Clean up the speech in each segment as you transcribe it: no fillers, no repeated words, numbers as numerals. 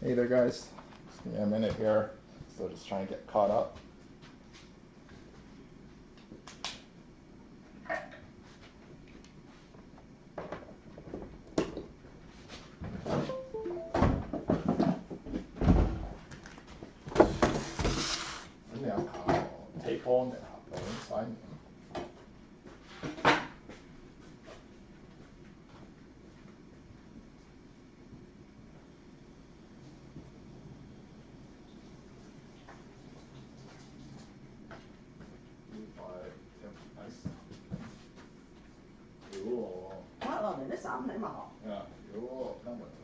Hey there, guys. Just give me a minute here. Still just trying to get caught up. 그냥 take on and hop inside. Quá rồi nó sợ này mà họ. Ja, jo, kan man ta.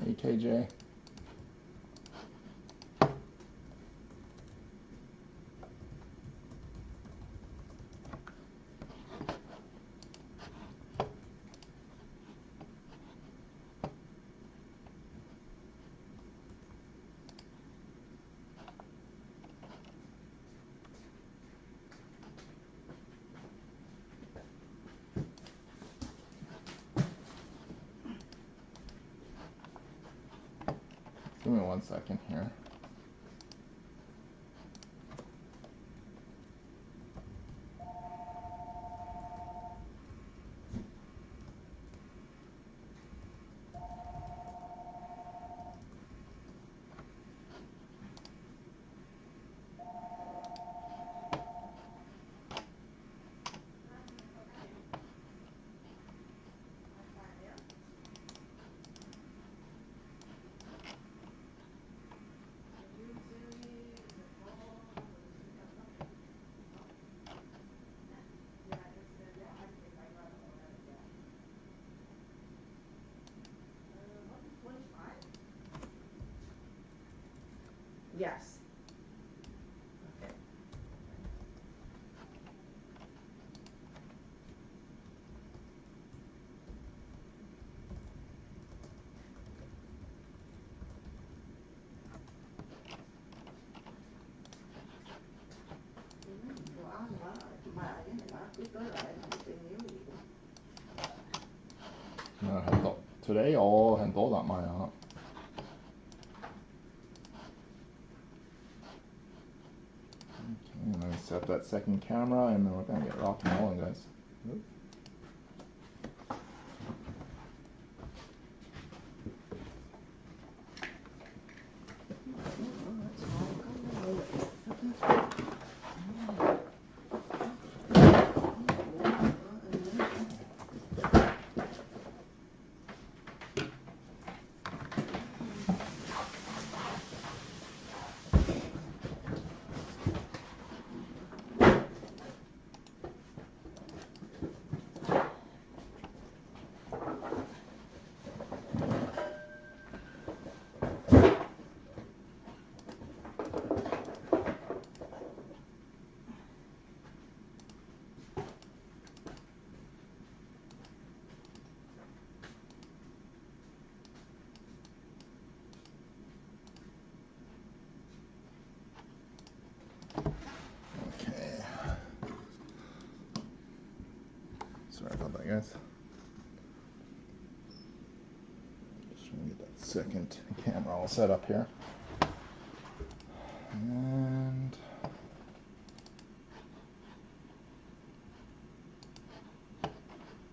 Hey, KJ. Give me 1 second here. Yes. Okay. Mà cái này nó cứ tới lại nó tìm hiểu gì cũng. Today, 我很多人買啊。Okay, let me set up that second camera and then we're gonna get rock and rolling, guys. Okay. Sorry about that, guys. Just trying to get that second camera all set up here. And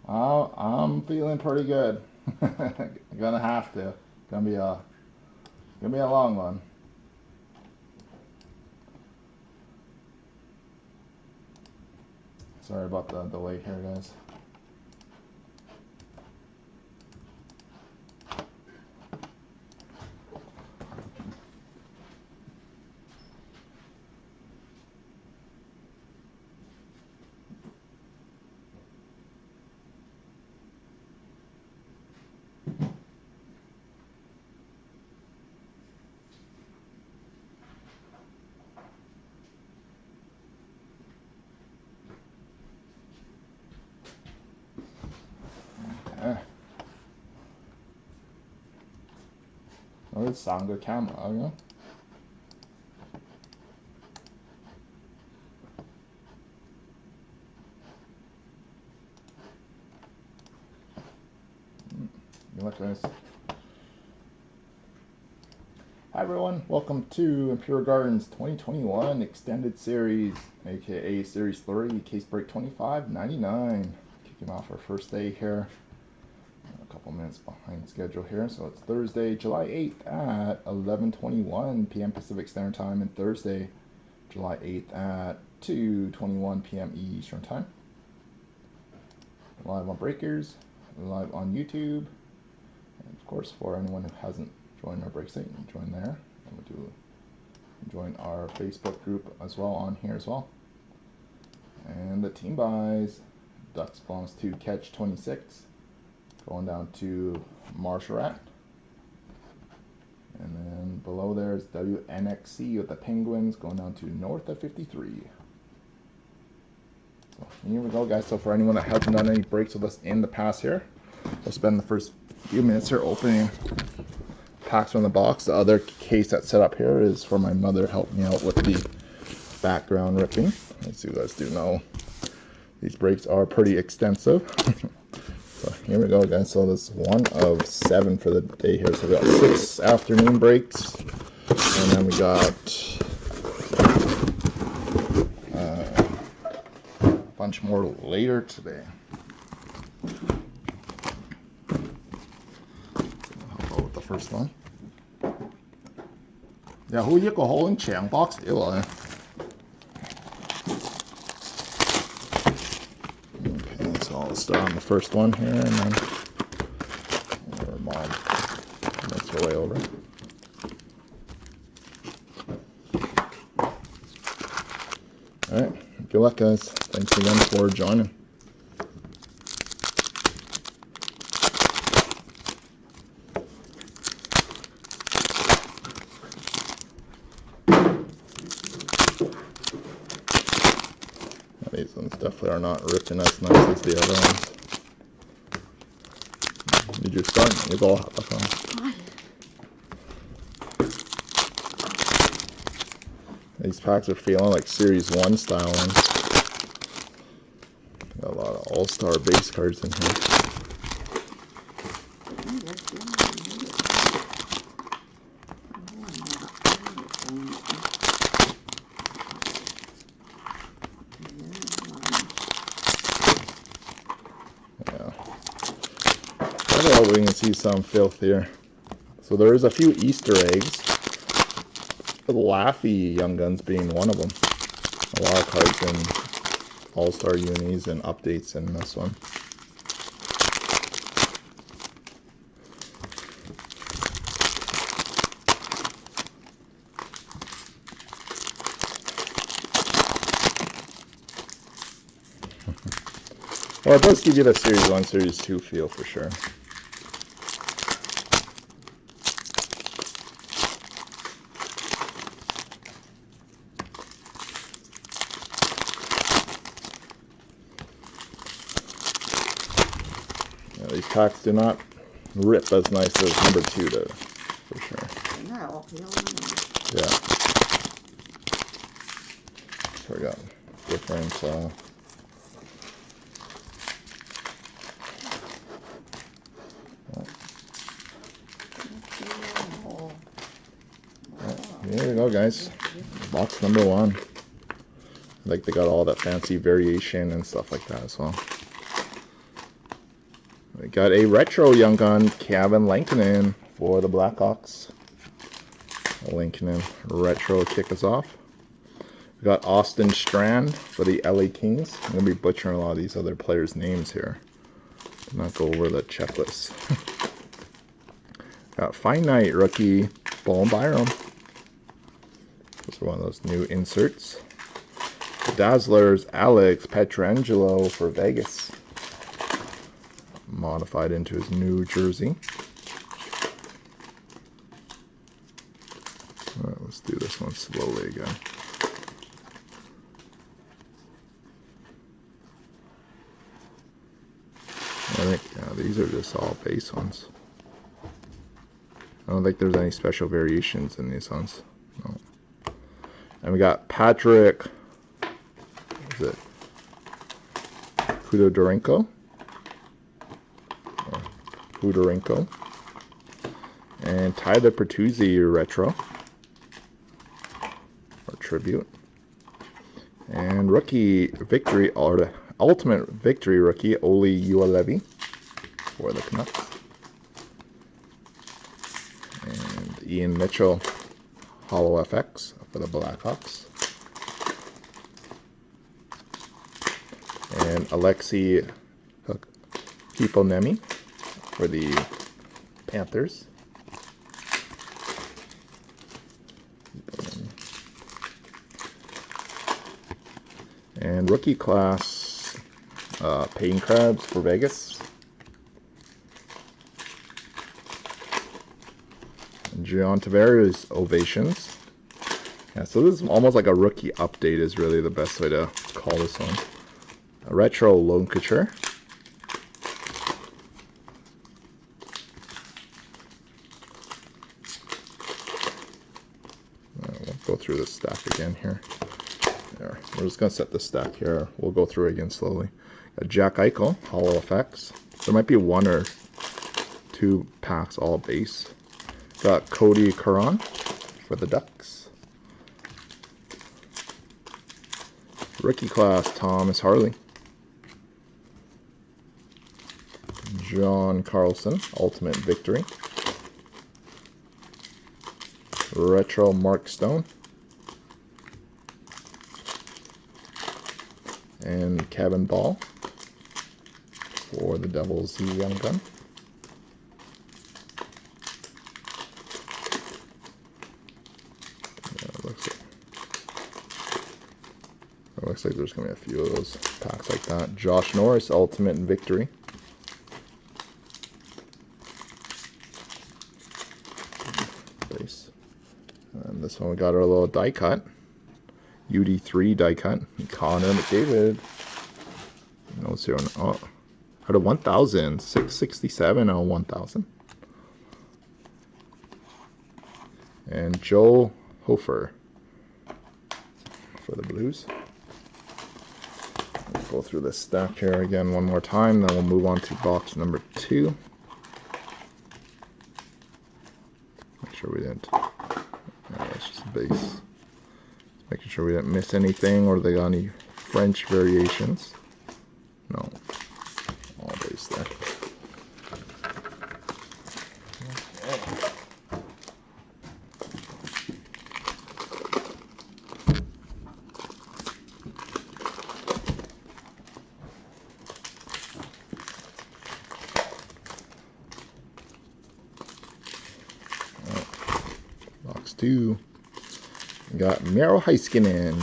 I'm feeling pretty good. Gonna have to. Gonna be a long one. Sorry about the delay here, guys. with Sangha Kama. Good luck, guys. Hi everyone, welcome to Imperial Gardens 2021 Extended Series, aka Series 3, case break 2599. Kicking off our first day here. A couple minutes behind schedule here, so it's Thursday, July 8th at 11:21 p.m. Pacific Standard Time, and Thursday, July 8th at 2:21 p.m. Eastern Time. Live on Breakers, live on YouTube, and of course, for anyone who hasn't joined our break site, you can join there. And we'll join our Facebook group as well on here as well. And the team buys, Ducks belongs to Catch 26, going down to Marsharat. And then below there is WNXC with the Penguins going down to North of 53. So here we go, guys. So for anyone that hasn't done any breaks with us in the past here, we'll spend the first few minutes here opening packs from the box. The other case that's set up here is for my mother, helping me out with the background ripping. As you guys do know, these breaks are pretty extensive. So here we go, guys. So this is one of 7 for the day here. So we got 6 afternoon breaks, and then we got a bunch more later today. How about with the first one? Yeah, who you go holding Chang box? Okay, so I'll start on the first one here, and then our mom makes her way over. Alright, good luck, guys. Thanks again for joining. These ones definitely are not ripping as nice as the other ones. Did you start? You go off the phone. These packs are feeling like Series 1 style ones. Got a lot of all-star base cards in here. We can see some filth here. So there is a few Easter eggs. The Laffy Young Guns being one of them. A lot of cards in All-Star unis and updates in this one. Well, it does give you the Series 1, Series 2 feel for sure. These packs do not rip as nice as number 2 does, for sure. Yeah. So we got different here we go, guys. Box number 1. Like they got all that fancy variation and stuff like that as well. We got a retro Young Gun, Kevin Lankinen for the Blackhawks. Lankinen retro kick us off. We got Austin Strand for the LA Kings. I'm going to be butchering a lot of these other players' names here. Did not go over the checklist. Got Finite rookie, Bowen Byram. Those are one of those new inserts. The Dazzlers, Alex Pietrangelo for Vegas. Modified into his new jersey. Alright, let's do this one slowly again. I think, yeah, these are just all base ones. I don't think there's any special variations in these ones. No. And we got Patrick, what is it? Hudorenko. Hudorenko. And Tyler Pertuzzi retro. Or tribute. And rookie victory, or the ultimate victory rookie, Oli Uelevi for the Canucks. And Ian Mitchell, Holo FX for the Blackhawks. And Alexei Hiponemi for the Panthers. And rookie class, Payne Krabs for Vegas. And John Tavares Ovations. Yeah, so this is almost like a rookie update is really the best way to call this one. A retro Lone Couture. We'll go through this stack again here. There. We're just going to set this stack here. We'll go through it again slowly. Got Jack Eichel, Holo Effects. There might be 1 or 2 packs all base. Got Cody Curran for the Ducks. Rookie class, Thomas Harley. John Carlson, Ultimate Victory. Retro Mark Stone. And Kevin Ball for the Devils Young Gun. Yeah, it looks like there's going to be a few of those packs like that. Josh Norris, Ultimate Victory. Base. And this one we got our little die cut. UD3 die cut. Connor McDavid. No zero. Oh, out of 1,000. 667 out of 1,000. And Joe Hofer for the Blues. We'll go through this stack here again one more time, then we'll move on to box number 2. Make sure we didn't. It's just a base. Making sure we didn't miss anything, or they got any French variations. No, all base there. Box 2. We got Miro Heiskanen,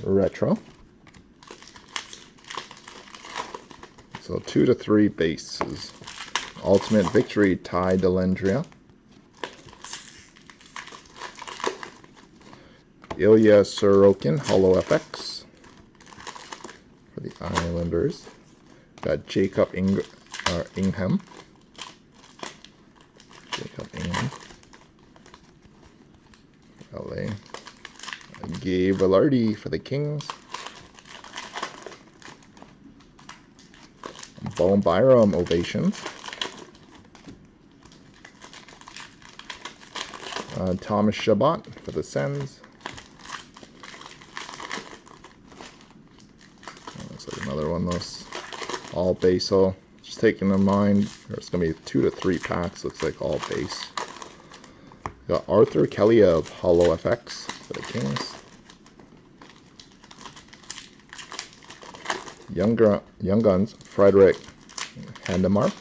the retro. So 2 to 3 bases. Ultimate Victory, Ty Dellandrea. Ilya Sorokin, Holo FX for the Islanders. Got Jacob Ingham. Jacob Ingham. LA. Gabe Velarde for the Kings. Bone Byram Ovations. Thomas Chabot for the Sens. Looks like another one of those all base. So just taking in mind, there's going to be 2 to 3 packs. Looks like all base. Got Arthur Kelly of Holo FX for the Kings. Young Guns, Frederick Handemark.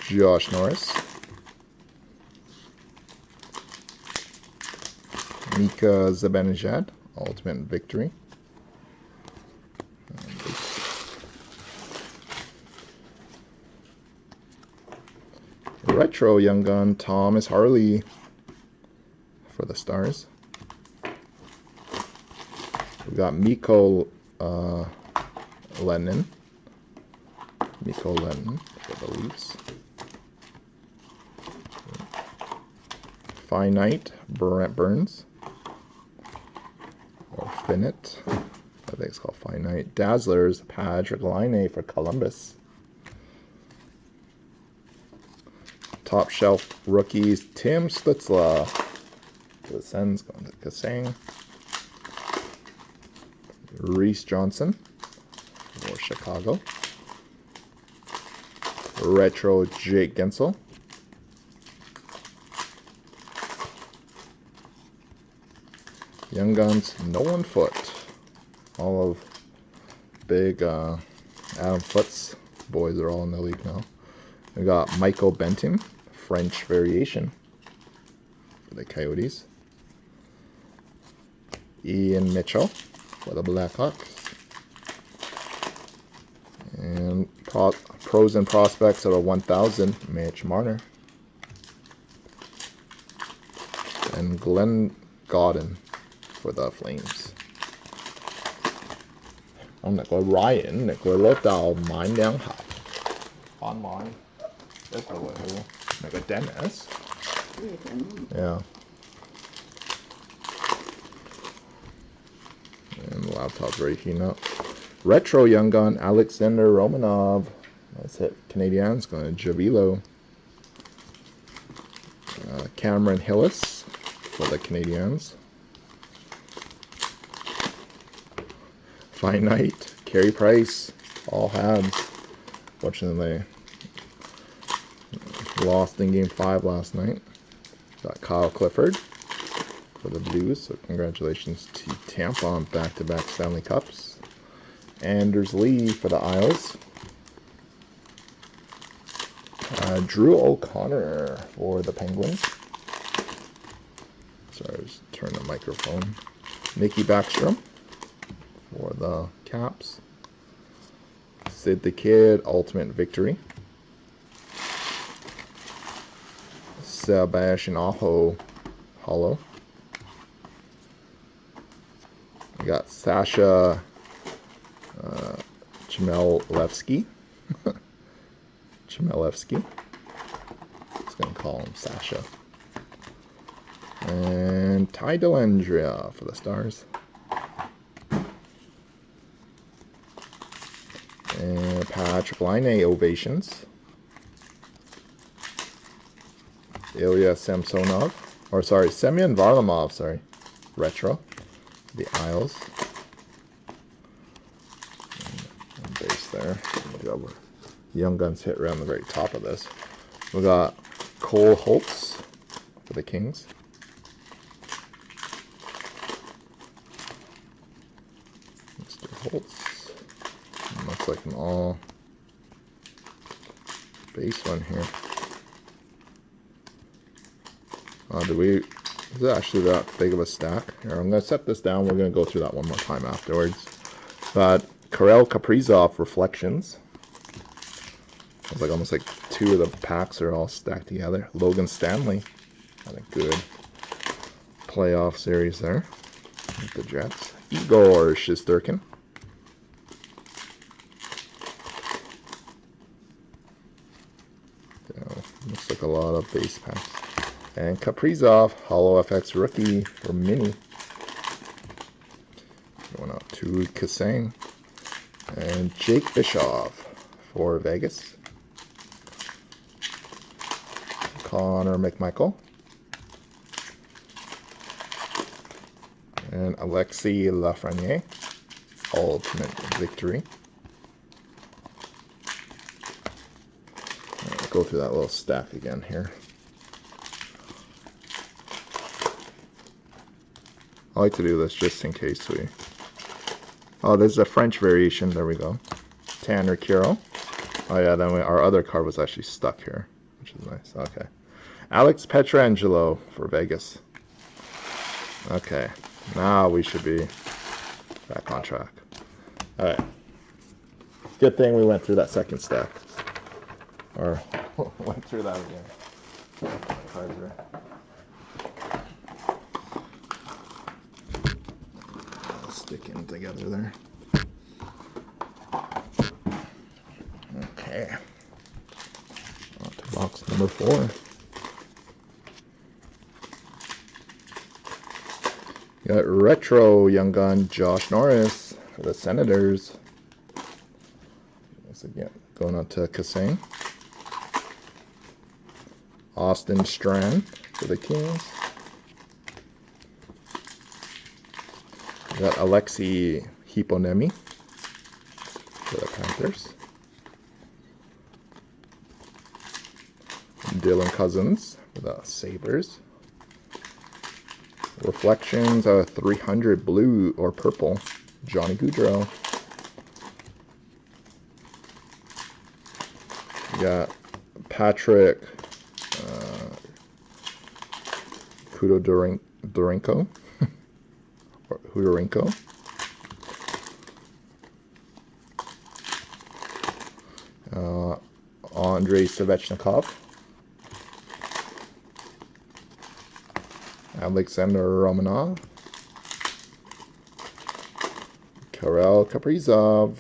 Josh Norris. Mika Zibanejad, Ultimate Victory. Retro Young Gun, Thomas Harley for the Stars. We got Mikko Lennon. For for the Leafs. Finite, Brent Burns. Or Finite. I think it's called Finite. Dazzlers, Patrick Laine for Columbus. Top Shelf Rookies, Tim Stützle. The Sens going to Kasang. Reese Johnson for Chicago. Retro Jake Gensel. Young Guns, Nolan Foote. All of big Adam Foote's boys are all in the league now. We got Michael Benton, French variation for the Coyotes. Ian Mitchell for the Blackhawks. And pros and prospects of a 1000, Mitch Marner. And Glenn Godden for the Flames. 那個 Ryan 那個攞到滿兩盒 online， 一個嚟好，那個 Dennis， yeah， and the laptop's already heating up. Retro Young Gun Alexander Romanov. That's it. Canadiens going to Javilo. Cameron Hillis for the Canadiens. Finite, Carey Price, all Habs. Fortunately, lost in Game 5 last night. Got Kyle Clifford for the Blues, so congratulations to Tampa on back-to-back Stanley Cups. Anders Lee for the Isles. Drew O'Connor for the Penguins. Sorry, just turn the microphone. Nikki Backstrom for the Caps. Sid the Kid, Ultimate Victory. Sebastian Aho, Hollow. We got Sasha Chmelevsky. Chmelevsky. Just gonna call him Sasha. And Ty Dellandrea for the Stars. And Patrick Laine Ovations. Ilya Samsonov. Or sorry, Semyon Varlamov, sorry. Retro. The Isles. And base there. Young Guns hit around the very top of this. We got Cole Holtz for the Kings. Mr. Holtz. Looks like an all base one here. Is it actually that big of a stack? Here, I'm going to set this down. We're going to go through that one more time afterwards. But Karel Kaprizov Reflections. It's like almost like two of the packs are all stacked together. Logan Stanley. Had a good playoff series there with the Jets. Igor Shesterkin. Looks like a lot of base packs. And Kaprizov, Hollow FX Rookie for Mini. Going out to Kasang. And Jake Bischoff for Vegas. Connor McMichael. And Alexis Lafreniere, Ultimate Victory. I'll go through that little stack again here. I like to do this just in case we... Oh, there's a French variation. There we go. Tanner Kiro. Oh yeah, then our other card was actually stuck here, which is nice. Okay. Alex Petrangelo for Vegas. Okay. Now we should be back on track. Alright. Good thing we went through that second stack. Or went through that again. Cards are sticking together there. Okay. 4. You got retro young gun Josh Norris for the Senators. Once again, going on to Kassane. Austin Strand for the Kings. You got Alexei Hiponemi for the Panthers. Dylan Cousins for the Sabres. Reflections of 300 blue or purple, Johnny Gaudreau. You got Patrick Hudorenko. Or Hudorenko. Andrei Svechnikov. Alexander Romanov. Kirill Kaprizov.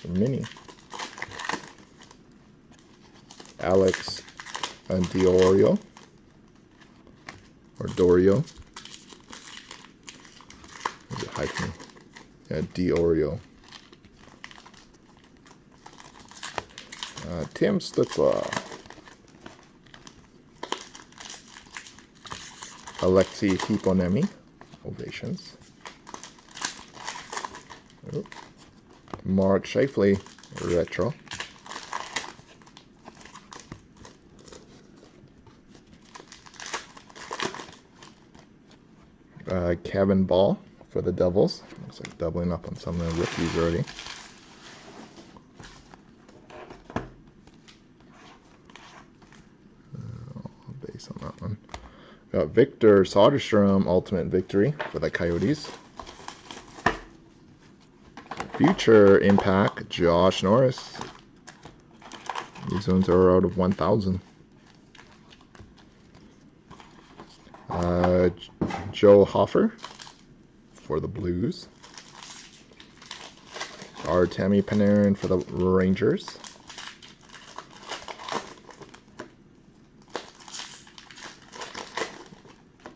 Mini. Alex Diorio. Or Dorio. Is it hyphen? Yeah, Diorio. Tim Stutzla. Alexei Hiponemi. Ovations. Oh. Mark Scheifele. Retro. Kevin Ball for the Devils. Looks like doubling up on some of the rookies already. Base on that one. Got Victor Soderstrom, Ultimate Victory for the Coyotes. Future Impact, Josh Norris. These ones are out of 1,000. Joe Hoffer for the Blues. Artemi Panarin for the Rangers.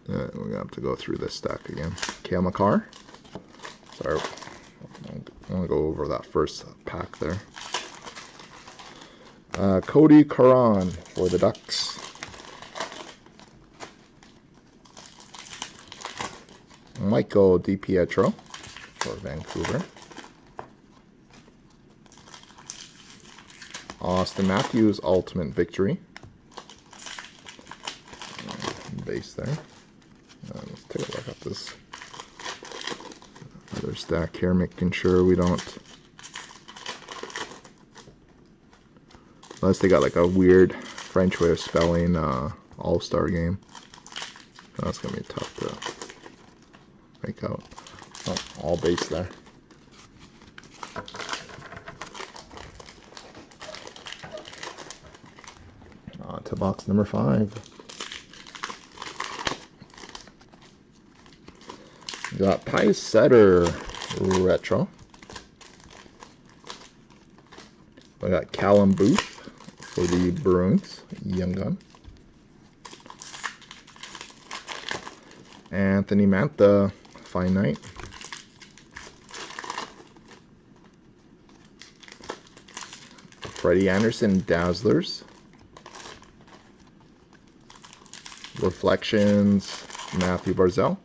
We're going to have to go through this stack again. Cale Makar. Sorry, I want to go over that first pack there. Cody Caron for the Ducks. Michael DiPietro for Vancouver. Austin Matthews, Ultimate Victory. Base there. Let's take a look at this other stack here, making sure we don't... Unless they got like a weird French way of spelling All-Star game. That's going to be tough to make out. Oh, all base there. On to box number 5. We got Pius Setter Retro. We got Callum Booth for the Bruins, Young Gun. Anthony Mantha, Finite. Freddie Anderson, Dazzlers. Reflections, Matthew Barzell.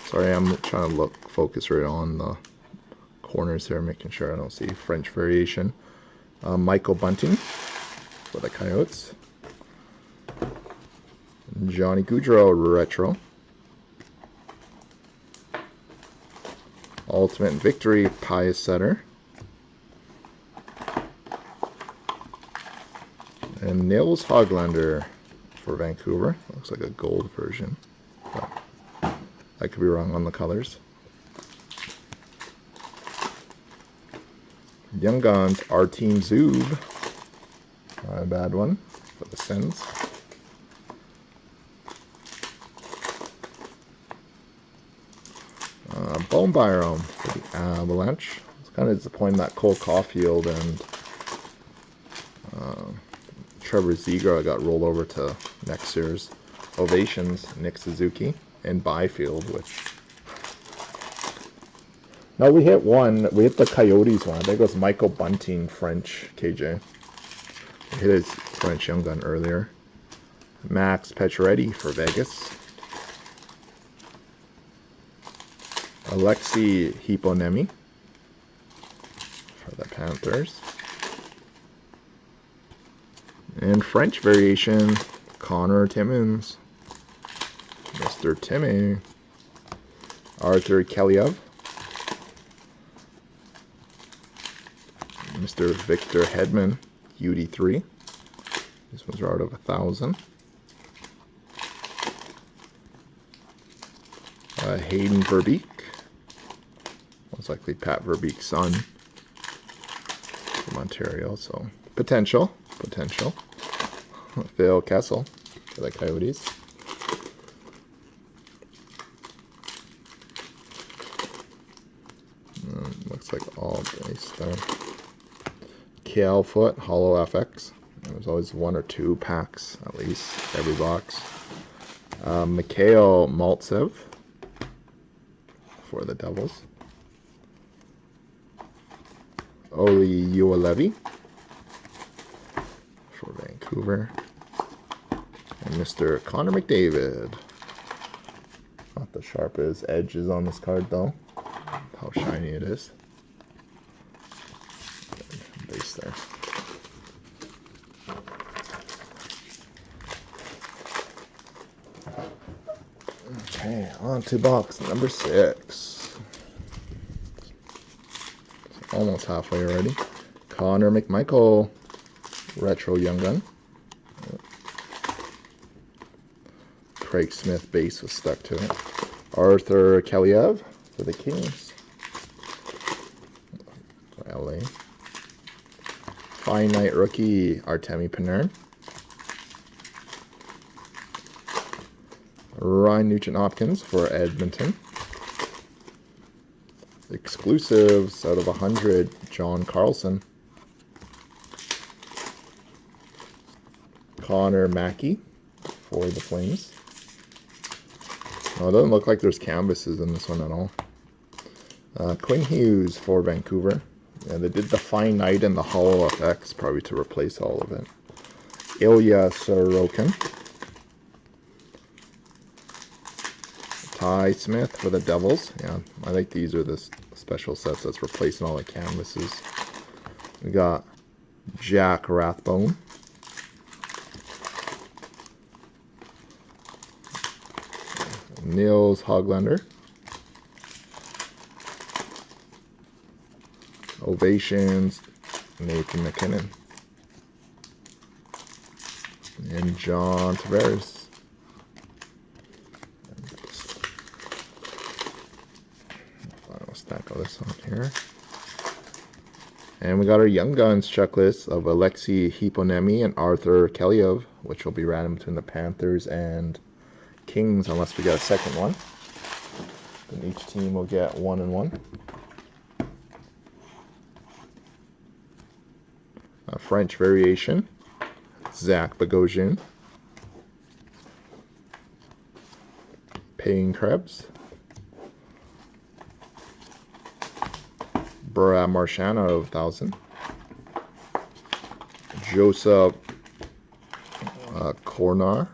Sorry, I'm trying to focus right on the corners here, making sure I don't see French variation. Michael Bunting for the Coyotes. Johnny Gaudreau Retro. Ultimate Victory Pius Setter. And Nils Hoglander for Vancouver. Looks like a gold version. But I could be wrong on the colors. Young Guns, Artem Zub. Not a bad one for the Sens. Bone Byram for the Avalanche. It's kind of disappointing that Cole Caulfield and Trevor Ziegler, I got rolled over to next year's Ovations, Nick Suzuki, and Byfield, which... No, we hit one. We hit the Coyotes one. I think it was Michael Bunting, French KJ. We hit his French Young Gun earlier. Max Pacioretty for Vegas. Alexei Hipponemi for the Panthers. And French variation, Connor Timmins. Mr. Timmy. Arthur Keliev. Mr. Victor Hedman, UD3. This one's out of 1,000. Hayden Verbeek. Most likely Pat Verbeek's son from Ontario, so potential. Phil Kessel for the Coyotes. Looks like all base there. Kale Foot, Hollow FX. There's always 1 or 2 packs, at least, every box. Mikhail Maltsev for the Devils. Oli Uelevi for Vancouver. And Mr. Connor McDavid. Not the sharpest edges on this card, though. How shiny it is. Base there. Okay, on to box number 6. Almost halfway already. Connor McMichael, Retro Young Gun. Craig Smith base was stuck to it. Arthur Keliev for the Kings. For LA. Finite rookie Artemi Panarin. Ryan Nugent-Hopkins for Edmonton. Exclusives out of 100, John Carlson. Connor Mackey for the Flames. Oh, it doesn't look like there's canvases in this one at all. Quinn Hughes for Vancouver. Yeah, they did the Fine Night and the Hollow FX probably to replace all of it. Ilya Sorokin. Ty Smith for the Devils. Yeah, I think these are the special sets that's replacing all the canvases. We got Jack Rathbone. Nils Hoglander. Ovations, Nathan McKinnon. And John Tavares. Final stack of this on here. And we got our Young Guns checklist of Alexei Hipponemi and Arthur Keliev, which will be random between the Panthers and Kings unless we get a second one. Then each team will get 1 and 1. A French variation, Zach Bogosian. Payne Krebs. Brad Marchand out of 1,000. Joseph Corinar.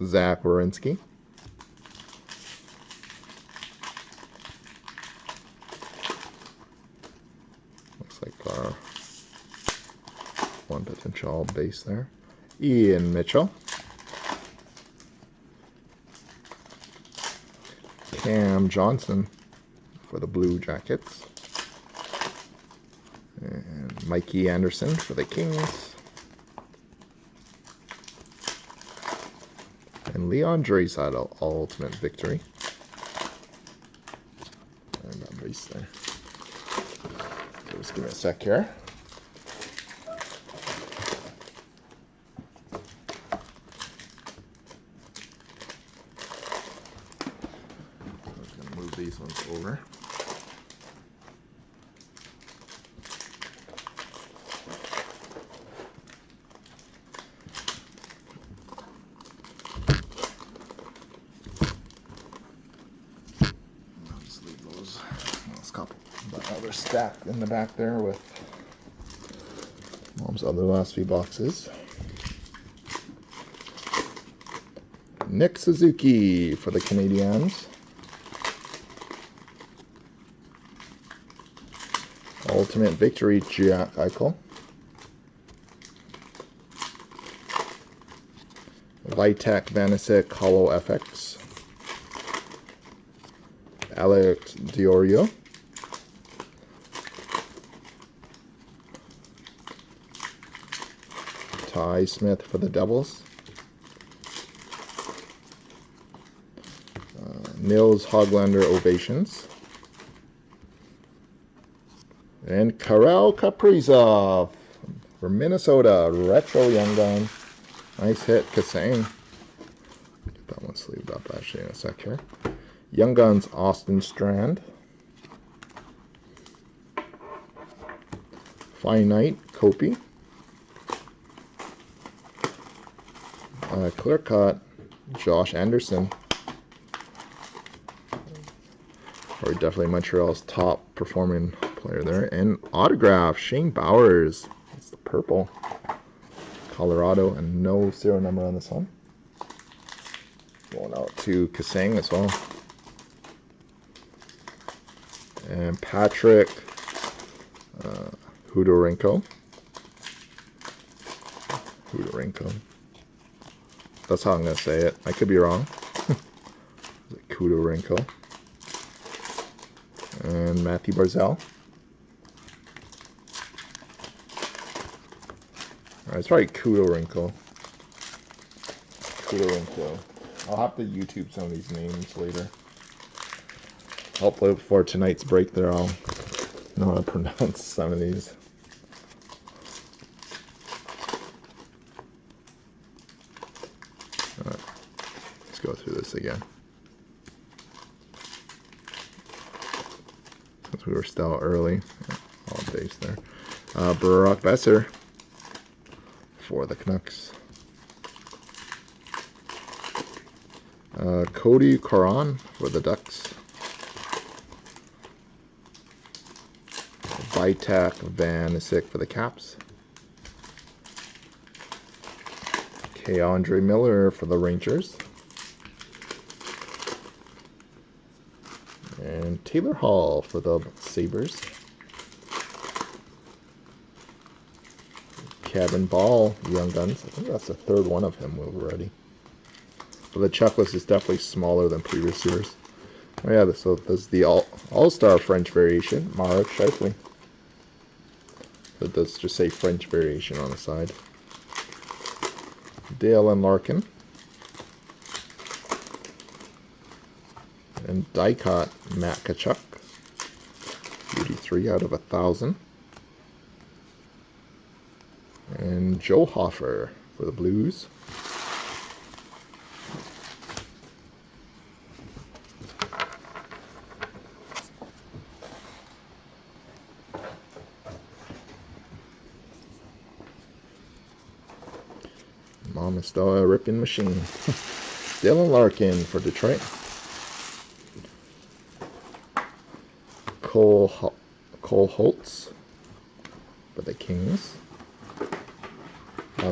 Zach Werenski. Looks like our one potential base there. Ian Mitchell. Cam Johnson for the Blue Jackets. And Mikey Anderson for the Kings. And Leon Draisaitl ultimate victory. And that base there. So just give me a sec here. I'm just gonna move these ones over. stacked in the back there with Mom's other last few boxes. Nick Suzuki for the Canadiens. Ultimate Victory, Jack Eichel. Vitek Vanacek Hollow FX. Alex Diorio. Ty Smith for the Devils. Nils Hoglander Ovations. And Karel Kaprizov for Minnesota. Retro Young Gun. Nice hit, Kasang. Get that one sleeved up actually in a sec here. Young Guns, Austin Strand. Finite, Kopi. Clear Cut, Josh Anderson. Or definitely Montreal's top performing player there. And autograph, Shane Bowers. It's the purple. Colorado, and no serial number on this one. Going out to Kasang as well. And Patrick Hudorenko. That's how I'm going to say it. I could be wrong. Kudorenko. And Matthew Barzal. It's probably Kudorenko. I'll have to YouTube some of these names later. Hopefully before tonight's break there I'll know how to pronounce some of these. Alright, let's go through this again. Since we were still early. All base there. Brock Besser for the Canucks. Cody Coran for the Ducks. Vitek Vanacek for the Caps. Andre Miller for the Rangers. And Taylor Hall for the Sabres. Kevin Ball, Young Guns. I think that's the third one of him already. But the checklist is definitely smaller than previous years. Oh yeah, so this is the All-Star French variation, Marek Scheifele. It does just say French variation on the side. Dale and Larkin. And Dicot Matt Tkachuk. 83 out of 1,000. And Joe Hoffer for the Blues. Mom is still a ripping machine. Dylan Larkin for Detroit. Cole Holtz for the Kings.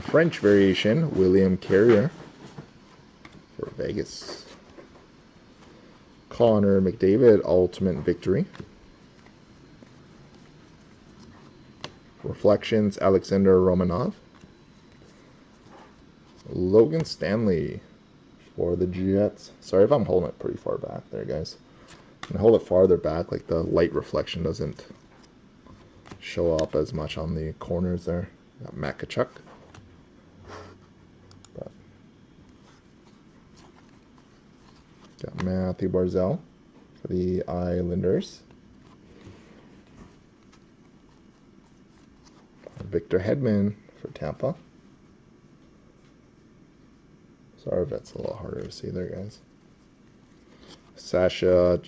French variation, William Carrier for Vegas. Connor McDavid, Ultimate Victory. Reflections, Alexander Romanov. Logan Stanley for the Jets. Sorry if I'm holding it pretty far back there, guys. And hold it farther back, like the light reflection doesn't show up as much on the corners there. Got Matt Tkachuk. Got Matthew Barzal for the Islanders. Victor Hedman for Tampa. Sorry if that's a little harder to see there, guys. Sasha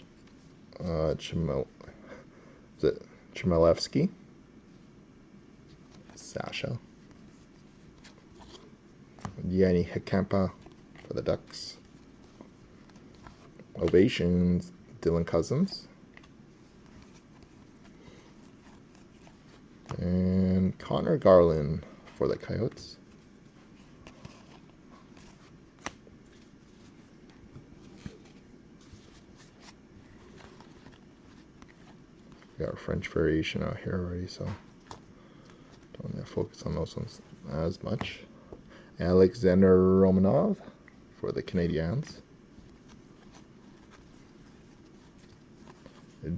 Chmielewski. Sasha. Yanni Hekempa for the Ducks. Ovations, Dylan Cousins. Connor Garland for the Coyotes. Got our French variation out here already, so don't have to focus on those ones as much. Alexander Romanov for the Canadiens.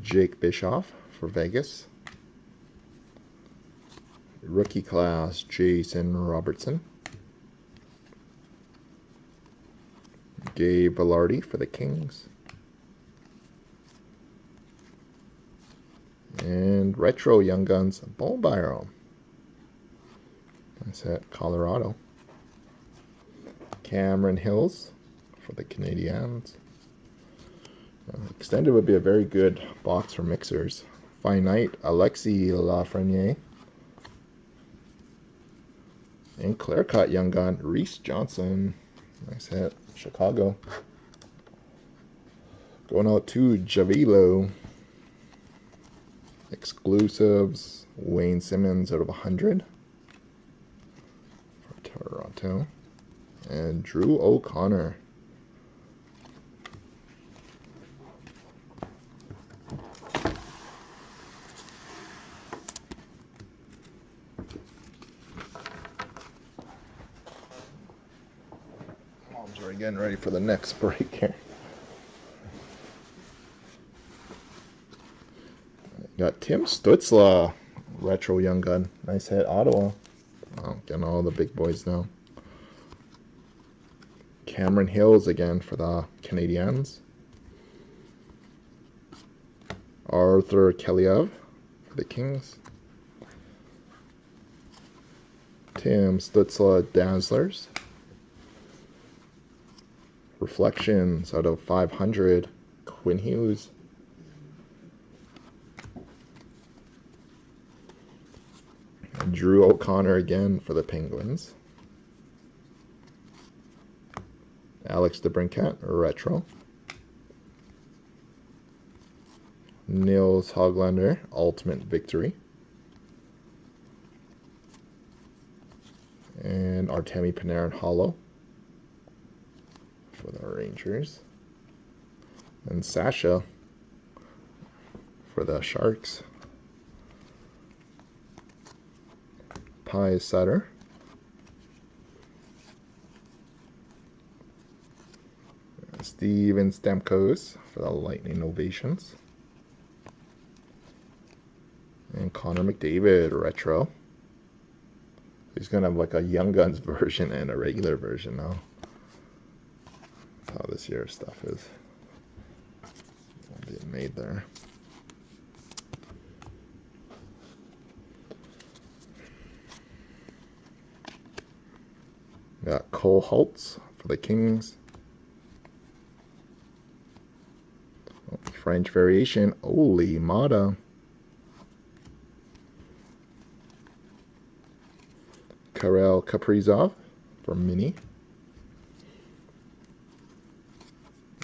Jake Bischoff for Vegas. Rookie class, Jason Robertson. Gabe Velarde for the Kings. And retro Young Guns, Bull Byron. That's at Colorado. Cameron Hills for the Canadiens. Extended would be a very good box for mixers. Finite, Alexis Lafreniere. And clear cut Young Gun, Reese Johnson. Nice hit. Chicago. Going out to Javilo. Exclusives, Wayne Simmons out of 100 for Toronto. And Drew O'Connor. Mom's already getting ready for the next break here. Got Tim Stützle, retro Young Gun. Nice hit, Ottawa. Oh, getting all the big boys now. Cameron Hills again for the Canadiens. Arthur Keliev for the Kings. Tim Stützle Dazzlers. Reflections out of 500, Quinn Hughes. Drew O'Connor again for the Penguins. Alex DeBrincat, retro. Nils Hoglander, ultimate victory. And Artemi Panarin hollow for the Rangers. And Sasha for the Sharks. Pi Sutter. Steven Stamkos for the Lightning Ovations. And Connor McDavid, retro. He's going to have like a Young Guns version and a regular version now. That's how this year's stuff is being made there. Got Cole Holtz for the Kings. French variation, Oli Mata. Karel Kaprizov for Mini.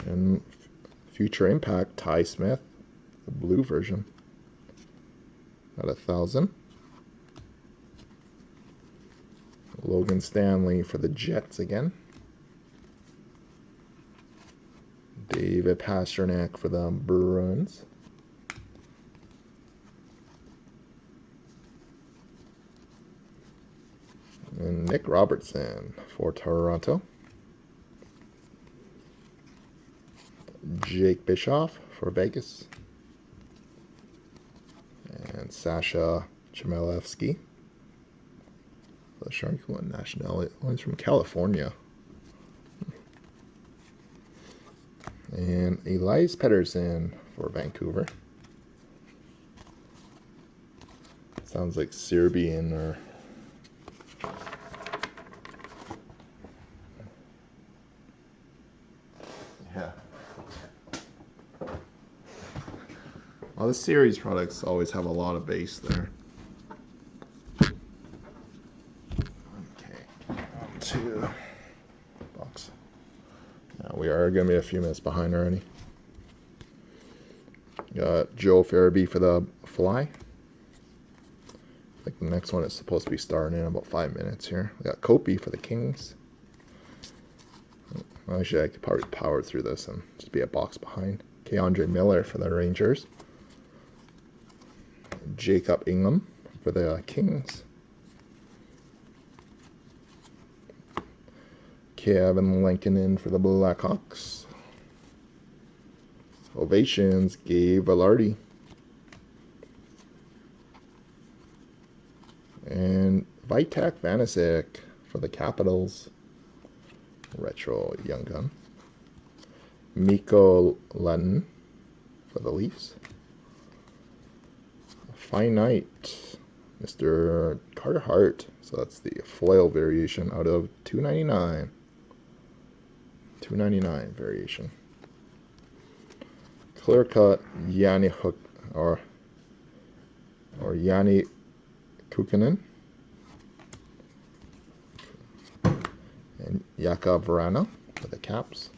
And Future Impact, Ty Smith, the blue version, at 1,000. Logan Stanley for the Jets again. David Pasternak for the Bruins. And Nick Robertson for Toronto. Jake Bischoff for Vegas. And Sasha Chmelevsky. The Shark one nationality. Oh, he's from California. And Elias Pettersson for Vancouver. Sounds like Serbian or yeah. Well, the series products always have a lot of base there. Okay, on to box. Now we are going to be a few minutes behind already. Got Joe Farabee for the Fly. Like the next one is supposed to be starting in about 5 minutes here. We got Kopi for the Kings. Actually, I could probably power through this and just be a box behind. Keandre Miller for the Rangers. Jacob Ingham for the Kings. Kevin Lankinen for the Blackhawks. Ovations, Gabe Velarde. And Vitek Vanacek for the Capitals. Retro Young Gun. Mikko Lennon for the Leafs. Finite, Mr. Carter Hart. So that's the foil variation out of 299. 299 variation. Clear cut Yanni Hook or Yanni Kukkonen and Jakub Vrana for the Caps.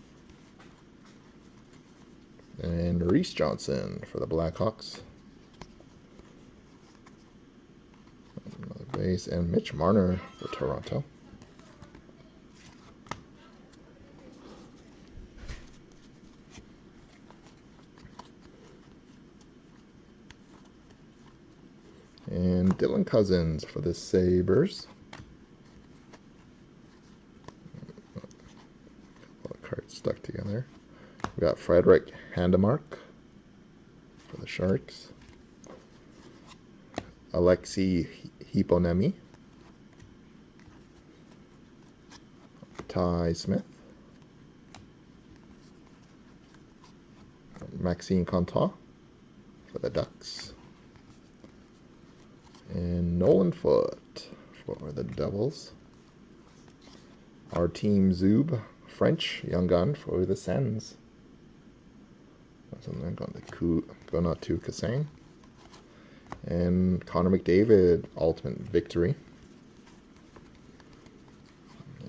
And Reese Johnson for the Blackhawks. Another base. And Mitch Marner for Toronto. And Dylan Cousins for the Sabres. All the cards stuck together. We got Frederick Handemark for the Sharks. Alexei Hiponemi. Ty Smith. Maxime Contat for the Ducks. And Nolan Foote for the Devils. Our team Zub, French Young Gun for the Sens. Something going out to Kassane. And Connor McDavid, Ultimate Victory.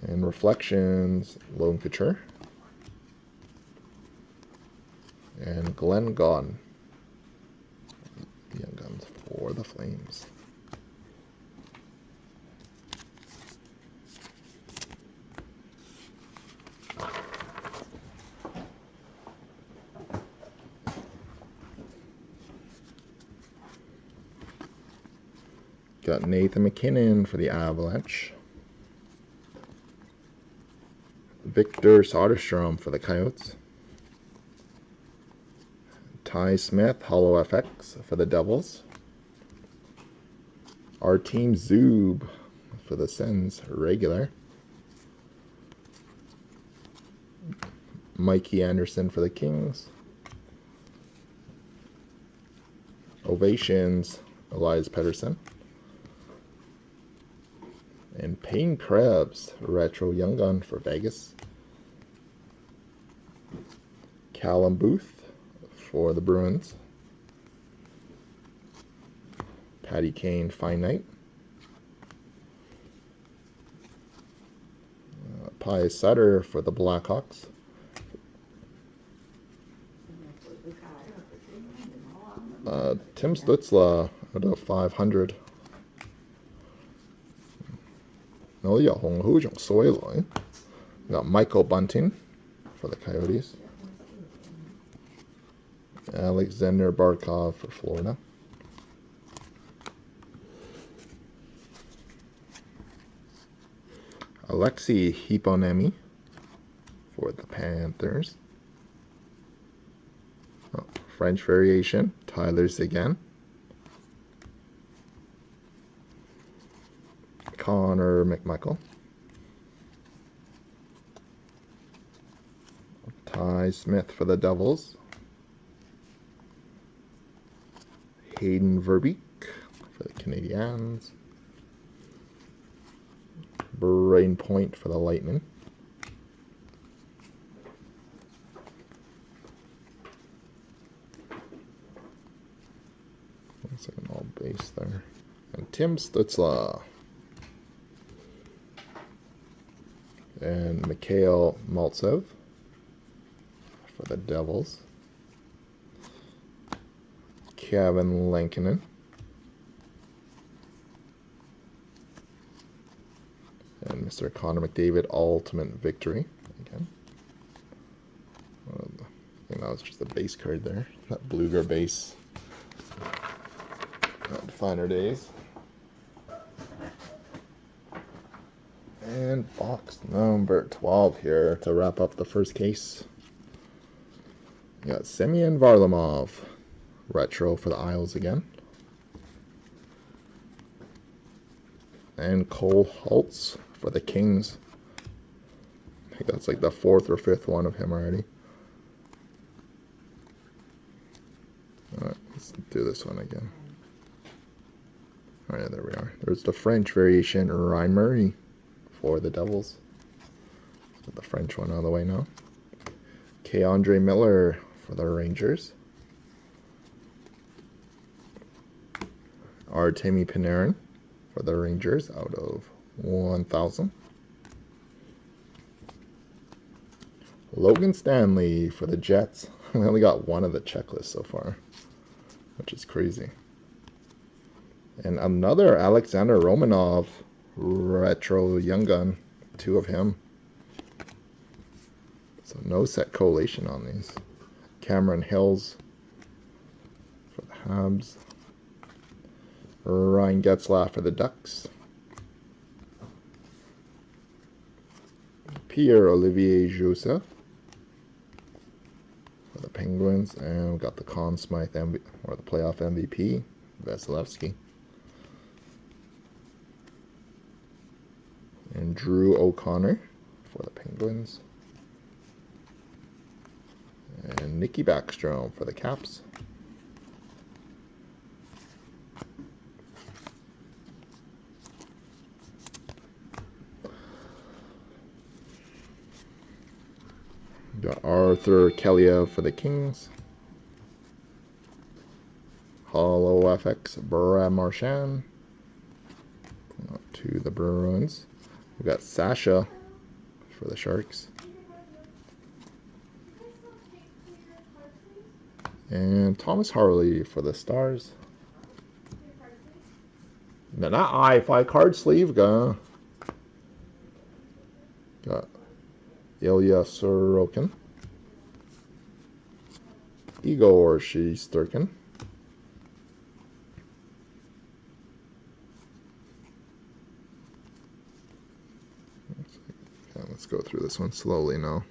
And Reflections, Lone Couture. And Glenn Gaughan, Young Guns for the Flames. Got Nathan McKinnon for the Avalanche. Victor Soderstrom for the Coyotes. Ty Smith, Hollow FX for the Devils. Our team Zub for the Sens, regular. Mikey Anderson for the Kings. Ovations, Elias Pettersson. And Payne Krebs, Retro Young Gun for Vegas. Callum Booth for the Bruins. Patty Kane, Finite. Pius Sutter for the Blackhawks. Tim Stutzla at a 500. 我有紅好種水來. Got Michael Bunting for the Coyotes. Alexander Barkov for Florida. Alexei Hiponemi for the Panthers. Oh, French variation, Tyler Seguin. Connor McMichael. Ty Smith for the Devils. Hayden Verbeek for the Canadiens. Brain Point for the Lightning. Looks like an all base there. And Tim Stutzla. And Mikhail Maltsev for the Devils. Kevin Lankinen. Mr. Connor McDavid Ultimate Victory. Again. I think that was just a base card there. That Bluger base. Finer days. And box number 12 here to wrap up the first case. You got Semyon Varlamov. Retro for the Isles again. And Cole Holtz for the Kings. I think that's like the 4th or 5th one of him already. Alright, let's do this one again. Alright, there we are. There's the French variation, Ryan Murray for the Devils. Let's get the French one out of the way now. K-Andre Miller for the Rangers. Artemi Panarin for the Rangers out of 1,000. Logan Stanley for the Jets. We only got one of the checklist so far, which is crazy. And another Alexander Romanov retro young gun, 2 of him. So no set collation on these. Cameron Hills for the Habs. Ryan Getzlaf for the Ducks. Pierre-Olivier Joseph for the Penguins. And we got the Conn Smythe or the playoff MVP, Vasilevsky. And Drew O'Connor for the Penguins. And Nikki Backstrom for the Caps. Got Arthur Keliev for the Kings. Hollow FX Brad Marchand to the Bruins. We got Sasha for the Sharks. And Thomas Harley for the Stars. Now, not I-Fi card sleeve. Got Ilya Sorokin. Igor Shesterkin. Okay, let's go through this one slowly now.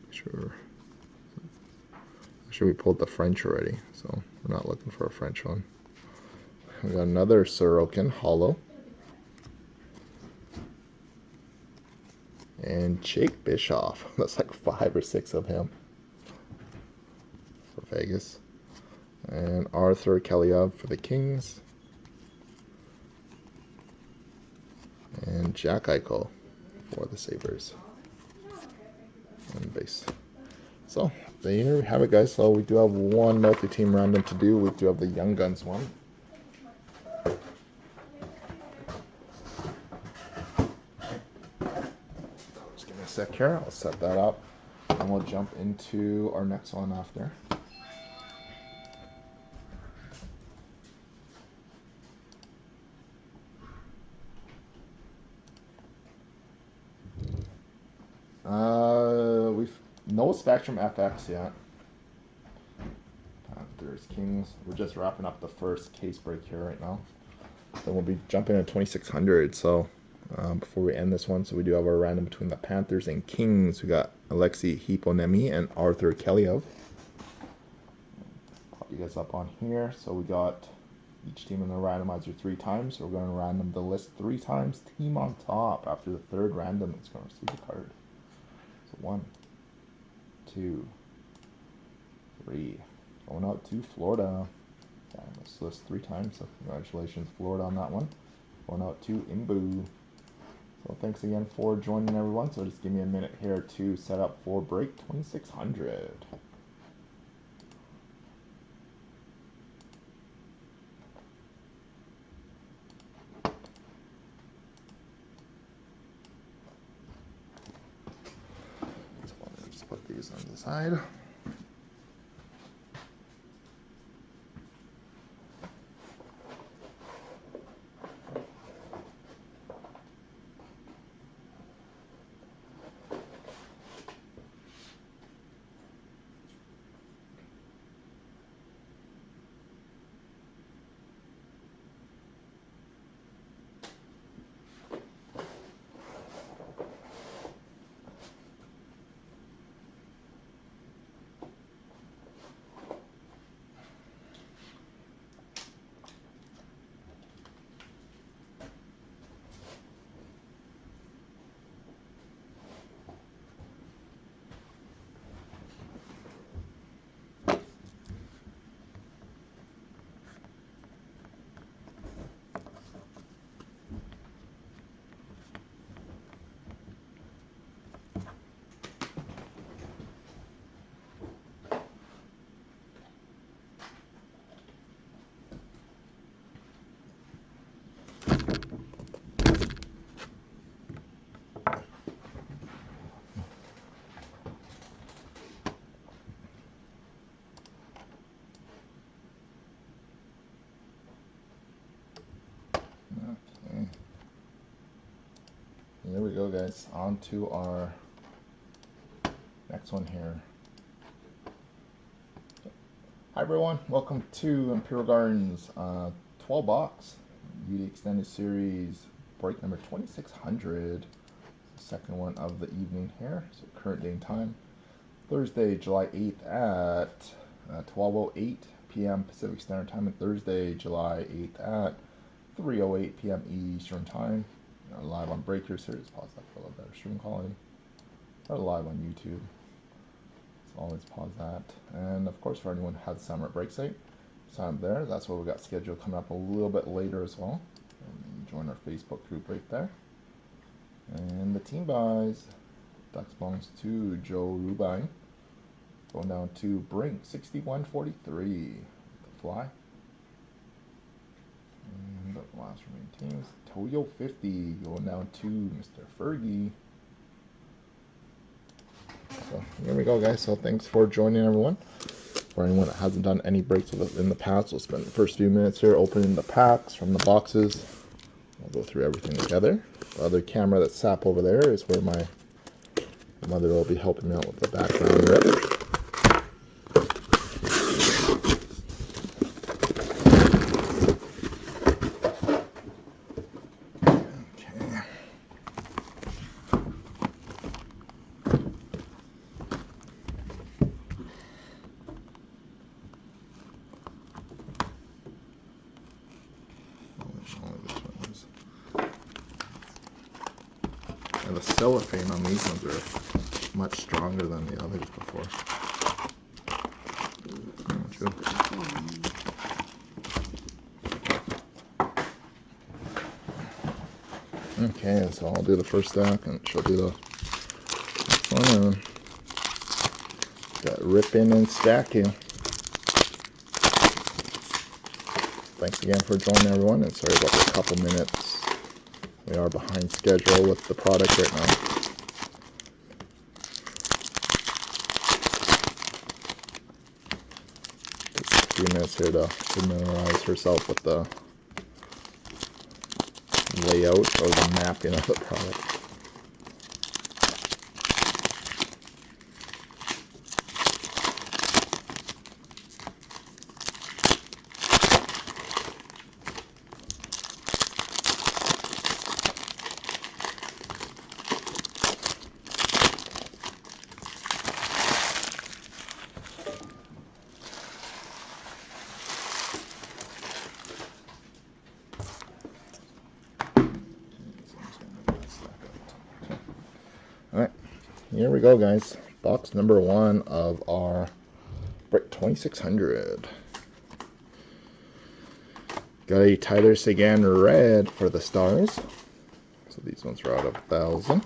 Sure. Actually, we pulled the French already, so we're not looking for a French one. We got another Sorokin Hollow. And Jake Bischoff. That's like 5 or 6 of him for Vegas. And Arthur Keliev for the Kings. And Jack Eichel for the Sabres. And base. So, there we have it, guys. So, we do have one multi-team random to do. We do have the Young Guns one. Just give me a sec here. I'll set that up. And we'll jump into our next one after. We've no Spectrum FX yet. Panthers, Kings. We're just wrapping up the first case break here right now. Then we'll be jumping at 2600. So before we end this one, so we do have our random between the Panthers and Kings. We got Alexei Hiponemi and Arthur Keliev. Pop you guys up on here. So we got each team in the randomizer 3 times. So we're going to random the list 3 times. Team on top. After the 3rd random, it's going to receive a card. So 1, 2, 3. Going out to Florida. This list 3 times, so congratulations, Florida, on that one. Going out to Imbu. So thanks again for joining, everyone. So just give me a minute here to set up for break 2600. So I'll just put these on the side. Okay. There we go, guys. On to our next one here. Hi everyone, welcome to Imperial Gardens 12 box UD Extended Series break number 2600. Second one of the evening here. So current day and time, Thursday, July 8th at 12:08 p.m. Pacific Standard Time, and Thursday, July 8th at 3:08 p.m. Eastern Time. Live on Breakers here. Just pause that for a little better stream quality. Or live on YouTube. So always pause that. And of course, for anyone who has a summer break site, sign up there. That's what we got scheduled coming up a little bit later as well. And join our Facebook group right there. And the team buys. Ducks belongs to Joe Rubine. Going down to Brink, 6143. The fly. And the last remaining teams. Toyo 50 going down to Mr. Fergie. So here we go, guys. So thanks for joining, everyone. For anyone that hasn't done any breaks with us in the past, we'll spend the first few minutes here opening the packs from the boxes. We'll go through everything together. The other camera that's sap over there is where my mother will be helping me out with the background rip. And the cellophane on these ones are much stronger than the others before. Okay, so I'll do the first stack and she'll do the next one. Got ripping and stacking. Thanks again for joining, everyone, and sorry about the couple minutes. We are behind schedule with the product right now. Takes a few minutes here to familiarize herself with the layout or the mapping of the product. Alright, here we go, guys. Box number one of our break 2600. Got a Tyler Seguin red for the Stars. So these ones are out of 1,000.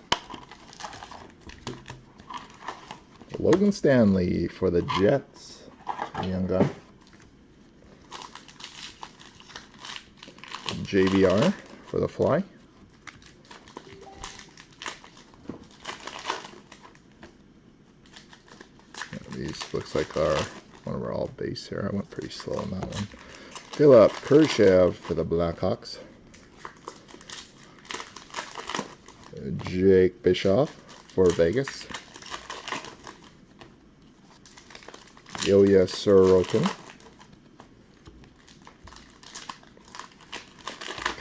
Logan Stanley for the Jets. Young guy. JVR for the Fly. These looks like one of our all base here. I went pretty slow on that one. Philip Kershaw for the Blackhawks. Jake Bischoff for Vegas. Ilya Sorokin.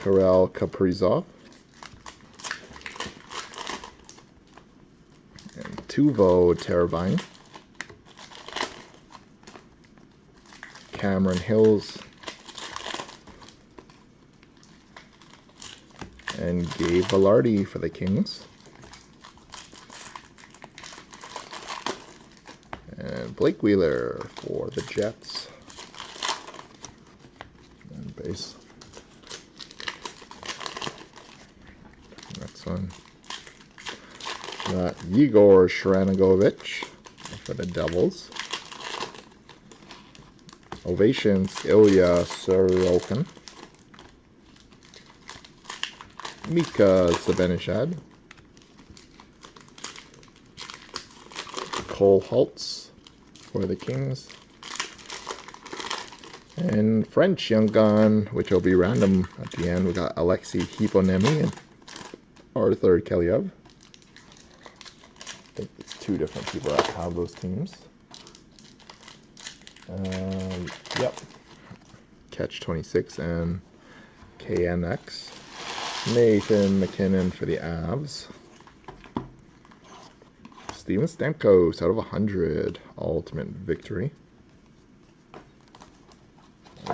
Kirill Kaprizov. And Tuvo Teravainen. Cameron Hills. And Gabe Velarde for the Kings. And Blake Wheeler for the Jets. And base. Next one. Got Igor Shranagovich for the Devils. Ovations, Ilya Sorokin. Mika Zibanejad. Cole Holtz for the Kings. And French Young Gun, which will be random at the end. We got Alexei Hiponemi and Arthur Keliev. I think it's two different people that have those teams. Yep. Catch 26 and KNX. Nathan McKinnon for the Avs. Steven Stamkos out of 100. Ultimate Victory.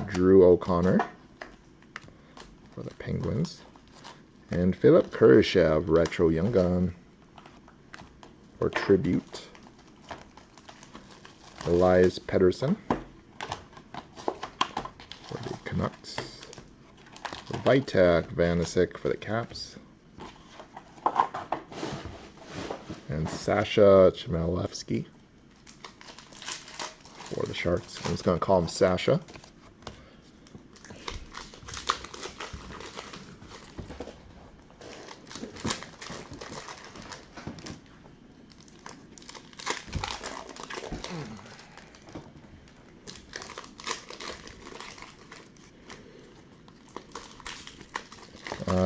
Drew O'Connor for the Penguins. And Philip Kurashev, Retro Young Gun for Tribute. Elias Pettersson for the Canucks. Vitek Vanacek for the Caps. And Sasha Chmelevsky for the Sharks. I'm just going to call him Sasha.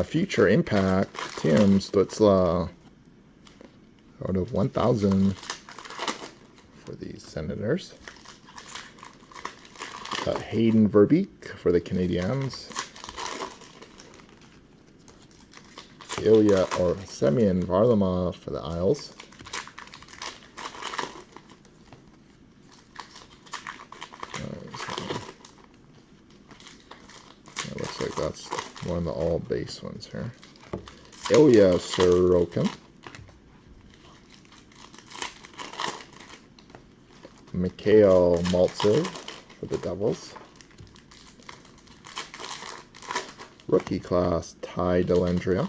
Future Impact, Tim Stutzla out of 1,000 for the Senators. Got Hayden Verbeek for the Canadiens. Ilya or Semyon Varlamov for the Isles. It looks like that's one of the all base ones here. Ilya Sorokin. Mikhail Maltsev for the Devils. Rookie class, Ty Dellandrea.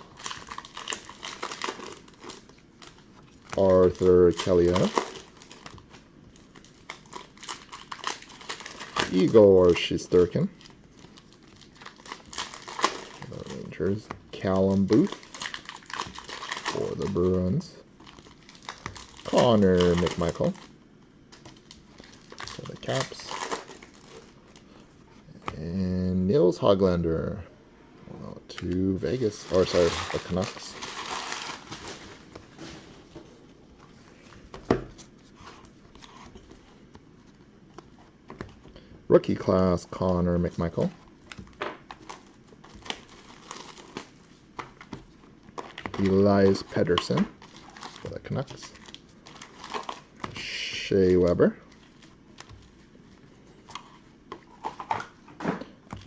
Arthur Keliev. Igor Shesterkin. The Rangers. Callum Booth for the Bruins. Connor McMichael for the Caps. And Nils Hoglander to Vegas, or sorry, the Canucks. Rookie class, Connor McMichael. Elias Pettersson for the Canucks. Shea Weber.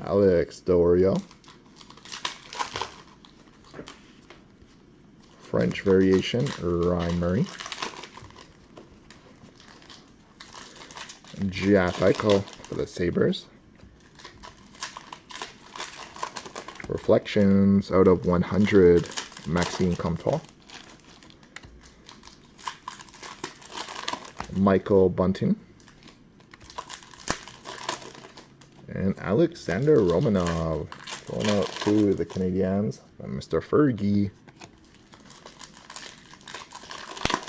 Alex Dorio. French variation, Ryan Murray. Jack Eichel for the Sabres. Reflections out of 100, Maxime Comtois. Michael Bunting. And Alexander Romanov going out to the Canadiens. Mr. Fergie.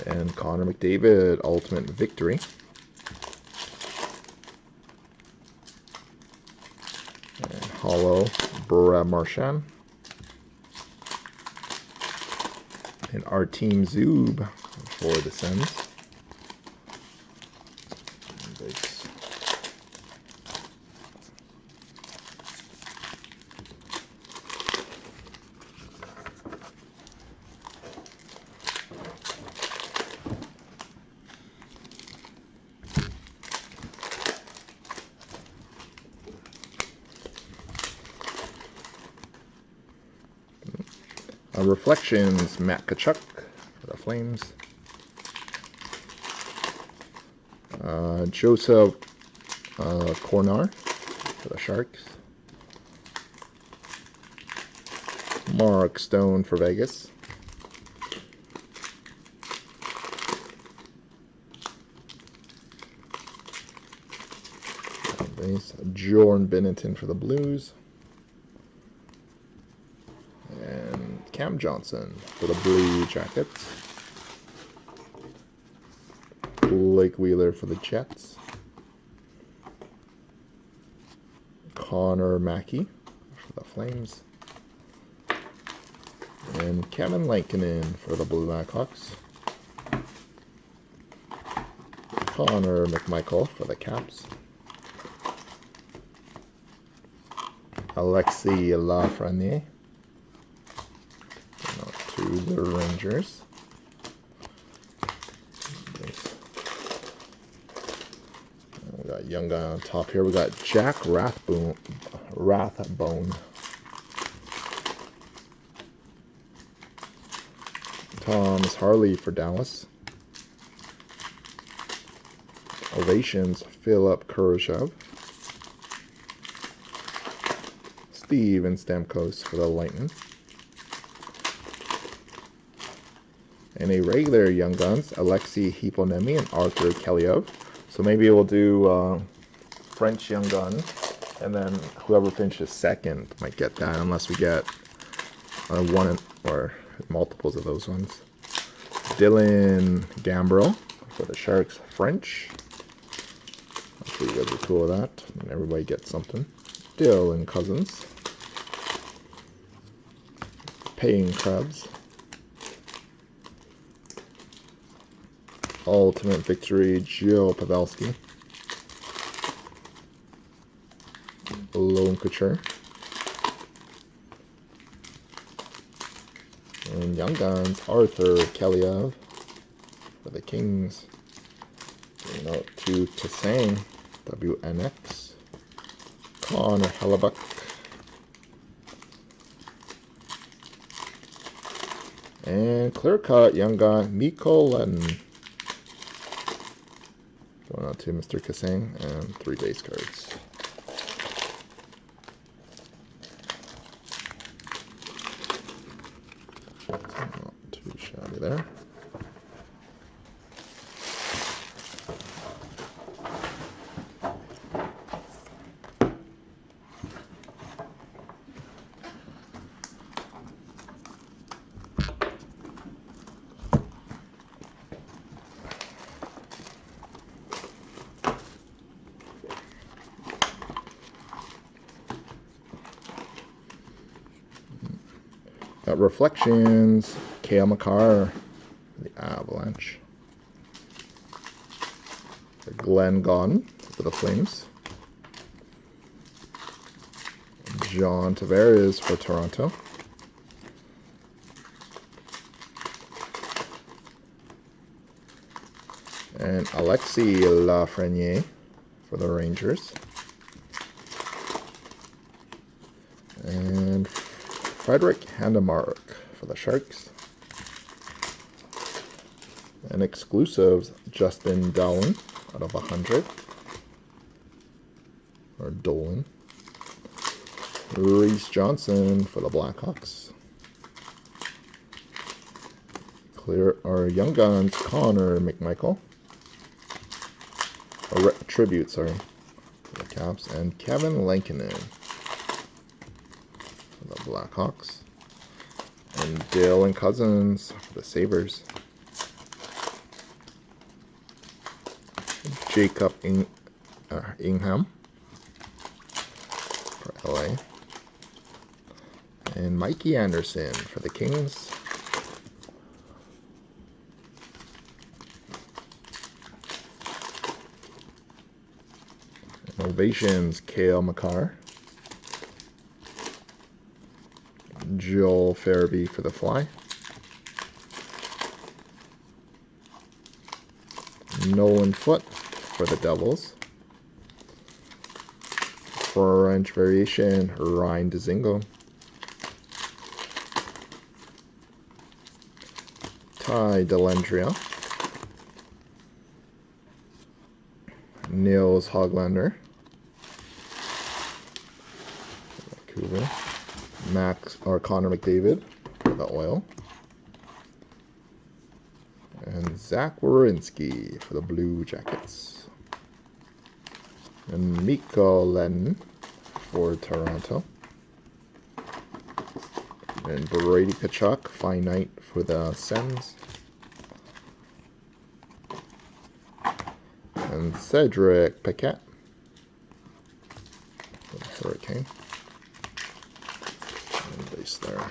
And Connor McDavid, Ultimate Victory. And Hollow, Brad Marchand. And our team Zoob for the Sens. Reflections, Matt Tkachuk for the Flames. Joseph Cornar for the Sharks. Mark Stone for Vegas. Jordan Binnington for the Blues. Cam Johnson for the Blue Jackets. Blake Wheeler for the Jets. Connor Mackey for the Flames. And Kevin Lankinen for the Blue Blackhawks. Connor McMichael for the Caps. Alexis Lafreniere to the Rangers. We got young guy on top here. We got Jack Rathbone. Thomas Harley for Dallas. Ovations, Philip Kurashev. Steven Stamkos for the Lightning. And a regular Young Guns, Alexei Hiponemi and Arthur Kellyov. So maybe we'll do French Young Gun, and then whoever finishes second might get that, unless we get one or multiples of those ones. Dylan Gambrell for the Sharks, French. Hopefully you guys are cool with that, and everybody gets something. Dylan Cousins. Paying Krebs. Ultimate Victory, Joe Pavelski. Lone Couture. And Young Guns, Arthur Kellyov for the Kings. Going out to Tsang, WNX. Connor Hellebuck. And clear cut Young Gun, Mikko Lennon. Going out to Mr. Kasang, and 3 base cards. Not too shabby there. Got Reflections, Kale McCarr, the Avalanche. Glenn Gaudin for the Flames. John Tavares for Toronto. And Alexis Lafreniere for the Rangers. And Frederick Handemark for the Sharks. And exclusives, Justin Dolan out of 100. Or Dolan. Reese Johnson for the Blackhawks. Clear or Young Guns, Connor McMichael. Or tribute, sorry, for the Caps. And Kevin Lankinen. The Blackhawks. And Dylan Cousins for the Sabres. Jacob Ingham for LA. And Mikey Anderson for the Kings. And Ovations, Cale Makar. Joel Farabee for the Fly. Nolan Foote for the Devils. French variation, Ryan Dzingel. Ty Dellandrea. Nils Hoglander. Vancouver. Max or Connor McDavid for the Oil. And Zach Werenski for the Blue Jackets. And Mikko Lennon for Toronto. And Brady Tkachuk, finite for the Sens. And Cedric Paquette for the Hurricanes. Hurricane. And base there.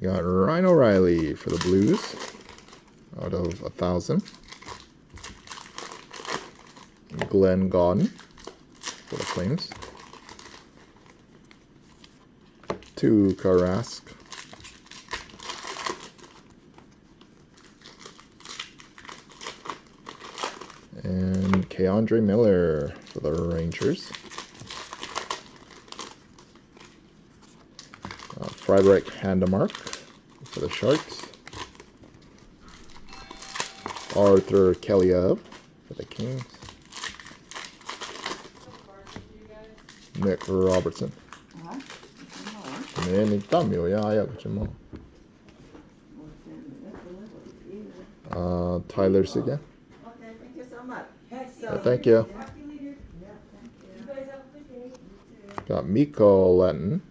Got Ryan O'Reilly for the Blues out of 1,000. Glenn Gaudin for the Flames. 2 Karask. And Keandre Miller for the Rangers. Friedrich Handemark for the Sharks. Arthur Kaliev for the Kings. Nick Robertson. Men i cambio, ja, jag vet inte. Tyler Seguin. Okay, thank you so much. Thank you. Talk to you later. Yeah, thank you. You guys have a good day. You too. Got Mikko Letton.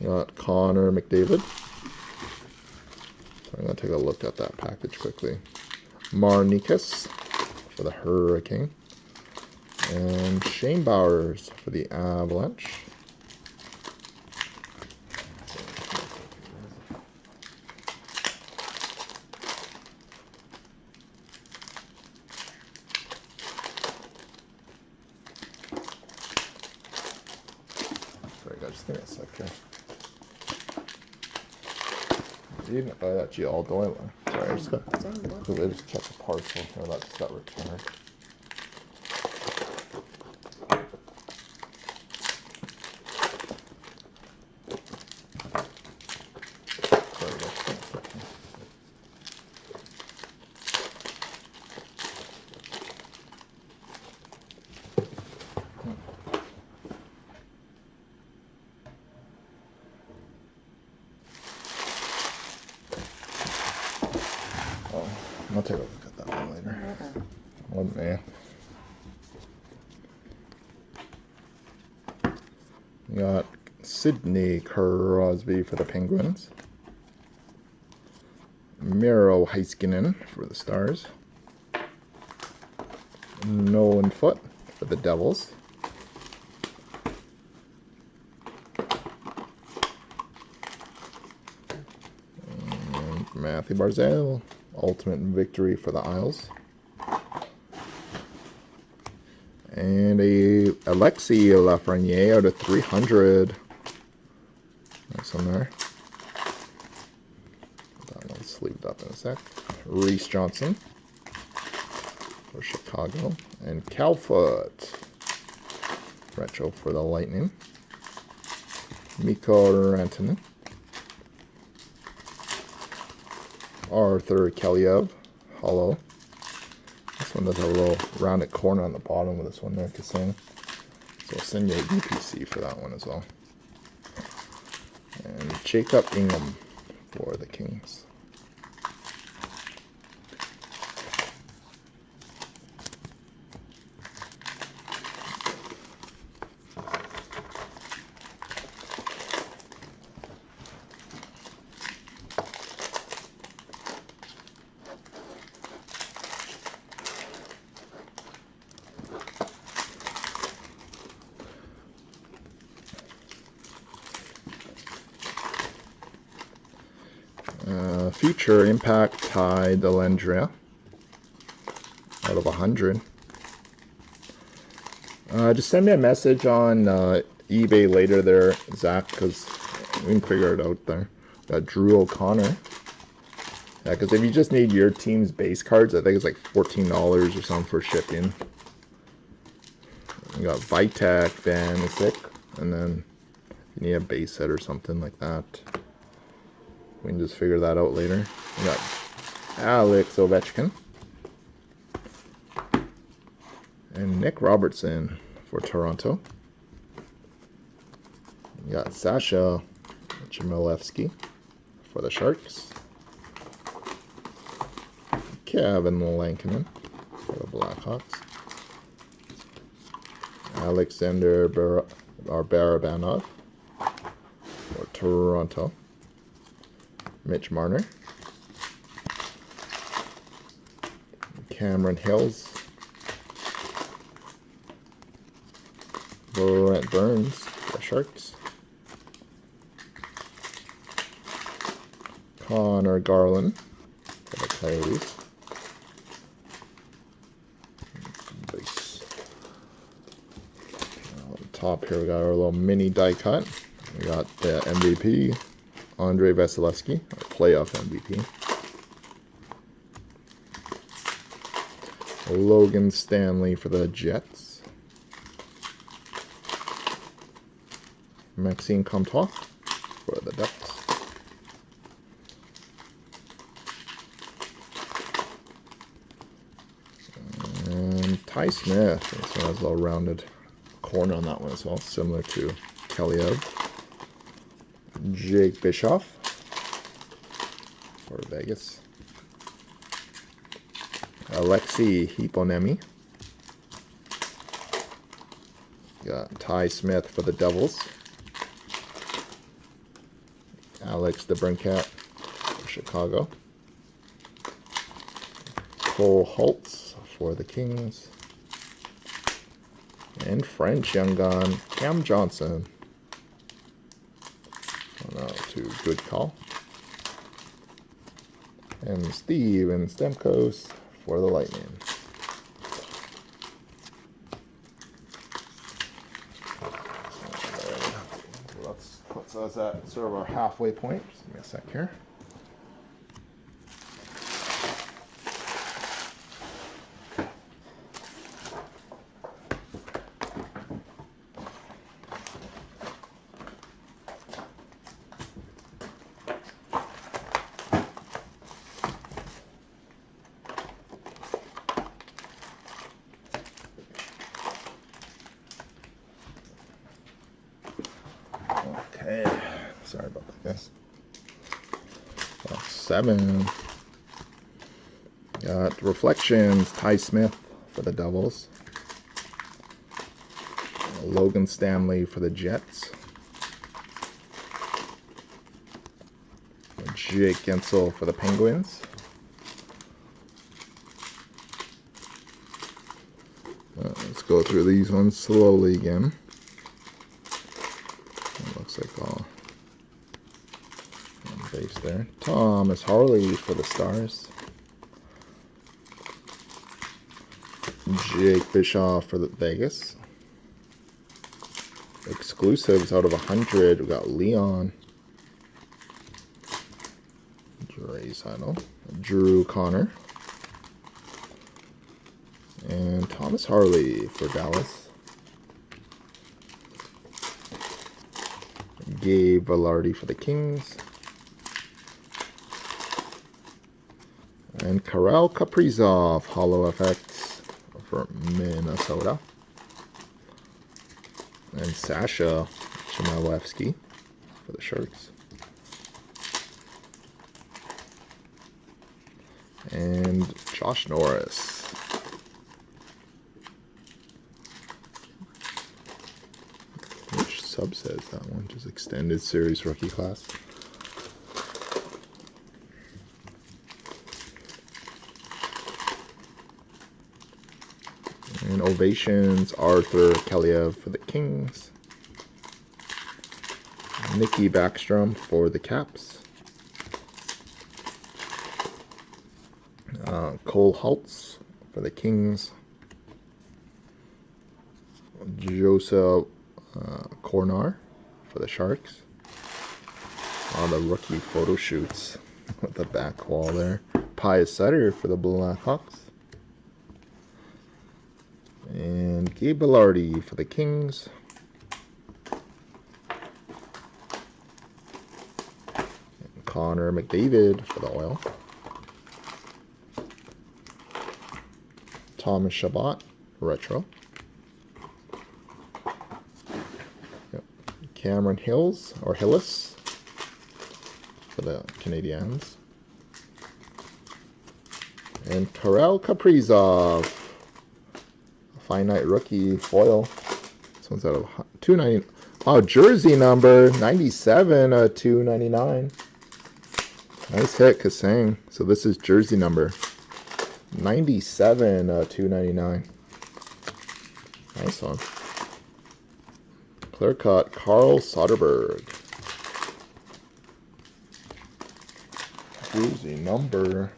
Got Connor McDavid. So I'm going to take a look at that package quickly. Marnikas for the Hurricane. And Shane Bowers for the Avalanche. Sorry guys, just give me a sec here. You didn't buy that all going. Sorry, I just got quickly just check the parcel here that just got returned. Sorry guys, just give me a sec here. I'll take a look at that one later. Oh man. We got Sidney Crosby for the Penguins. Miro Heiskanen for the Stars. Nolan Foote for the Devils. And Matthew Barzal. Ultimate Victory for the Isles. And a Alexis Lafreniere out of 300. Nice one there. That one's sleeved up in a sec. Reese Johnson for Chicago. And Calfoot retro for the Lightning. Mikko Rantanen. Arthur Kaliev, hollow. This one does have a little rounded corner on the bottom of this one there, Kissing. So I'll send you a UPC for that one as well. And Jacob Ingham for the Kings. Future Impact Ty Dellandrea out of 100. Just send me a message on eBay later there, Zach, because we can figure it out there. Got Drew O'Connor. Yeah, because if you just need your team's base cards, I think it's like $14 or something for shipping. We got Vitek, Vanisic, and then you need a base set or something like that. We can just figure that out later. We got Alex Ovechkin. And Nick Robertson for Toronto. We got Sasha Chmielewski for the Sharks. Kevin Lankinen for the Blackhawks. Alexander Barabanov for Toronto. Mitch Marner. Cameron Hills. Brent Burns for the Sharks. Connor Garland for the Coyotes. Base. On top here we got our little mini die cut. We got the MVP, Andrei Vasilevsky, our playoff MVP. Logan Stanley for the Jets. Maxime Comtois for the Ducks. And Ty Smith. This one has a little rounded corner on that one as well, similar to Kaliev. Jake Bischoff for Vegas. Alexei Hiponemi. Got Ty Smith for the Devils. Alex DeBrincat for Chicago. Cole Holtz for the Kings. And French young gun Cam Johnson. Oh no, too good call. And Steven Stamkos for the Lightning. Let's put us at sort of our halfway point. Just give me a sec here. Okay, sorry about that, guys. Box 7. Got Reflections, Ty Smith for the Devils. Logan Stanley for the Jets. Jake Gensel for the Penguins. Let's go through these ones slowly again. Looks like all on base there. Thomas Harley for the Stars. Jake Bischoff for the Vegas. Exclusives out of 100. We got Leon. Drew Connor. And Thomas Harley for Dallas. Gabe Velarde for the Kings. And Karel Kaprizov, Hollow Effects for Minnesota. And Sasha Chmelevsky for the Sharks. And Josh Norris. Which subset is that one? Just extended series rookie class. And Ovations, Arthur Kaliev for the Kings. Nikki Backstrom for the Caps. Cole Holtz for the Kings. Joseph Cornar for the Sharks. On the rookie photo shoots with the back wall there. Pius Sutter for the Blackhawks. And Gabe Velarde for the Kings. And Connor McDavid for the Oil. Thomas Chabot, retro. Yep. Cameron Hills, or Hillis, for the Canadiens. And Karel Kaprizov, finite rookie foil This one's out of 290. Oh, jersey number 97, 299. Nice hit, Kasang. So this is jersey number 97, 299. Nice one. Clear cut, Carl Soderberg. Jersey number.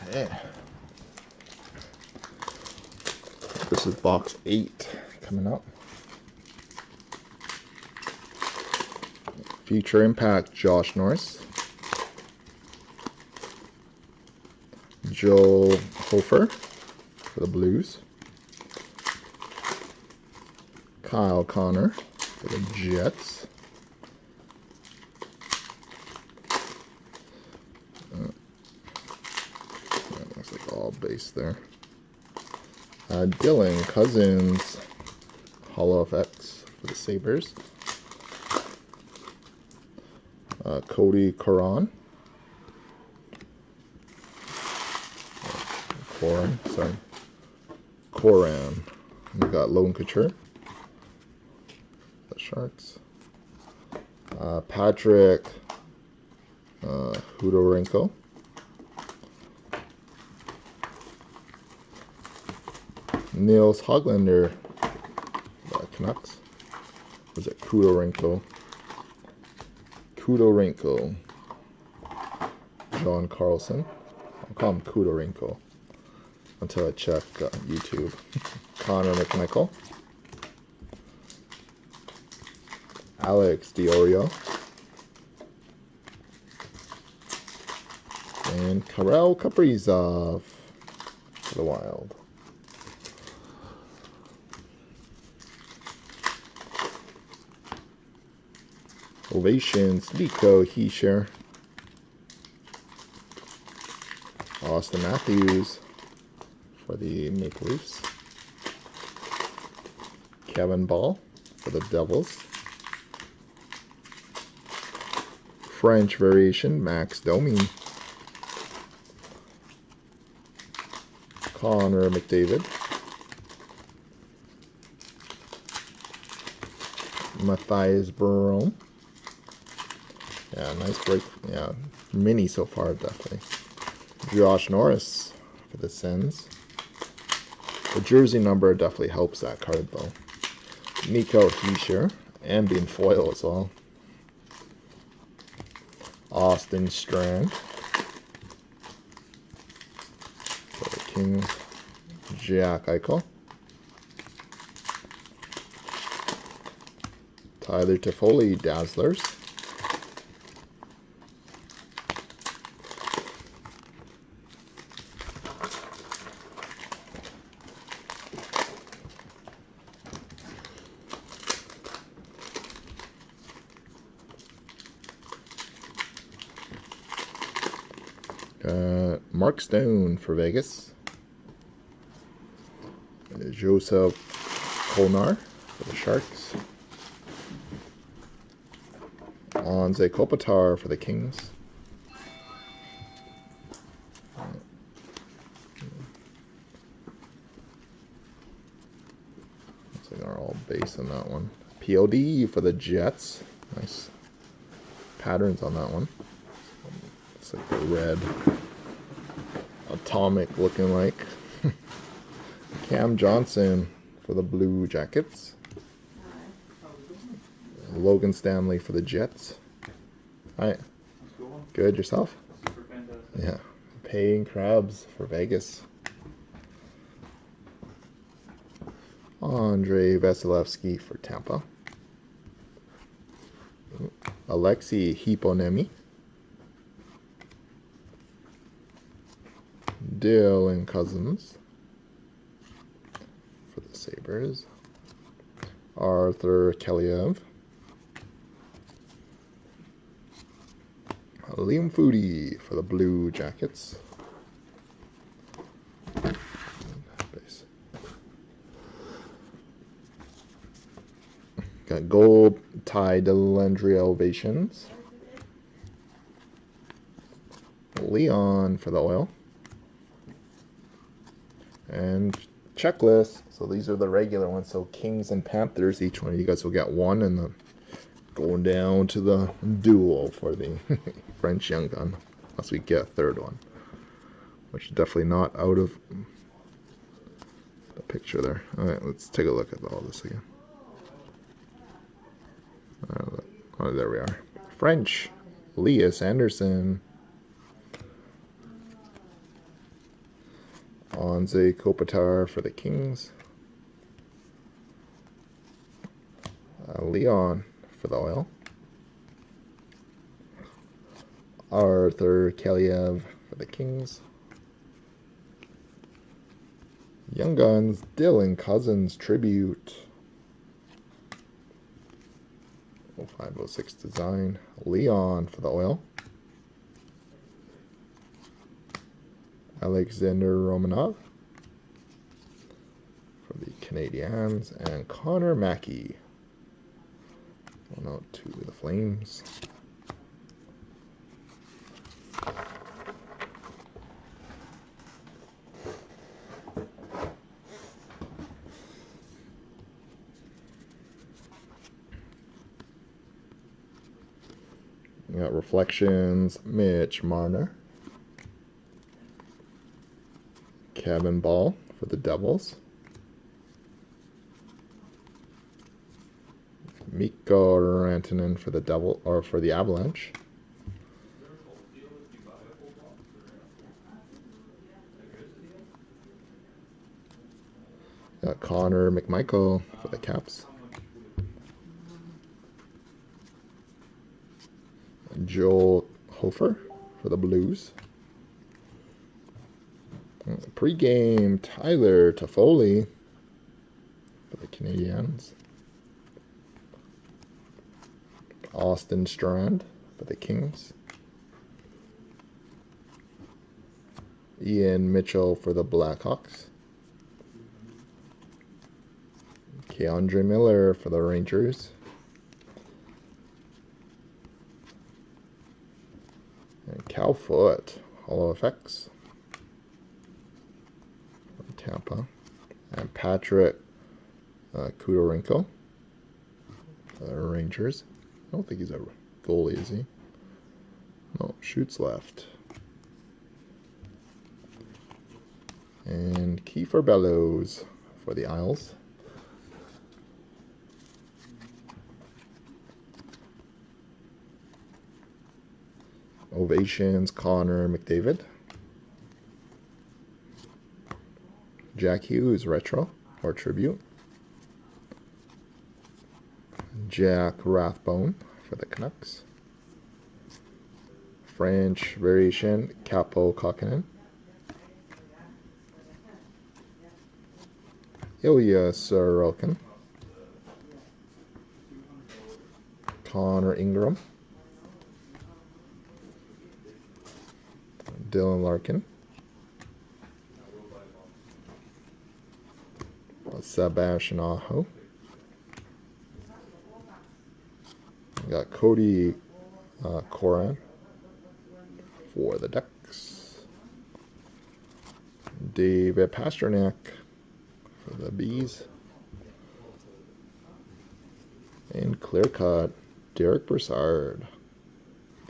Okay. This is box 8 coming up. Future Impact, Josh Norris. Joe Hofer for the Blues. Kyle Connor for the Jets. That looks like all base there. Dylan Cousins, Hollow FX for the Sabres. Cody Coran. Coran. We got Logan Couture. The Sharks. Patrick Hudorenko. Niels Hoglander. Canucks. Was it Kudorenko? Kudorenko. John Carlson. I'll call him Kudorenko until I check YouTube. Connor McMichael. Alex Diorio. And Karel Kaprizov for the Wild. Ovations, Nico Heischer. Austin Matthews for the Maple Leafs. Kevin Ball for the Devils. French variation, Max Domi. Connor McDavid. Matthias Barone. Yeah, nice break. Yeah, mini so far, definitely. Josh Norris for the Sens. The jersey number definitely helps that card, though. Nico Heischer, and being foil as well. Austin Strand for the Kings. Jack Eichel. Tyler Toffoli, Dazzlers. Mark Stone for Vegas. Joseph Konar for the Sharks. Anze Kopitar for the Kings. Looks like they're all base on that one. POD for the Jets. Nice patterns on that one. It's like the red atomic looking like. Cam Johnson for the Blue Jackets. Logan Stanley for the Jets. Hi. Good, yourself? Yeah. Paying Crabs for Vegas. Andrei Vasilevsky for Tampa. Alexei Hiponemi. Dylan Cousins for the Sabres. Arthur Kaliev. Liam Foodie for the Blue Jackets. Got gold Ty Dellandrea Ovations. Leon for the oil. And checklist. So these are the regular ones. So Kings and Panthers. Each one of you guys will get one, and then going down to the duel for the French Young Gun. Unless we get a third one, which is definitely not out of the picture there. All right, let's take a look at all this again. Oh, there we are. French, Elias Anderson. Onze Kopitar for the Kings. Leon for the oil. Arthur Kaliev for the Kings. Young Guns, Dylan Cousins Tribute. 0506 design. Leon for the oil. Alexander Romanov for the Canadiens. And Connor Mackey. 102 the Flames. We got Reflections, Mitch Marner. Kevin Ball for the Devils. Mikko Rantanen for the Avalanche. Got Connor McMichael for the Caps. Joel Hofer for the Blues. Pre-game Tyler Toffoli for the Canadiens. Austin Strand for the Kings. Ian Mitchell for the Blackhawks. Keandre Miller for the Rangers. And Cal Foote, Hollow Effects from Tampa. And Patrick Kudorenko for the Rangers. I don't think he's a goalie, is he? No, shoots left. And Kiefer Bellows for the Isles. Ovations, Connor McDavid. Jack Hughes, Retro, or Tribute. Jack Rathbone for the Canucks. French variation, Capo Kakinen. Ilya Sorokin. Connor Ingram. Dylan Larkin. Sebastian Aho. We got Cody Coran for the Ducks. David Pasternak for the Bees. And clear cut, Derek Brassard.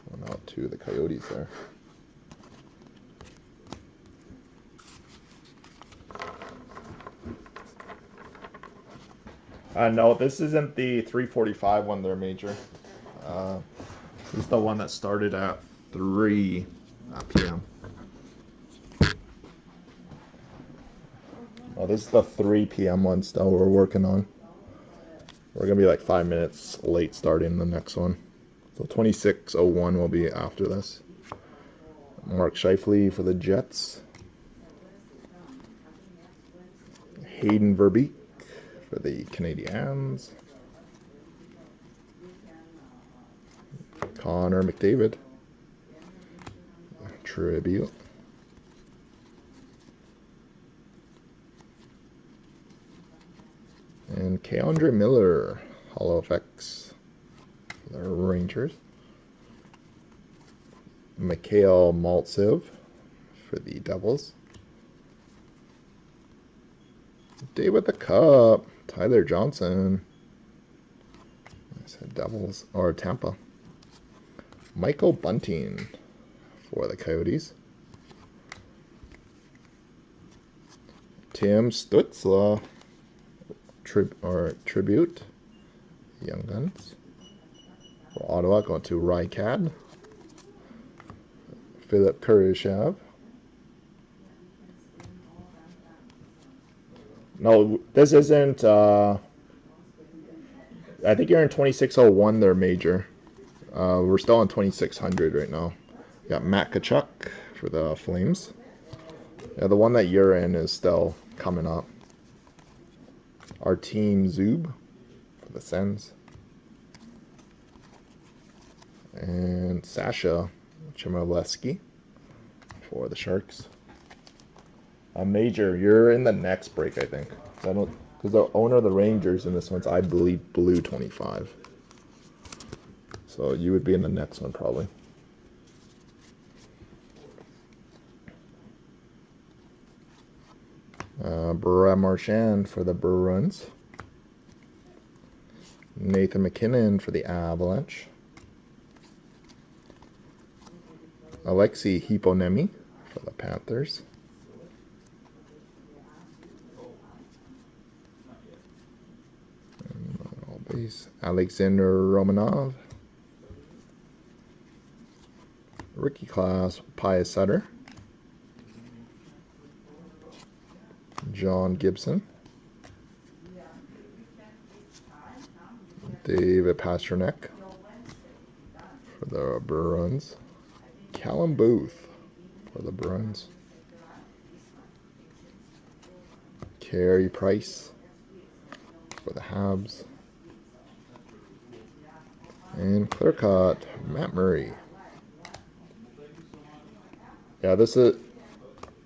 Going out to the Coyotes there. No, this isn't the 3:45 one there, Major. This is the one that started at 3 p.m. Oh, this is the 3 p.m. one still we're working on. We're going to be like 5 minutes late starting the next one. So 26:01 will be after this. Mark Scheifele for the Jets. Hayden Verbeek for the Canadiens. Connor McDavid. Tribute. And Keandre Miller, Hollow effects for the Rangers. Mikhail Maltsev for the Devils. Day with the Cup, Tyler Johnson. I said Devils, or Tampa. Michael Bunting for the Coyotes. Tim Stutzla, Tribute, Young Guns. For Ottawa, going to Rykad. Philip Kurashev. No, this isn't, I think you're in 2601, their major. We're still on 2600 right now. We got Matt Kachuk for the Flames. Yeah, the one that you're in is still coming up. Our team Zub for the Sens. And Sasha Chmielewski for the Sharks. A major, you're in the next break, I think. Because the owner of the Rangers in this one's, I believe, blue 25. So you would be in the next one, probably. Brad Marchand for the Bruins. Nathan McKinnon for the Avalanche. Alexei Hiponemi for the Panthers. All base. Alexander Romanov. Rookie class, Pius Sutter. John Gibson. David Pasternak for the Bruins. Callum Booth for the Bruins. Carey Price for the Habs. And clear cut, Matt Murray. Yeah, this is,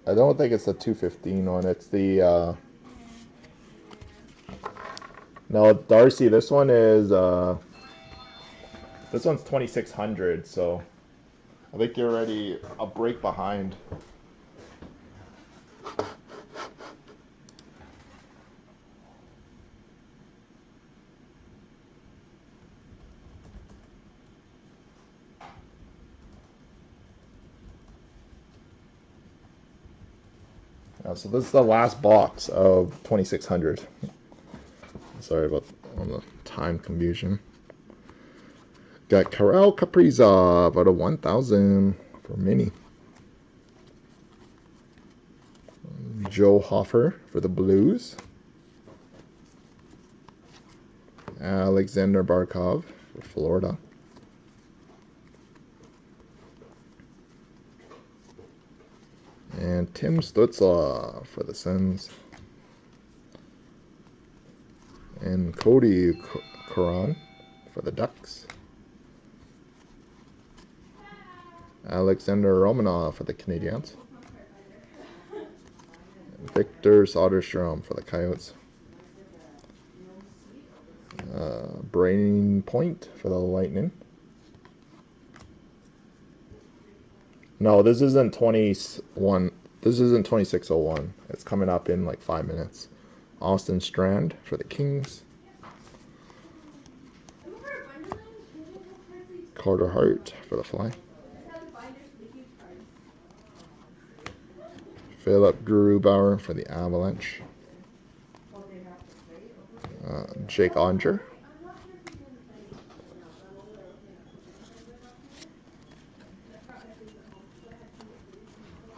I don't think it's the 215 one. It's the, no, Darcy, this one is, this one's 2600, so I think you're already a break behind. So this is the last box of 2600. Sorry about the time confusion. Got Karel Kaprizov out of 1000 for mini. Joe Hoffer for the Blues. Alexander Barkov for Florida. And Tim Stutzla for the Sens. And Cody Coran for the Ducks. Alexander Romanov for the Canadiens. Victor Soderstrom for the Coyotes. Brain Point for the Lightning. No, this isn't 21. This isn't 2601. It's coming up in like 5 minutes. Austin Strand for the Kings. Carter Hart for the Fly. Philip Grubauer for the Avalanche. Jake Onger.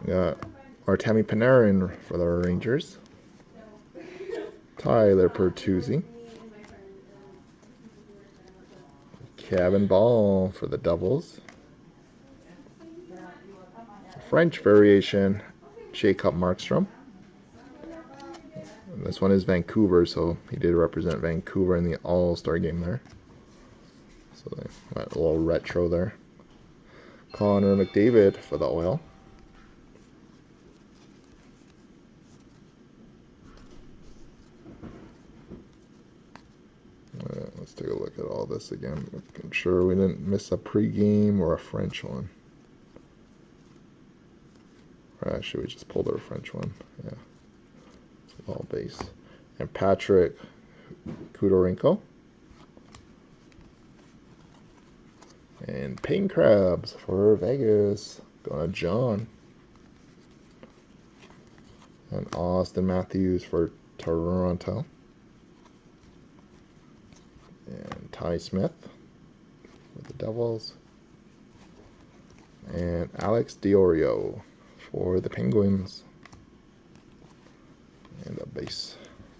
Got Artemi Panarin for the Rangers. Tyler Pertuzzi. Kevin Ball for the Devils. French variation, Jacob Markstrom. This one is Vancouver, so he did represent Vancouver in the All-Star game there. So they got a little retro there. Connor McDavid for the Oil. Let's take a look at all this again, making sure we didn't miss a pre-game or a French one. Or actually, we just pulled our French one. Yeah, it's all base. And Patrick Kudorenko. And Pain Crabs for Vegas. Going to John. And Austin Matthews for Toronto. And Ty Smith with the Devils. And Alex Diorio for the Penguins. And a base.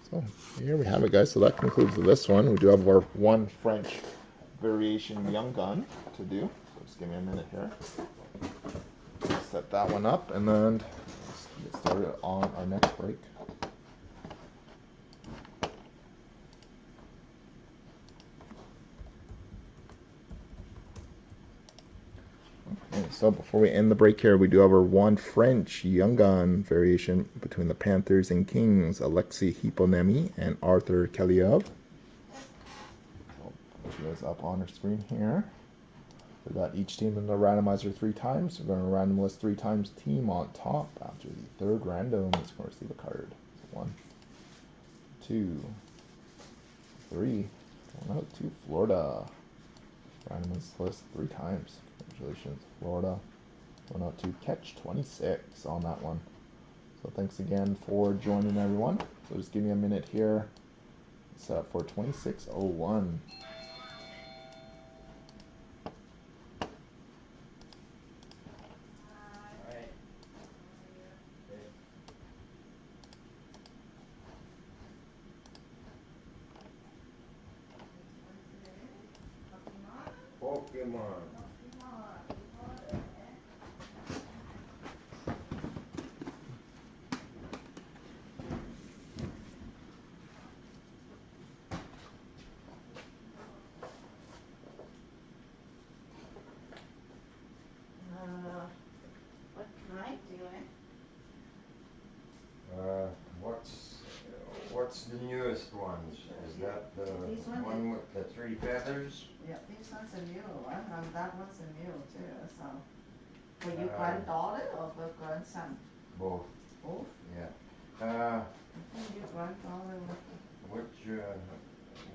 So here we have it, guys. So that concludes this one. We do have our one French variation young gun to do. So just give me a minute here. Set that one up and then let's get started on our next break. Okay, so before we end the break here, we do have our one French young gun variation between the Panthers and Kings, Alexei Hiponemi and Arthur Kaliev. Put you guys up on our screen here. We got each team in the randomizer 3 times. We're going to random list 3 times team on top. After the third random, it's going to receive a card. So 1, 2, 3. Going out to Florida. Randomized list 3 times. Congratulations, Florida. Going out to Catch 26 on that one. So thanks again for joining, everyone. So just give me a minute here. It's for 2601. Pokemon. What night do you in? What's the newest ones? Is that the These one one with the 3 feathers? Yeah, this one's a new one, and that one's a new too, so. For your granddaughter or for grandson? Both. Both? Yeah. I think your granddaughter was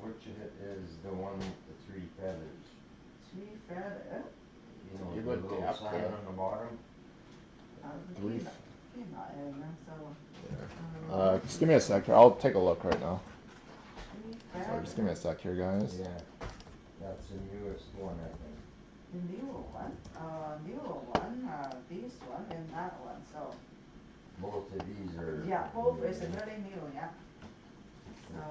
Which is the one with the 3 feathers? 3 feather. You know, Give the it the little up sign there. on the bottom? Three. So. Just give me a sec here. I'll take a look right now. 3 So feather. just give me a sec here, guys. Yeah. That's the newest one, I think. The newer one, this one and that one, so. Both of these are. Yeah, both is really new, yeah. So,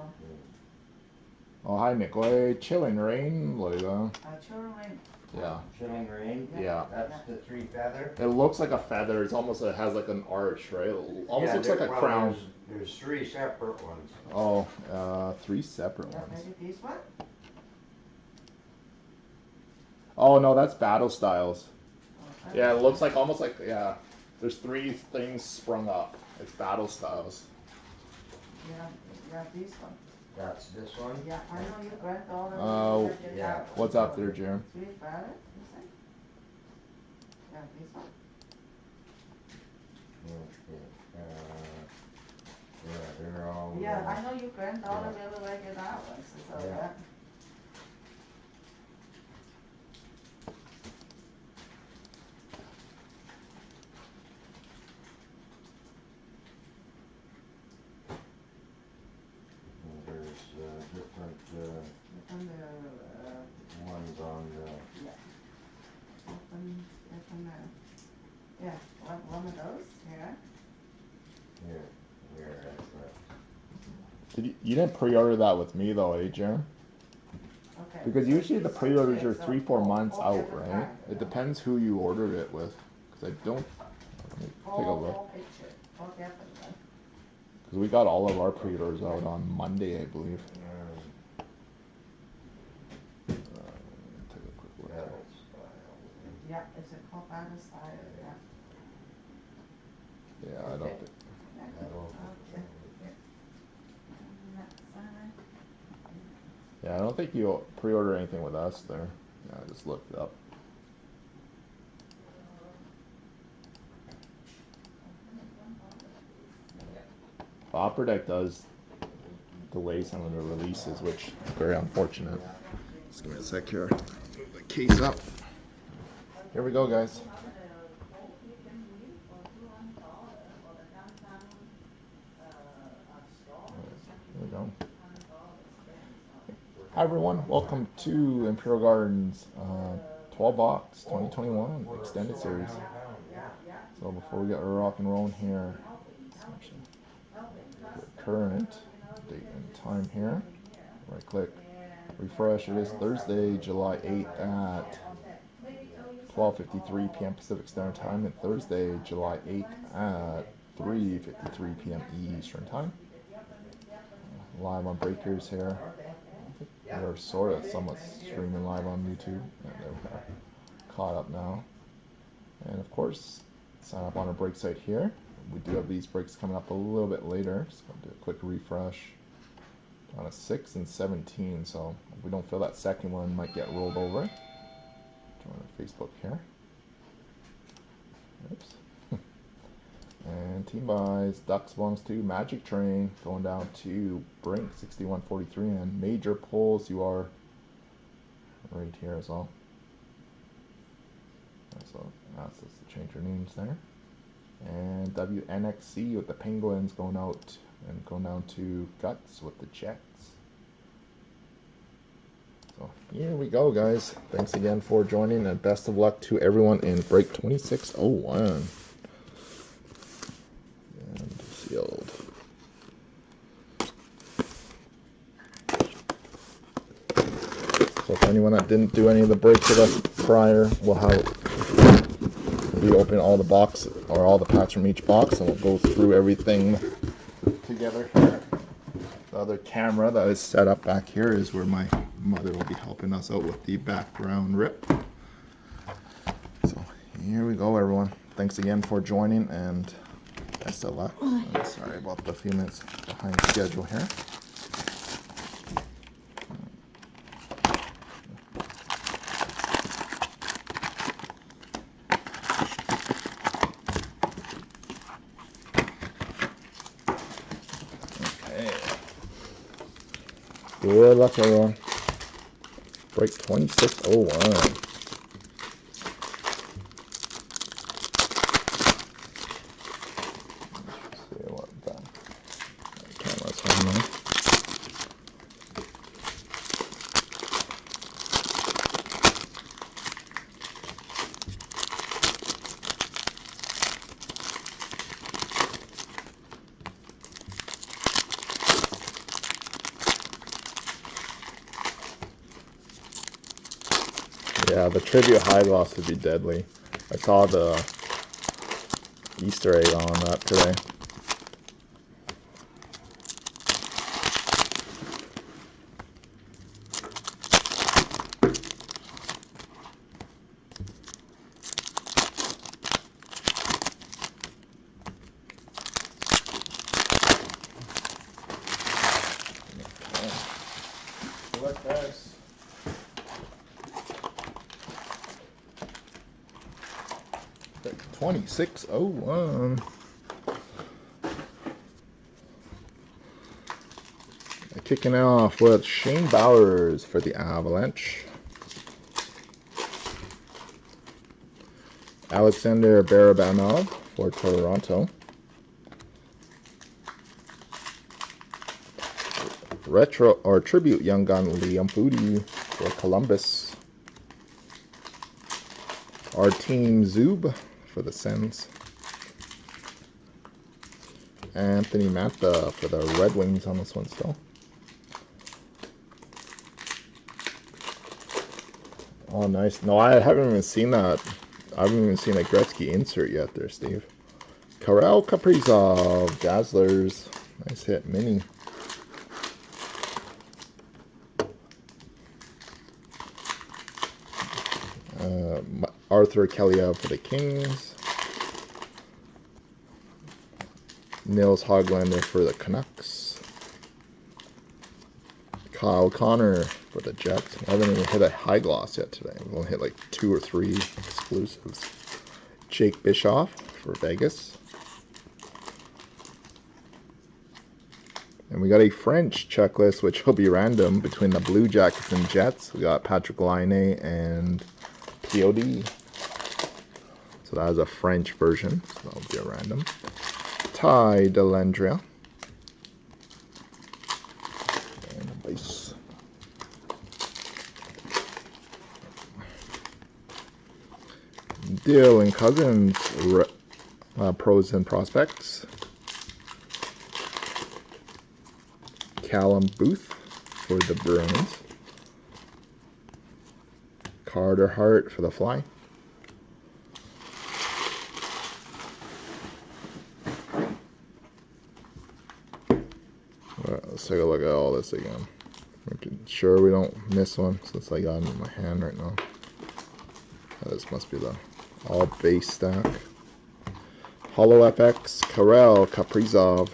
Oh, hi, Nikolai. Chilling rain, Lola. children, Yeah. Chilling Rain? Yeah. That's the 3 feather? It looks like a feather. It's almost, it has like an arch, right? It almost looks like a crown. There's 3 separate ones. Oh, 3 separate yeah, ones. maybe this one? Oh, no, that's Battle Styles. Oh, Yeah, it looks like almost like, yeah. There's 3 things sprung up. It's Battle Styles. Yeah, this one. That's this one? Yeah, I know your granddaughter. Oh, yeah. What's up there, Jim? 3 feather, you say? Yeah, this one. Okay. Yeah, they're all. Yeah, I know your granddaughter really like that one, so Yeah. that. There's different Open the, ones on the. yeah. Open, yeah, one of those, yeah. Here, You didn't pre-order that with me though, eh, Jim? Okay. Because so usually the this pre-orders one are is, 3-4 months four out, different right? kind, It yeah. depends who you ordered it with. Because I don't. Let me take a look. Four picture, 4 different one. Because we got all of our pre-orders out on Monday, I believe. Take a quick look here. Yeah, it's a Colorado style, yeah. Yeah, I don't think. Yeah. That'll. Okay. Yeah. And that side. Yeah, I don't don't think you pre-order anything with us there. Yeah, I just looked it up. Upper Deck does delay some of the releases, which is very unfortunate. Just give me a sec here. Move the case up. Here we go, guys. Here we go. Hi everyone, welcome to Imperial Gardens 12 box 2021 extended series. So before we get rock and rolling here, current date and time here. Right click, refresh. It is Thursday, July 8th at 12:53 p.m. Pacific Standard Time, and Thursday, July 8th at 3:53 p.m. Eastern Time. Live on Breakers here. We're sort of somewhat streaming live on YouTube, and they're caught up now. And of course, sign up on our break site here. We do have these breaks coming up a little bit later. Just going to do a quick refresh on a 6 and 17. So if we don't feel that second one might get rolled over. Join our Facebook here. Oops. And team buys, Ducks belongs to Magic Train, going down to Brink 6143, and major polls you are right here as well. So that's us to change your names there. And WNXC with the Penguins going out and going down to Guts with the Jets. So here we go, guys. Thanks again for joining, and best of luck to everyone in break 2601. And sealed. So for anyone that didn't do any of the breaks with us prior, we'll open all the boxes or all the packs from each box, and we'll go through everything together here. The other camera that is set up back here is where my mother will be helping us out with the background rip. So here we go, everyone. Thanks again for joining, and best of luck. I'm sorry about the few minutes behind schedule here. Good luck, everyone. Break 2601. See what the camera's on there. Yeah, the tribute high loss would be deadly. I saw the Easter egg on that today. Good luck, guys. 2601. Kicking it off with Shane Bowers for the Avalanche. Alexander Barabanov for Toronto. Retro or tribute young gun Liam Foudy for Columbus. Our team Zub for the Sens. Anthony Mantha for the Red Wings on this one still. Oh, nice. No, I haven't even seen that. I haven't even seen a Gretzky insert yet there, Steve. Karel Kaprizov, Dazzlers. Nice hit, mini. Arthur Kelly for the Kings. Nils Hoglander for the Canucks. Kyle Connor for the Jets. I haven't even hit a high gloss yet today. We've only hit like 2 or 3 exclusives. Jake Bischoff for Vegas. And we got a French checklist, which will be random between the Blue Jackets and Jets. We got Patrick Laine and POD. So that is a French version. So that'll be a random. Ty Dellandrea. And a base. Dylan Cousins, pros and prospects. Callum Booth for the Bruins. Carter Hart for the Fly. Let's take a look at all this again. Making sure we don't miss one since I got it in my hand right now. This must be the all base stack. Holo FX, Karel Kaprizov.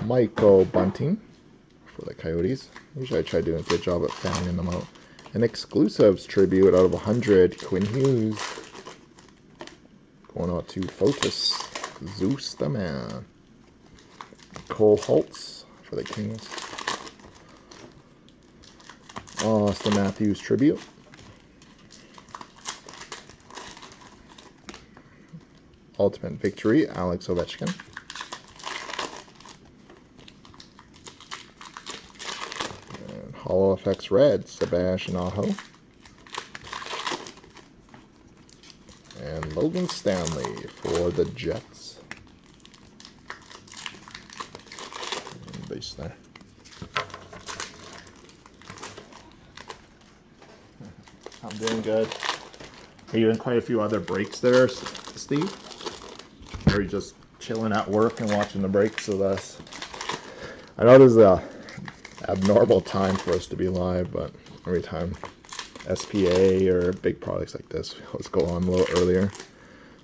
Michael Bunting for the Coyotes. Usually I try doing a good job at fanning them out. An exclusives tribute out of 100, Quinn Hughes. Going out to Fotis, Zeus the Man. Cole Holtz for the Kings. Austin Matthews tribute. Ultimate Victory, Alex Ovechkin. And Holo FX Red, Sebastian Aho. And Logan Stanley for the Jets. And base there. I'm doing good. Are you in quite a few other breaks there, Steve? Or are you just chilling at work and watching the breaks with us? I know this is a abnormal time for us to be live, but every time SPA or big products like this, let's go on a little earlier.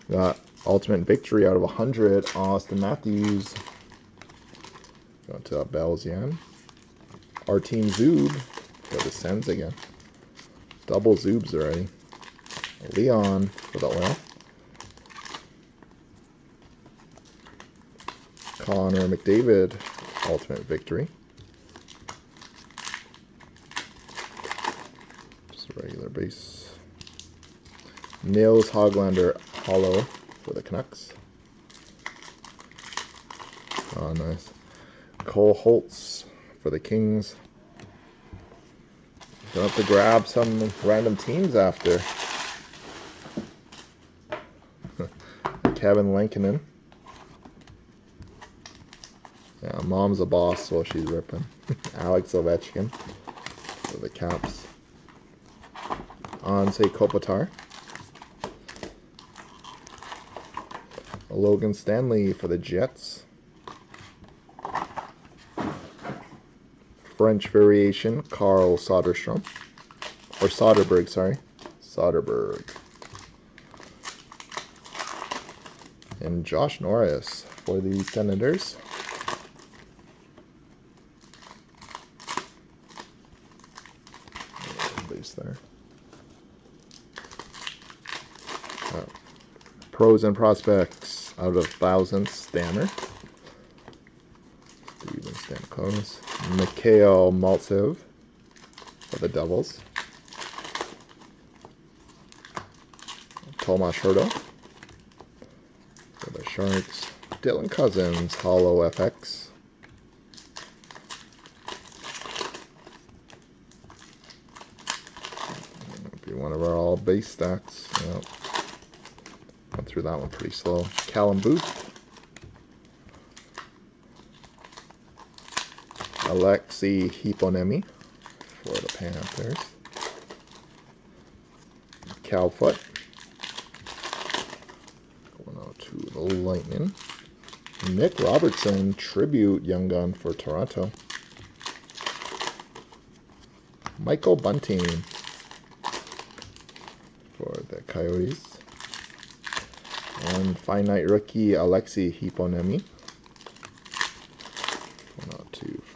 We got Ultimate Victory out of 100, Austin Matthews. Going to Belzian. Our team Zoob. Got the Sens again. Double Zoobs already. Leon for the Oil. Connor McDavid, Ultimate Victory. Just a regular base. Nils Hoglander, Holo for the Canucks. Oh, nice. Cole Holtz for the Kings. Gonna have to grab some random teams after. Kevin Lankinen. Yeah, mom's a boss, so she's ripping. Alex Ovechkin for the Caps. Anze Kopitar. Logan Stanley for the Jets. French variation, Carl Soderstrom. Or Soderberg, sorry. Soderberg. And Josh Norris for the Senators. Base there. Pros and prospects out of 1,000, Stammer. Steven Stamkos. Mikhail Maltsev for the Devils. Tomas Hertl for the Sharks. Dylan Cousins, Holo FX. That'll be one of our all base stacks. Yep. Went through that one pretty slow. Callum Booth. Alexei Hiponemi for the Panthers. Cal Foot. Going out to the Lightning. Nick Robertson, tribute Young Gun for Toronto. Michael Bunting for the Coyotes. And finite rookie Alexei Hiponemi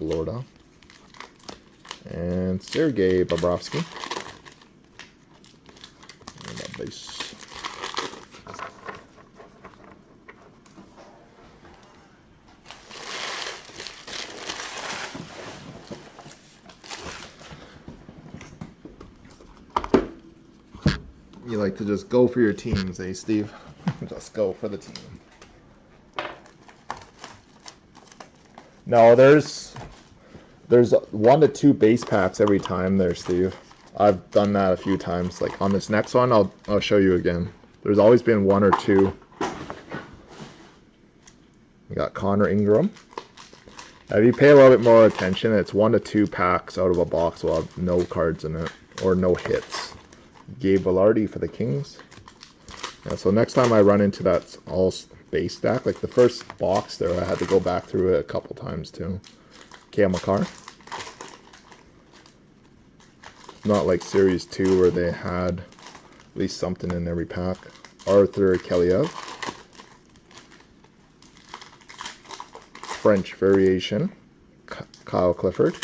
Florida. And Sergei Bobrovsky. And that base. You like to just go for your teams, eh, Steve? Just go for the team. No, there's 1 to 2 base packs every time there, Steve. I've done that a few times. Like on this next one, I'll show you again. There's always been 1 or 2. We got Connor Ingram. Now, if you pay a little bit more attention, it's 1 to 2 packs out of a box will have no cards in it or no hits. Gabe Velarde for the Kings. Yeah, so next time I run into that all base stack, like the first box there, I had to go back through it a couple times too. Kale McCarr. Not like Series 2 where they had at least something in every pack. Arthur Kaliev. French variation. Kyle Clifford.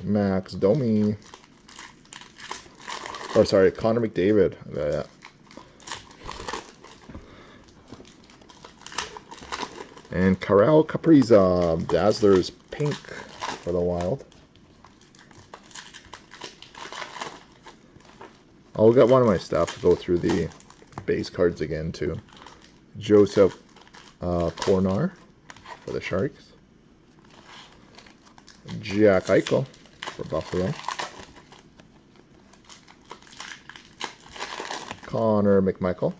Max Domi. Or sorry, Connor McDavid. Yeah. And Karel Kaprizov, Dazzler's pink for the Wild. I'll get one of my staff to go through the base cards again too. Joseph Kornar for the Sharks. Jack Eichel for Buffalo. Connor McMichael.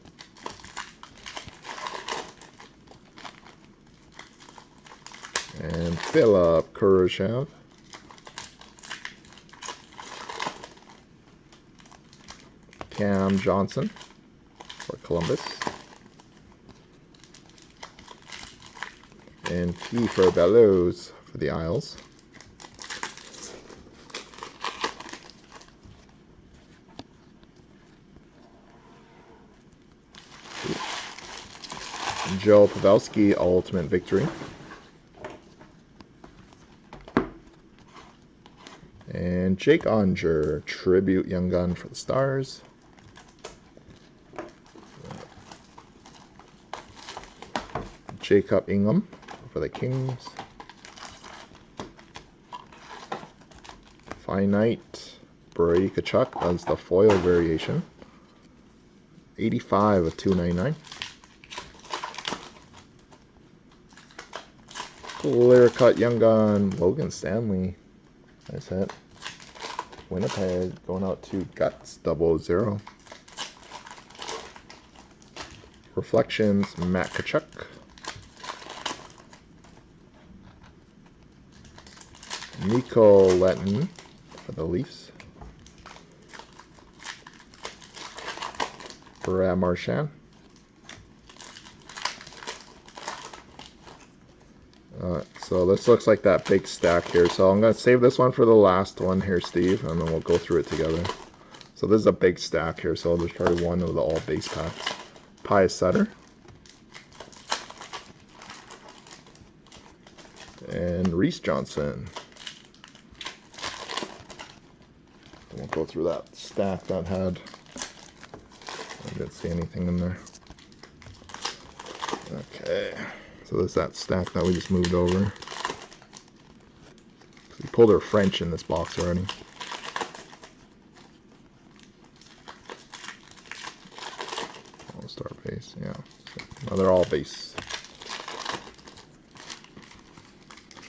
And Philip Kurashev. Cam Johnson for Columbus. And Kiefer Bellows for the Isles. Joe Pavelski, Ultimate Victory. And Jake Onger, Tribute Young Gun for the Stars. Jacob Ingham for the Kings. Finite Brady Tkachuk as the foil variation. 85 of 299. Clear Cut Young Gun, Logan Stanley. Nice hit. Winnipeg going out to Guts 00. Reflections, Matt Tkachuk. Nico Letton for the Leafs. Brad Marchand. So this looks like that big stack here. So I'm going to save this one for the last one here, Steve, and then we'll go through it together. So this is a big stack here, so there's probably one of the all base packs. Pius Sutter. And Reese Johnson. We'll go through that stack that had, I didn't see anything in there. Okay, so there's that stack that we just moved over. We pulled our French in this box already. All-star base, yeah. So, they're all base.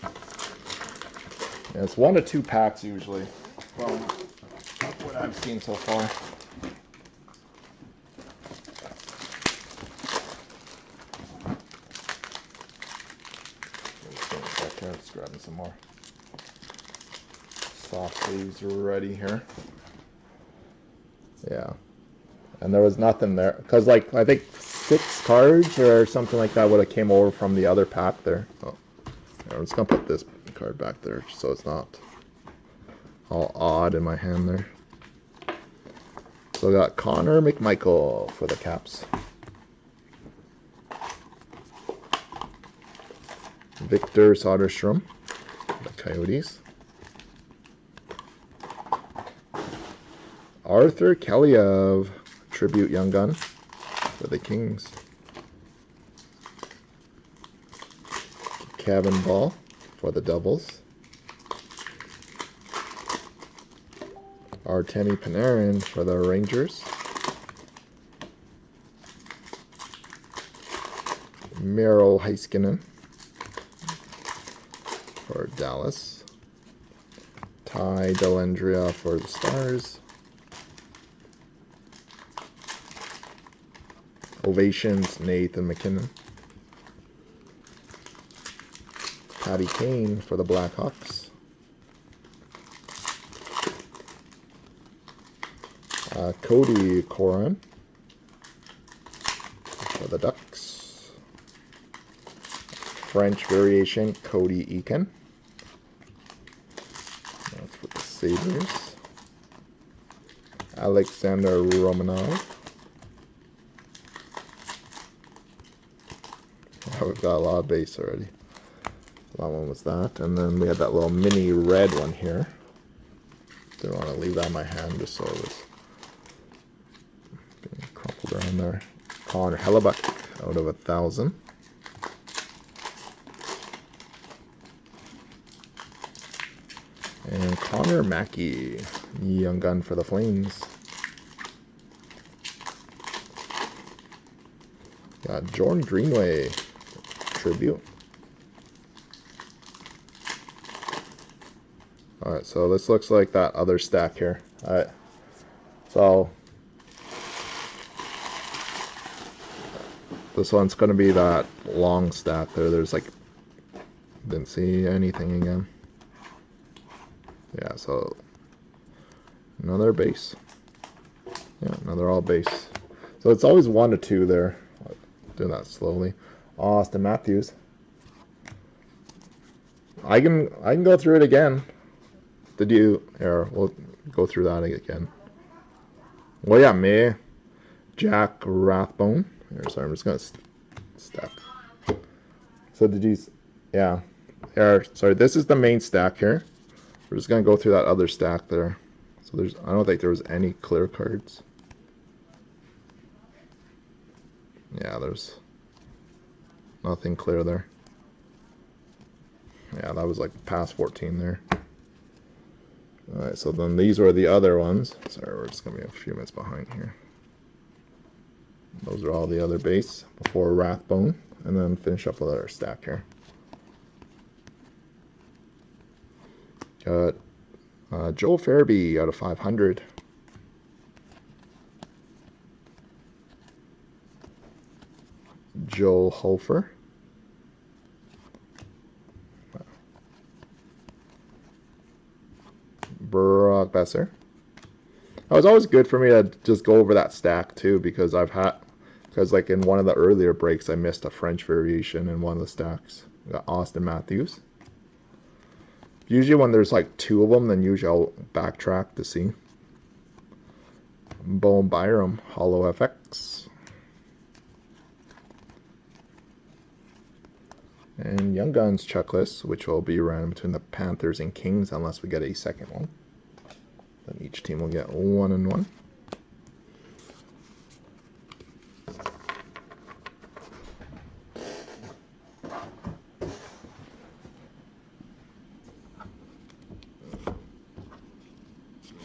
Yeah, it's 1 to 2 packs usually. From what I've seen so far. Back here, just grabbing some more. Soft sleeves ready here. Yeah. And there was nothing there. Because, like, I think 6 cards or something like that would have came over from the other pack there. Oh. Yeah, I'm just going to put this card back there so it's not all odd in my hand there. So I got Connor McMichael for the Caps. Victor Soderstrom, the Coyotes. Arthur Kaliev, tribute young gun for the Kings. Kevin Ball for the Devils. Artemi Panarin for the Rangers. Miro Heiskanen for Dallas. Ty Dellandrea for the Stars. Ovations, Nathan McKinnon. Patty Kane for the Blackhawks. Cody Coran for the Ducks. French variation, Cody Eakin. That's for the Sabres. Alexander Romanov. Oh, we've got a lot of base already. That one was that. And then we had that little mini red one here. Didn't want to leave that in my hand just so it was getting crumpled around there. Connor Hellebuck out of 1,000. And Connor Mackey, young gun for the Flames. Got Jordan Greenway, tribute. Alright, so this looks like that other stack here. Alright, so this one's going to be that long stack there. There's like, didn't see anything again. Yeah, so another base. Yeah, another all base. So it's always 1 to 2 there. Do that slowly. Austin Matthews. I can go through it again. Did you? Here, we'll go through that again. Well, yeah, me, Jack Rathbone. Here, sorry, I'm just gonna stack. So did you? Yeah. Here, sorry. This is the main stack here. We're just gonna go through that other stack there. So there's, I don't think there was any clear cards. Yeah, there's nothing clear there. Yeah, that was like past 14 there. Alright, so then these were the other ones. Sorry, we're just going to be a few minutes behind here. Those are all the other base before Rathbone. And then finish up with our stack here. Got Joel Farabee out of 500. Joel Hofer. Brock Besser. It was always good for me to just go over that stack too, because like in one of the earlier breaks I missed a French variation in one of the stacks. We got Austin Matthews. Usually when there's like 2 of them, then usually I'll backtrack to see. Bowen Byram, Hollow FX. And Young Guns checklist, which will be random between the Panthers and Kings unless we get a second one. Then each team will get 1 and 1.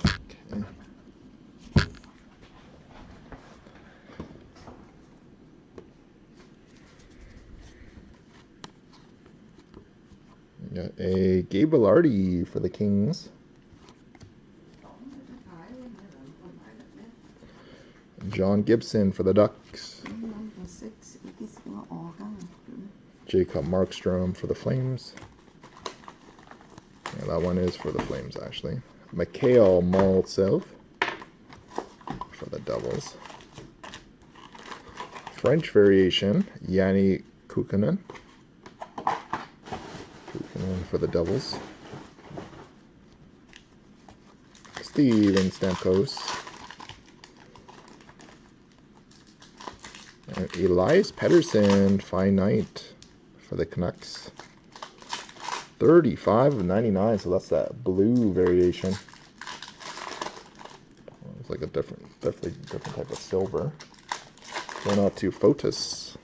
Okay. We got a Gabe Velarde for the Kings. John Gibson for the Ducks. Jacob Markstrom for the Flames. Yeah, that one is for the Flames, actually. Mikhail Maltsev for the Devils. French variation, Yanni Kukkonen. Kukkonen for the Devils. Steven Stamkos. And Elias Pettersson, Fine Night for the Canucks. 35 of 99, so that's that blue variation. It's like a definitely different type of silver. Going out to Photos.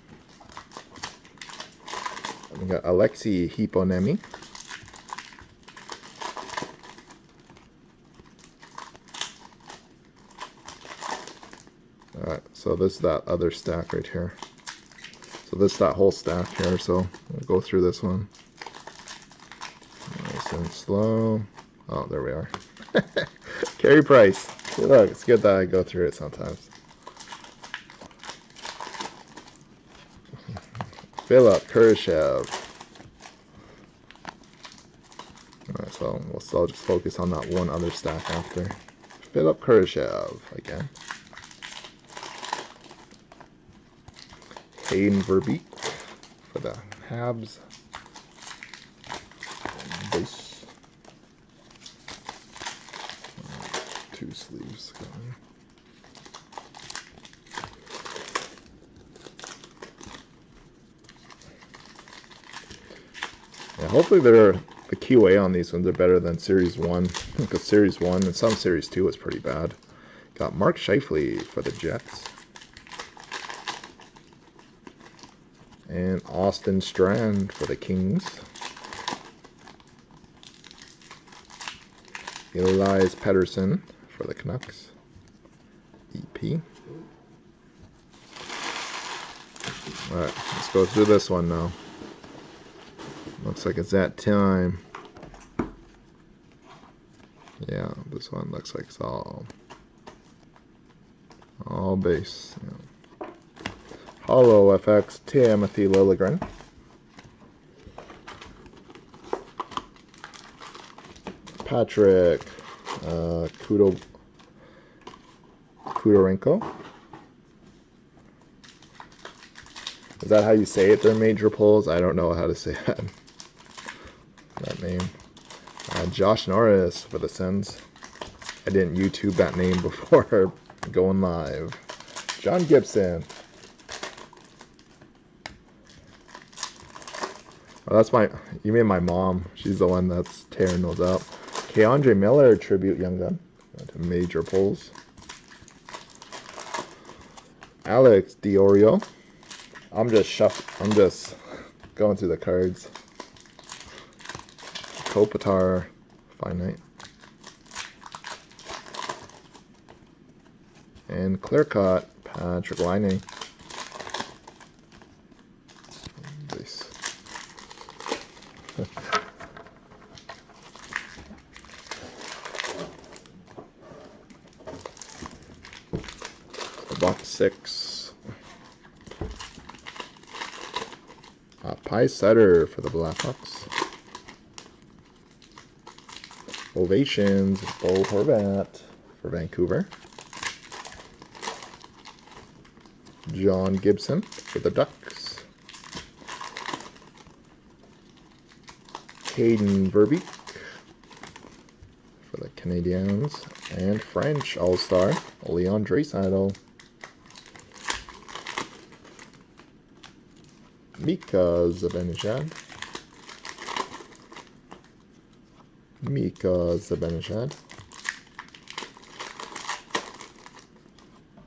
We got Alexi Hiponemi. Alright, so this is that other stack right here. So this is that whole stack here, so we'll go through this one. Nice and slow. Oh, there we are. Carey Price. Look, it's good that I go through it sometimes. Philip Kurashev. Alright, so we'll still just focus on that one other stack after. Philip Kurashev again. Hayden Verbeek for the Habs. Base. 2 sleeves going. Yeah, hopefully the QA on these ones are better than Series 1. Because Series 1 and some Series 2 was pretty bad. Got Mark Scheifele for the Jets. And Austin Strand for the Kings. Elias Pettersson for the Canucks. EP. Alright, let's go through this one now. Looks like it's that time. Yeah, this one looks like it's all base. Yeah. Hollow FX Timothy Liljegren. Patrick Kudorenko. Is that how you say it? They're major pulls. I don't know how to say that name. Josh Norris for the Sens. I didn't YouTube that name before going live. John Gibson. Oh, that's you mean my mom. She's the one that's tearing those up. Keandre Miller tribute Young Gun to major pulls. Alex Diorio. I'm just going through the cards. Kopitar Finite. And clear cut Patrick Laine. Base. Box 6. Pie Setter for the Blackhawks. Ovations, Bo Horvat for Vancouver. John Gibson for the Ducks. Hayden Verbeek for the Canadiens. And French All-Star, Leon Draisaitl. Mika Zibanejad.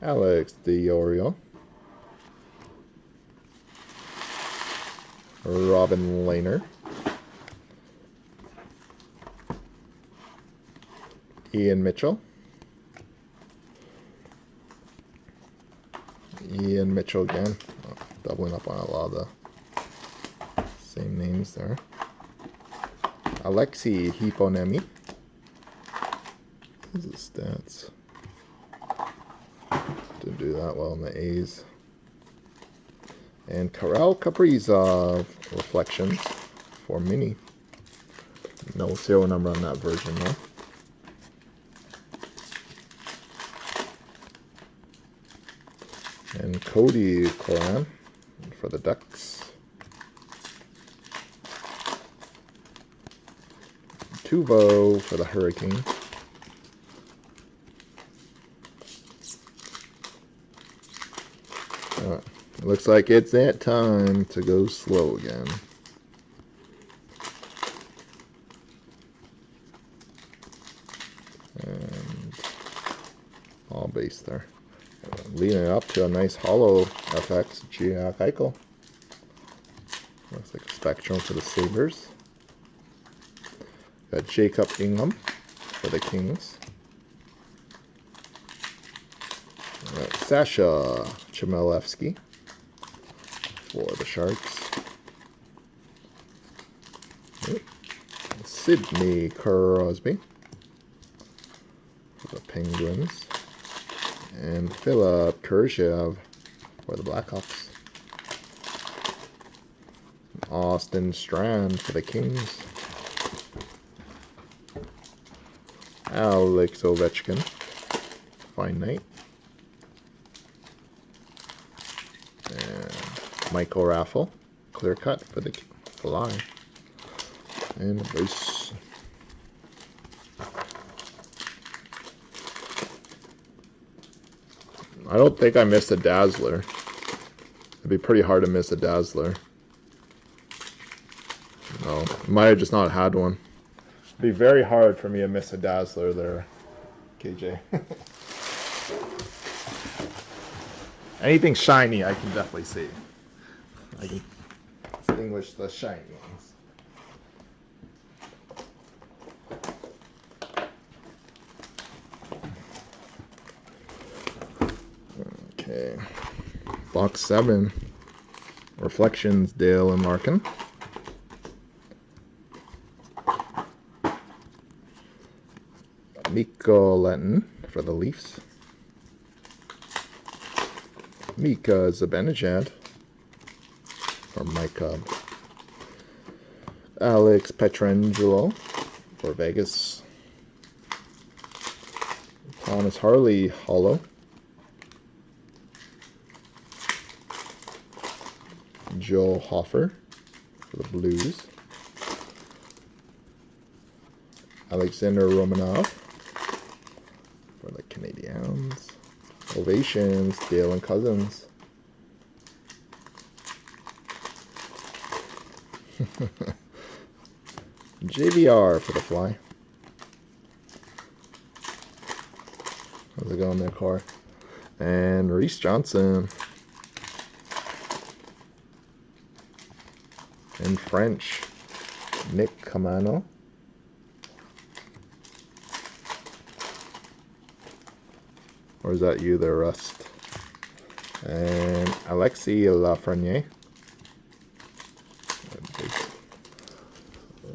Alex Diorio. Robin Lehner. Ian Mitchell. Again. Oh, doubling up on a lot of the same names there. Alexi Hiponemi. These are the stats. Didn't do that well in the A's. And Karel Kaprizov Reflections for Mini. No serial number on that version though. And Cody Coran for the Ducks. Tuvo for the Hurricane. Looks like it's that time to go slow again. base there. Leading it up to a nice hollow FX Jack Eichel. Looks like a Spectrum for the Sabres. Got Jacob Ingham for the Kings. Got Sasha Chmelevsky for the Sharks. Sidney Crosby for the Penguins. And Philip Kurashev for the Blackhawks. Austin Strand for the Kings. Alex Ovechkin, fine night. And Michael Raffle, clear cut for the Fly. And a base. I don't think I missed a Dazzler. It'd be pretty hard to miss a Dazzler. No, might have just not had one. It'd be very hard for me to miss a Dazzler there, KJ. Anything shiny, I can definitely see. I can distinguish the shiny ones. Okay, box 7. Reflections, Dale and Larkin. Mikko Lenton for the Leafs. Mika Zibanejad for my Cub. Alex Pietrangelo for Vegas. Thomas Harley hollow. Joe Hoffer for the Blues. Alexander Romanov for the Canadiens. Ovations, Dale and Cousins. JVR for the Fly. How's it going there, Car? And Reese Johnson. In French, Nick Camano. Or is that you there, Rust? And Alexis Lafreniere.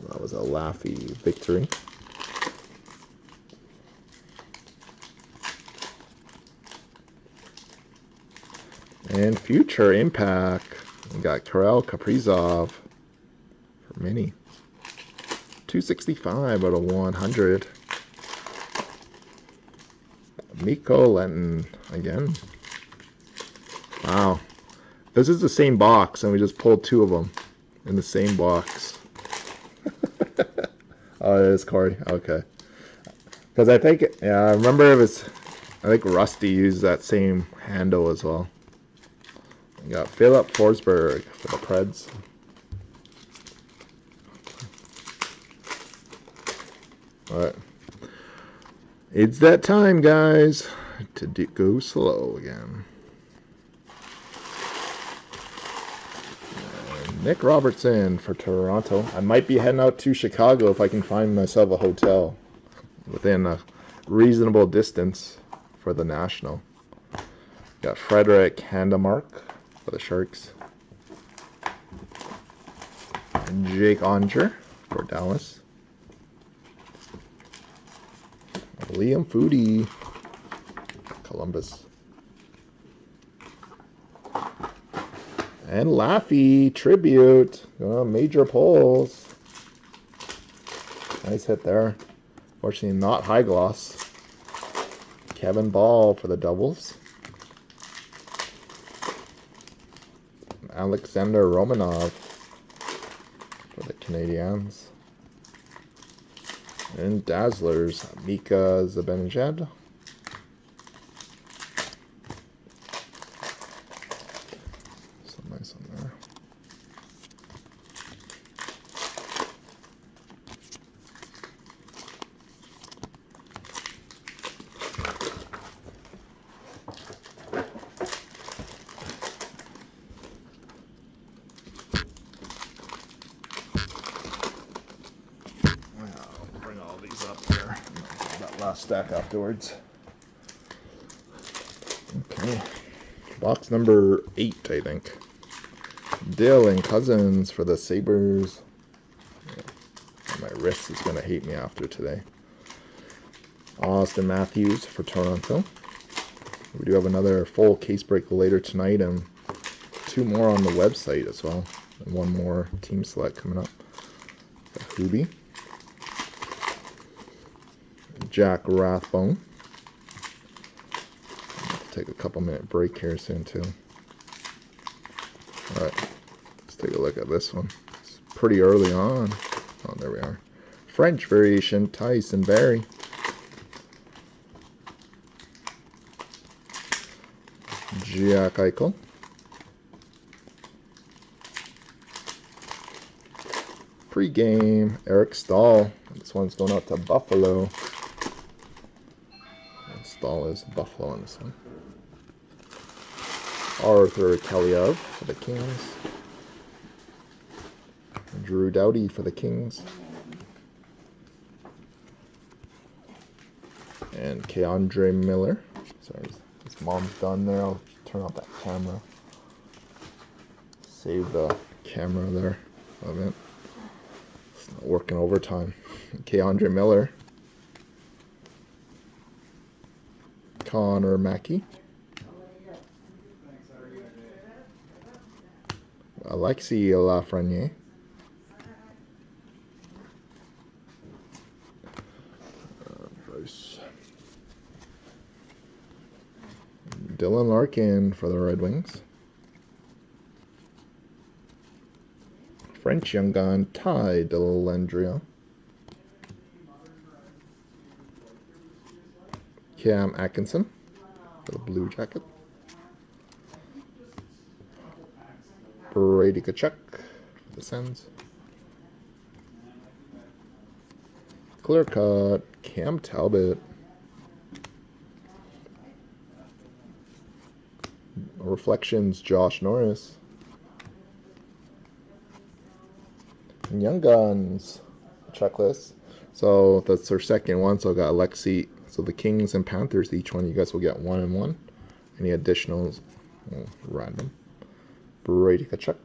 That was a Laffy victory. And Future Impact. We got Kirill Kaprizov for Mini. 265 out of 100. Mikko Lenton again. Wow. This is the same box, and we just pulled 2 of them in the same box. Oh, it is Corey. Okay. Because I think, yeah, I remember it was, I think Rusty used that same handle as well. We got Philip Forsberg for the Preds. Alright. It's that time, guys, to go slow again. And Nick Robertson for Toronto. I might be heading out to Chicago if I can find myself a hotel within a reasonable distance for the National. Got Frederick Handemark for the Sharks. And Jake Onger for Dallas. Liam Foodie, Columbus. And Laffy, Tribute. Major pulls. Nice hit there. Fortunately, not high gloss. Kevin Ball for the Devils. Alexander Romanov for the Canadiens. And Dazzlers, Mika Zibanejad. So nice on there. last stack afterwards. Okay. Box number 8, I think. Dale and Cousins for the Sabres. Yeah. My wrist is going to hate me after today. Austin Matthews for Toronto. We do have another full case break later tonight and 2 more on the website as well. And 1 more team select coming up. Hoobie. Jack Rathbone. Take a couple minute break here soon too. Alright, let's take a look at this one. It's pretty early on. Oh, there we are. French variation, Tyson Barrie. Jack Eichel. Pre-game, Eric Stahl. This one's going out to Buffalo. Stahl is Buffalo on this one. Arthur Kaliev for the Kings. Drew Doughty for the Kings. And Keandre Miller. Sorry, his mom's done there. I'll turn off that camera. Save the camera there of it. It's not working overtime. Keandre Miller. Connor Mackey. Alexis Lafreniere. Dylan Larkin for the Red Wings. French young gun, Ty Dellandrea. Cam Atkinson for the Blue Jacket. Brady Tkachuk for the Sens. Clear cut, Cam Talbot. Reflections, Josh Norris. And Young Guns checklist. So that's our second one. So I got Alexi. So the Kings and Panthers, each one, you guys will get 1 and 1. Any additionals, well, random. Brady Tkachuk.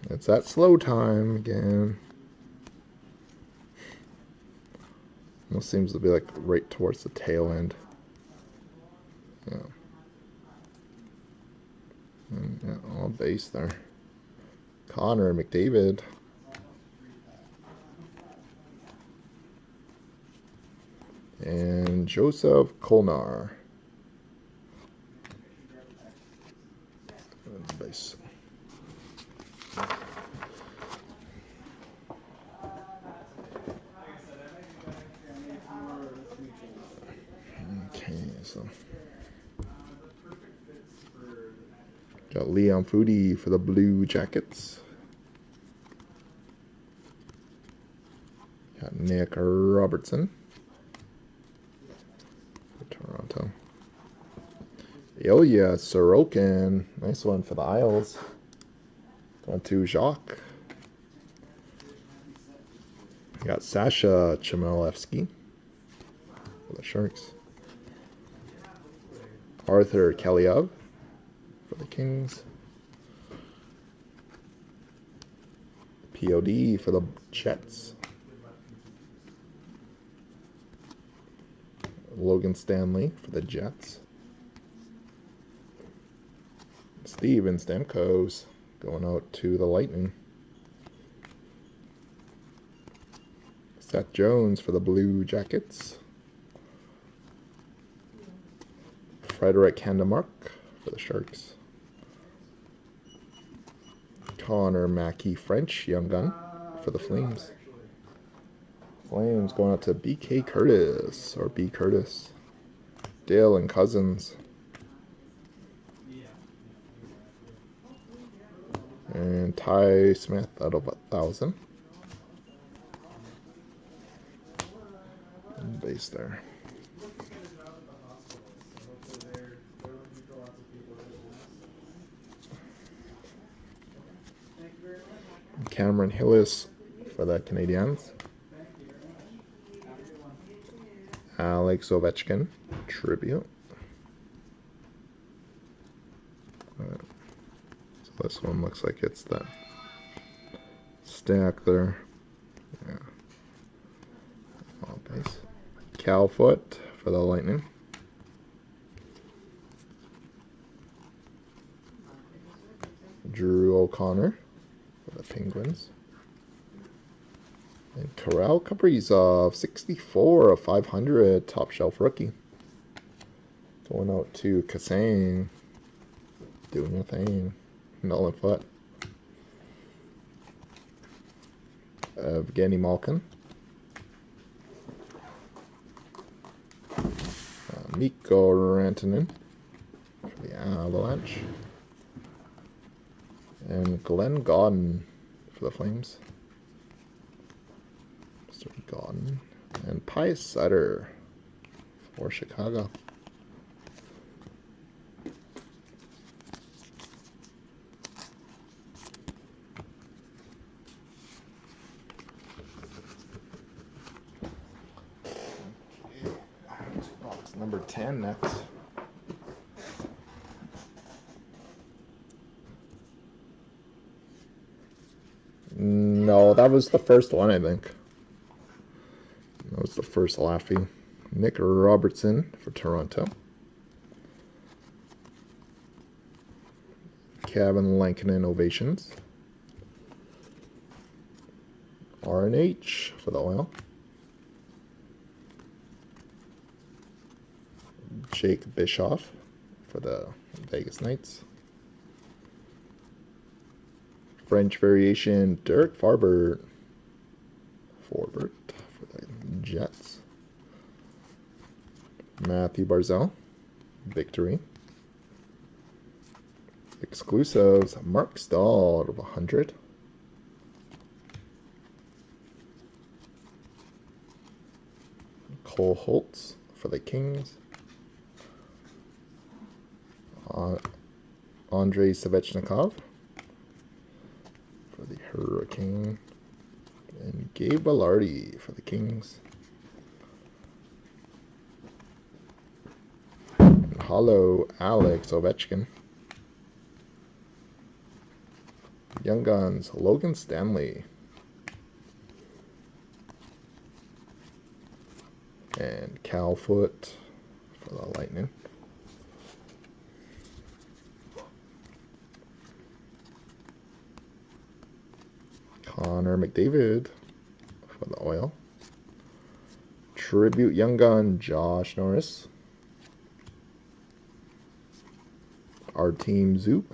It's that slow time again. Almost seems to be like right towards the tail end. Yeah. And yeah, all base there. Connor McDavid. And Joseph Kolnar. Base. Okay, so got Leon Foodie for the Blue Jackets. Got Nick Robertson for Toronto. Ilya Sorokin, nice one for the Isles. Going to Jacques. Got Sasha Chmelevsky for the Sharks. Arthur Kaliev for the Kings. POD for the Jets. Logan Stanley for the Jets. Steven Stamkos going out to the Lightning. Seth Jones for the Blue Jackets. Frederick Handemark for the Sharks. Connor Mackey French young gun for the Flames. Flames going out to BK Curtis or B Curtis. Dale and Cousins. And Ty Smith out of 1,000. Base there. Cameron Hillis for the Canadiens. Alex Ovechkin, tribute. So this one looks like it's the stack there. Yeah. All base. Cal Foot for the Lightning. Drew O'Connor for the Penguins. And Kirill Kaprizov, 64 of 500, top shelf rookie. Going out to Kassane. Doing your thing. Nolan Foot. Evgeny Malkin. Mikko Rantanen for the Avalanche. And Glenn Gaudin for the Flames. Mr. Gaudin. And Pius Sutter for Chicago. Box number 10 next. No, that was the first one, I think. That was the first Laffy. Nick Robertson for Toronto. Kevin Lankinen Ovations. RNH for the Oil. Jake Bischoff for the Vegas Knights. French variation, Derek Forbert for the Jets. Matthew Barzal, Victory. Exclusives, Mark Stahl out of 100. Cole Holtz for the Kings. Andrei Svechnikov for the Hurricane. And Gabe Velarde for the Kings. And hollow Alex Ovechkin. Young Guns, Logan Stanley. And Cal Foot for the Lightning. Connor McDavid for the Oil. Tribute Young Gun, Josh Norris. Our Team Zoop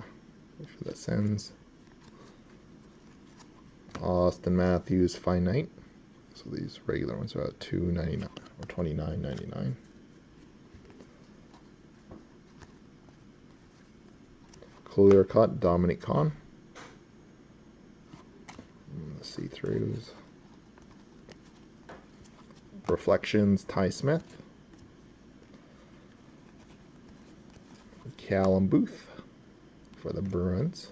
for the Sens. Austin Matthews Finite. So these regular ones are at $2.99 or $29.99. Clear Cut Dominic Kahn. The see-throughs. Reflections Ty Smith. Callum Booth for the Bruins.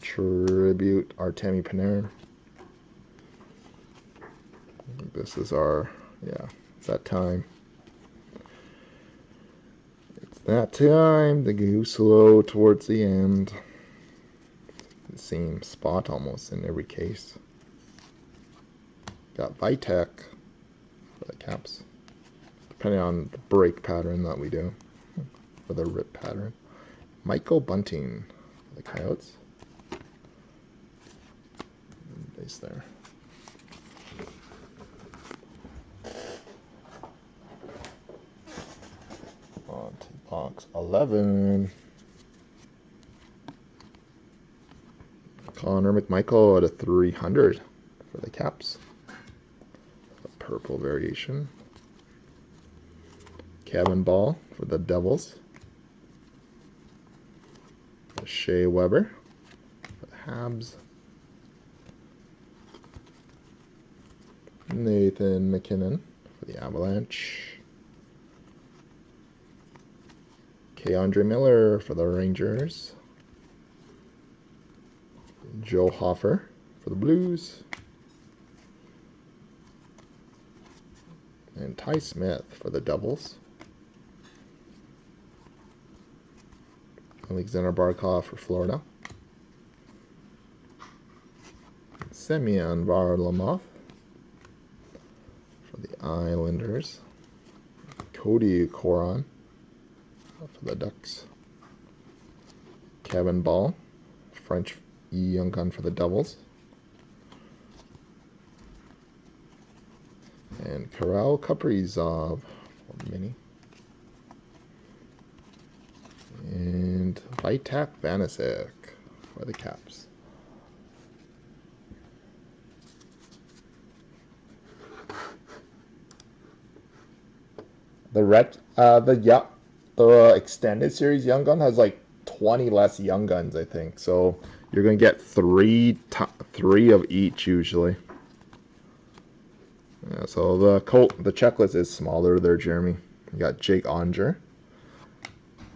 Tribute Artemi Panarin. This is our, yeah, it's that time. It's that time to go slow towards the end. The same spot almost in every case. Got Vitek for the Caps, depending on the break pattern that we do, or the rip pattern. Michael Bunting for the Coyotes. Base there. On to box 11. Connor McMichael at a 300 for the Caps. A purple variation. Kevin Ball for the Devils. Shea Weber for the Habs. Nathan McKinnon for the Avalanche. Andre Miller for the Rangers. Joe Hoffer for the Blues. And Ty Smith for the Devils. Alexander Barkov for Florida. Semyon Varlamov for the Islanders. Cody Coron for the Ducks. Kevin Ball, French young gun for the Devils. And Kirill Kaprizov for Mini. And Vitek Vanacek for the Caps. The extended series Young Gun has like 20 less Young Guns, I think. So you're gonna get three of each usually. Yeah, so the checklist is smaller there, Jeremy. You got Jake Onger.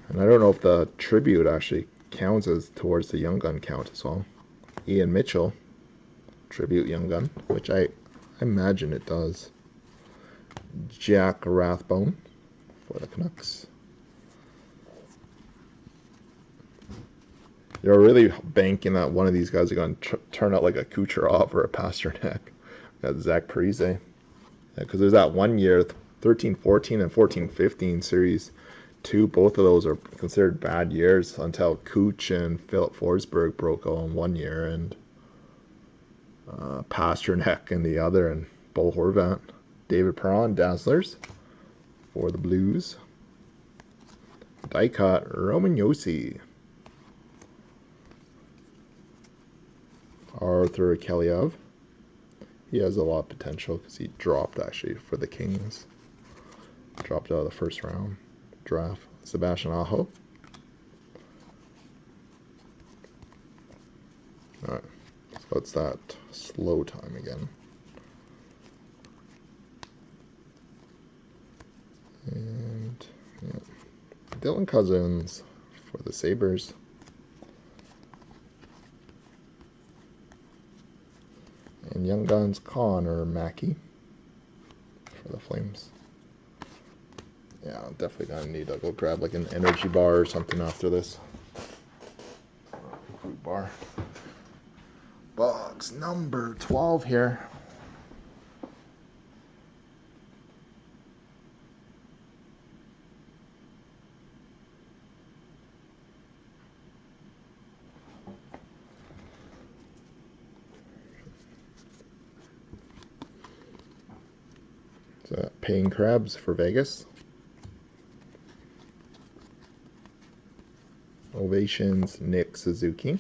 And I don't know if the tribute actually counts as towards the Young Gun count as well. Ian Mitchell, tribute Young Gun, which I imagine it does. Jack Rathbone for the Canucks. You're really banking that one of these guys are going to turn out like a Kucherov or a Pasternak. Got Zach Parise. Because there's that 1 year, 13-14 and 14-15 series 2. Both of those are considered bad years until Kuch and Philip Forsberg broke out in 1 year, and Pasternak in the other, and Bo Horvat. David Perron, Dazzlers for the Blues. Dicot, Roman Josi. Arthur Kaliev. He has a lot of potential because he dropped actually for the Kings. Dropped out of the first round draft. Sebastian Aho. Alright, so it's that slow time again. And yeah. Dylan Cousins for the Sabres. And Young Guns Connor Mackey for the Flames. Yeah, I'm definitely gonna need to go grab like an energy bar or something after this. Fruit bar. Box number 12 here. Paying Crabs for Vegas. Ovations, Nick Suzuki.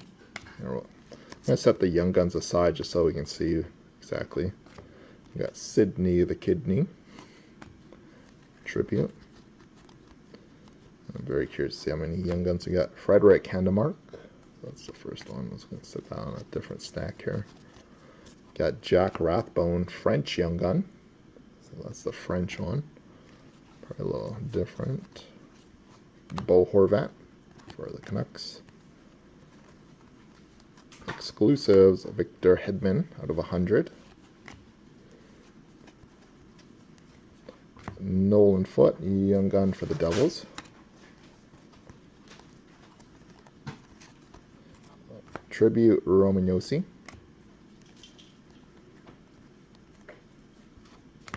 I'm going to set the Young Guns aside just so we can see exactly. We got Sydney the Kidney. Tribute. I'm very curious to see how many Young Guns we got. Frederick Handemark. That's the first one. Let's going to set that on a different stack here. Got Jack Rathbone, French Young Gun. So that's the French one. Probably a little different. Bo Horvat for the Canucks. Exclusives, Victor Hedman out of 100. Nolan Foote, Young Gun for the Devils. Tribute, Roman Josi.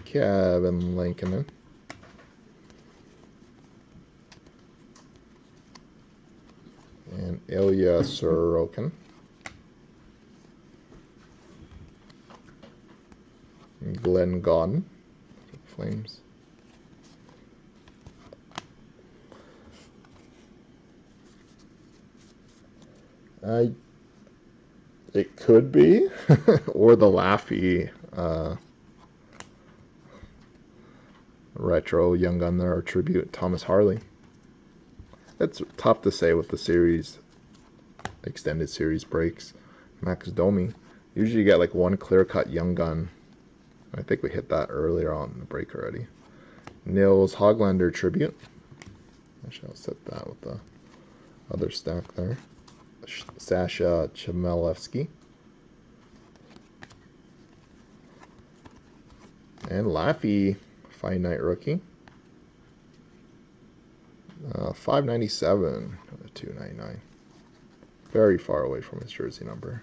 Kevin Lankinen. And Ilya Sorokin. And Glenn Gaudin. Flames. It could be, or the Laffy retro Young Gun there, or tribute Thomas Harley. It's tough to say with the series, extended series breaks. Max Domi. Usually you get like one clear-cut Young Gun. I think we hit that earlier on in the break already. Nils Hoglander tribute. Actually, I'll set that with the other stack there. Sasha Chmelevsky. And Laffy, finite rookie. 597 299. Very far away from his jersey number.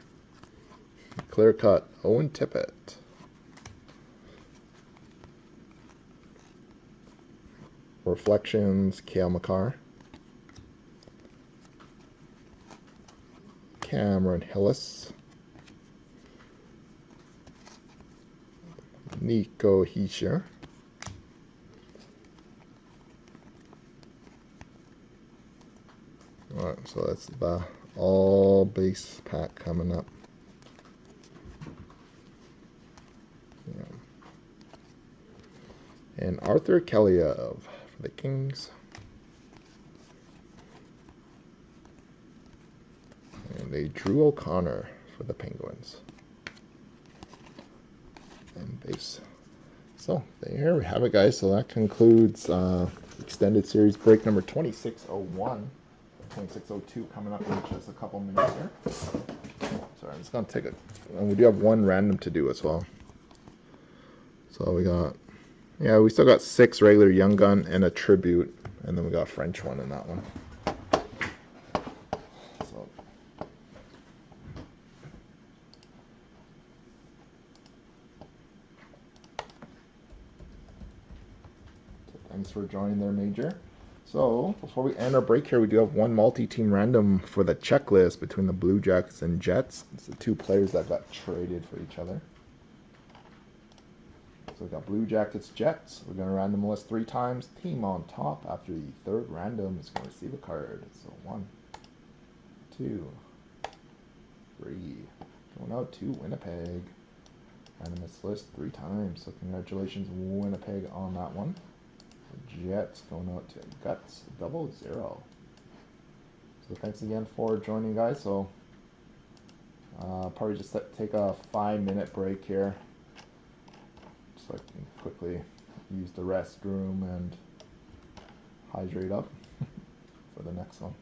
Clear cut, Owen Tippett. Reflections, Cale Makar. Cameron Hillis. Nico Hischier. Alright, so that's the all base pack coming up. Yeah. And Arthur Keliev for the Kings. And a Drew O'Connor for the Penguins. And base. So there we have it, guys. So that concludes extended series break number 2601. 2602 coming up in just a couple minutes here. Sorry, I'm just gonna take and we do have one random to do as well. So we got, yeah, we still got 6 regular Young Gun and a tribute, and then we got a French one in that one. So thanks for joining there, Major. So, before we end our break here, we do have one multi-team random for the checklist between the Blue Jackets and Jets. It's the 2 players that got traded for each other. So we got Blue Jackets, Jets. We're going to random list 3 times. Team on top after the 3rd random is going to receive a card. So 1, 2, 3. Going out to Winnipeg. Randomist list 3 times. So congratulations, Winnipeg, on that one. Jets going out to Guts 00. So thanks again for joining, guys. So probably just take a 5-minute break here, so I can quickly use the restroom and hydrate up for the next one.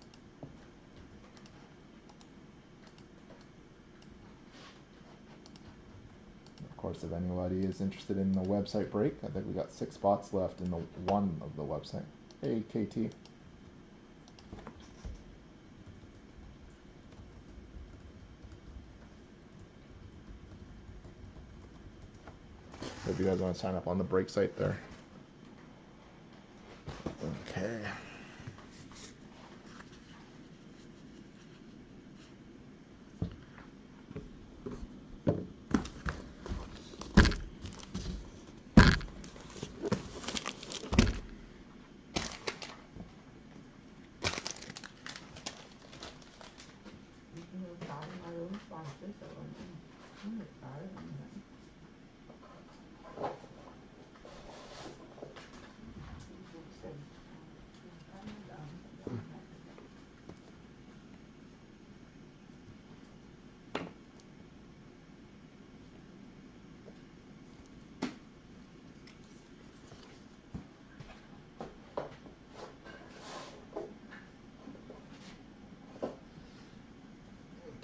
Of course, if anybody is interested in the website break, I think we got 6 spots left in the one of the website. Hey, KT. If you guys want to sign up on the break site there. Okay.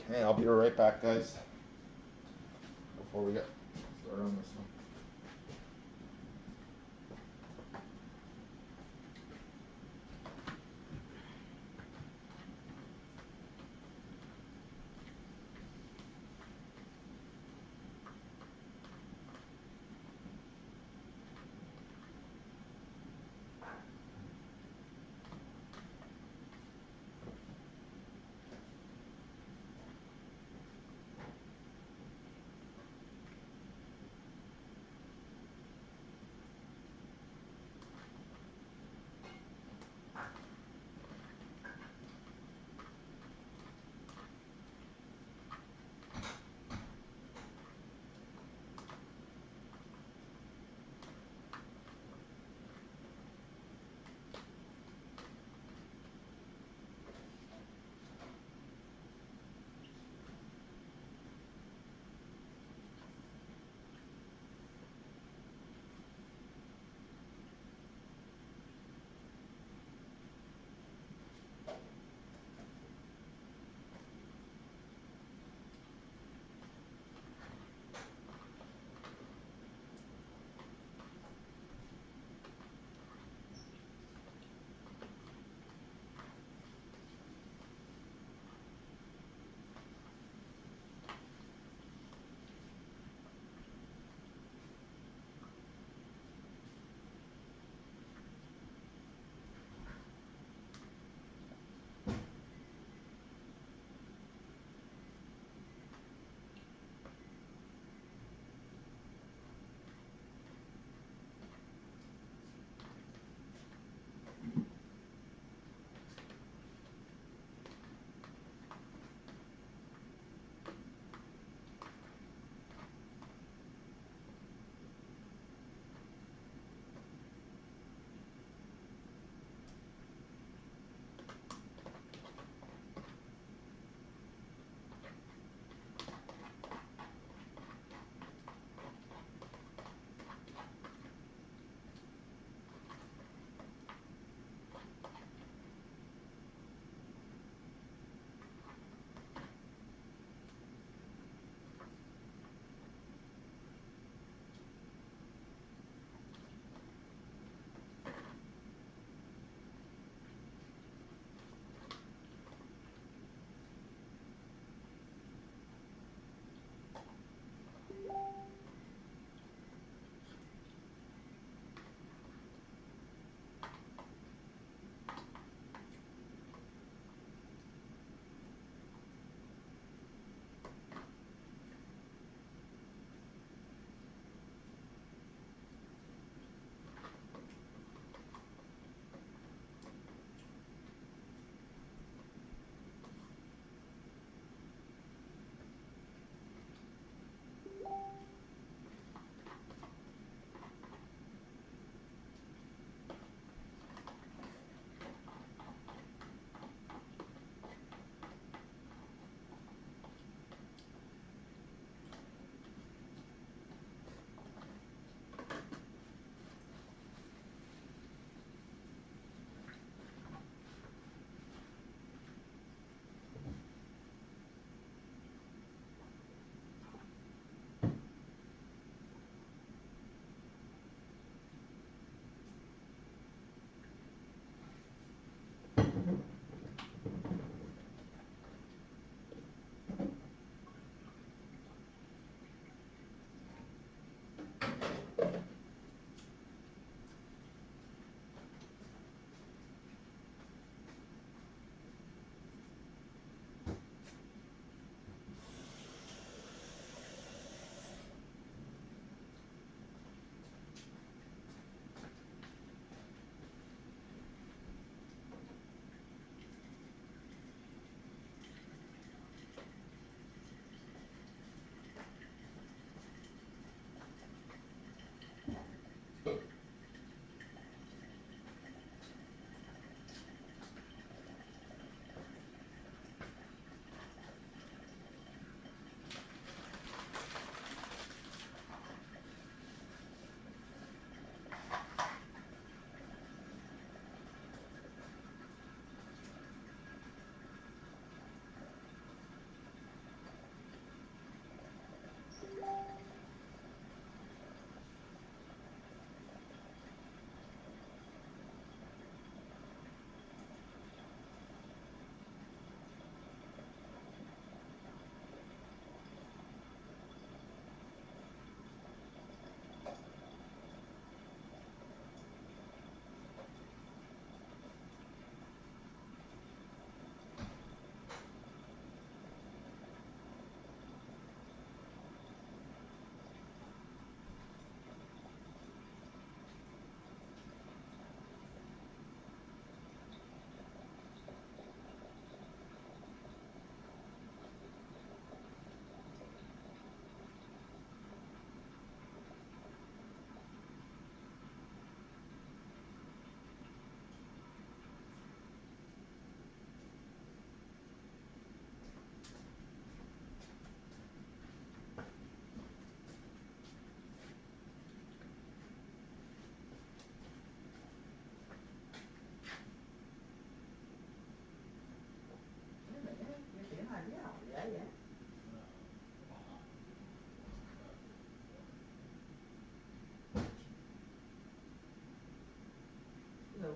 Okay, I'll be right back, guys, before we get started on this one.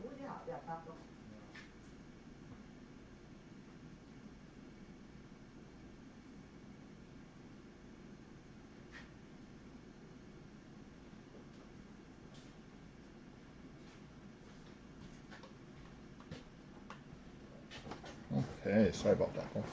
yeah, yeah, that's all. Okay, sorry about that, guys.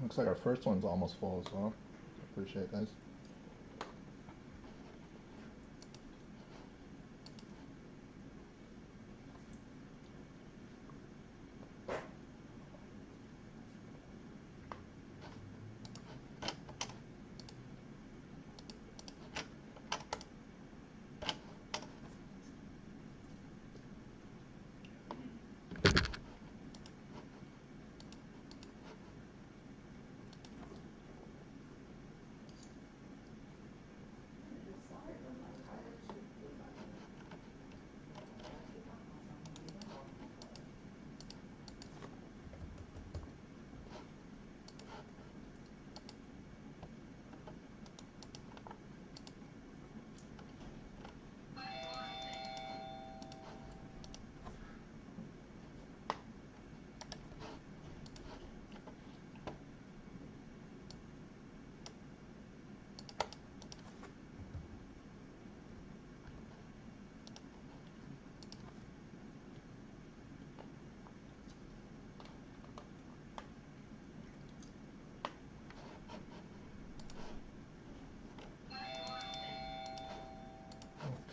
Looks like our first one's almost full as well. Appreciate it, guys.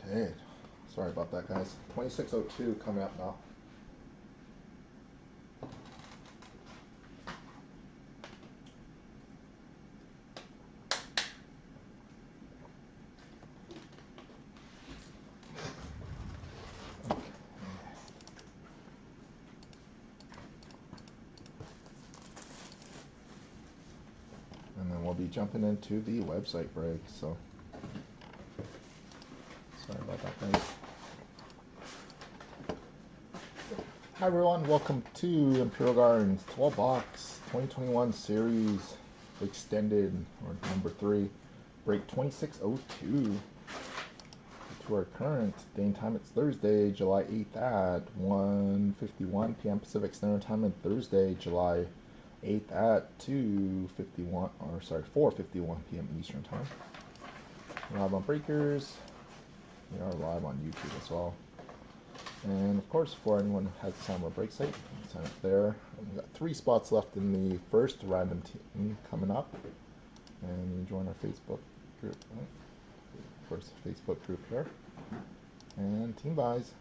Okay, sorry about that, guys. 2602 coming up now. And then we'll be jumping into the website break, so sorry about that, guys. Hi everyone, welcome to Imperial Gardens 12 box 2021 series extended, or number 3, break 2602. To our current day and time, it's Thursday, July 8th at 1:51 p.m. Pacific Standard Time, and Thursday, July 8th at 4:51 p.m. Eastern Time. We're live on Breakers. We are live on YouTube as well. And of course, for anyone who has signed our break site, sign up there. We've got 3 spots left in the first random team coming up. And you join our Facebook group, right? Of course, Facebook group here. And team buys.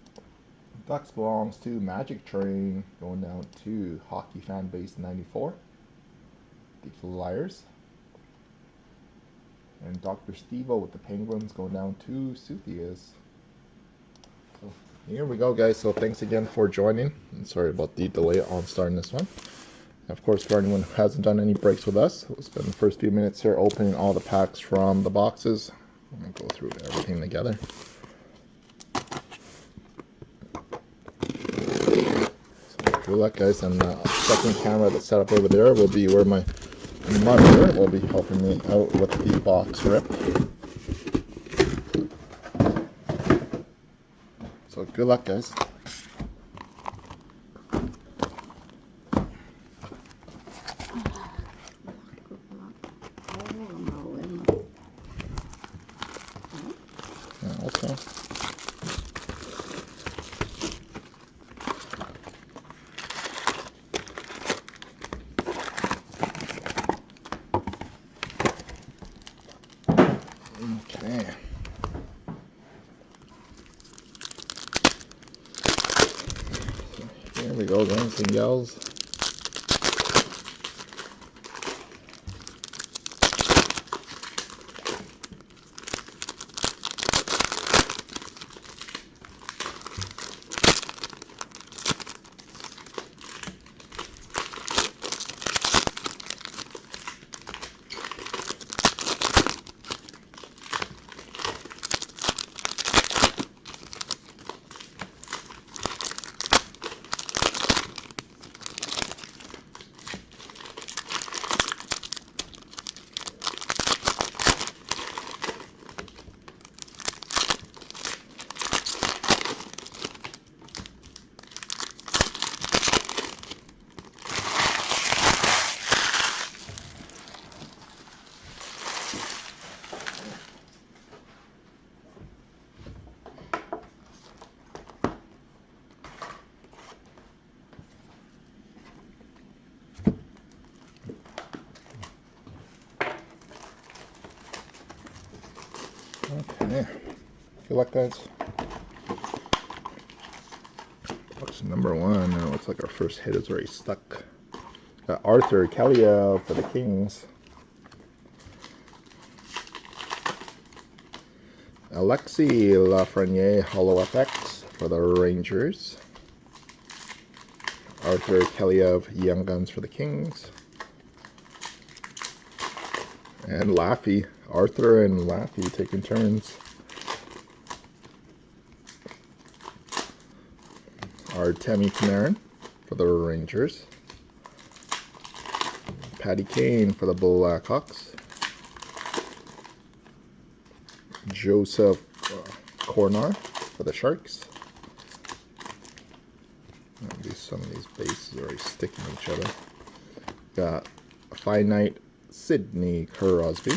Ducks belongs to Magic Train, going down to Hockey Fan Base 94. The Flyers. And Dr. Stevo with the Penguins, going down to Suthias. So here we go, guys. So thanks again for joining. And sorry about the delay on starting this one. Of course, for anyone who hasn't done any breaks with us, we'll spend the first few minutes here opening all the packs from the boxes. We'll go through everything together. So good luck, guys. And the second camera that's set up over there will be where my mother will be helping me out with the box rip. So good luck, guys. Also, okay. There we go, guys and gals. Okay, good luck, guys. Box number 1. It looks like our first hit is already stuck. Got Arthur Kalia for the Kings. Alexi Lafreniere Holo FX for the Rangers. Arthur Keliev Young Guns for the Kings. And Laffy. Arthur and Laffy taking turns. Artemi Panarin for the Rangers. Patty Kane for the Blackhawks. Joseph Kornar for the Sharks. Some of these bases are already sticking to each other. Got a finite Sidney Crosby.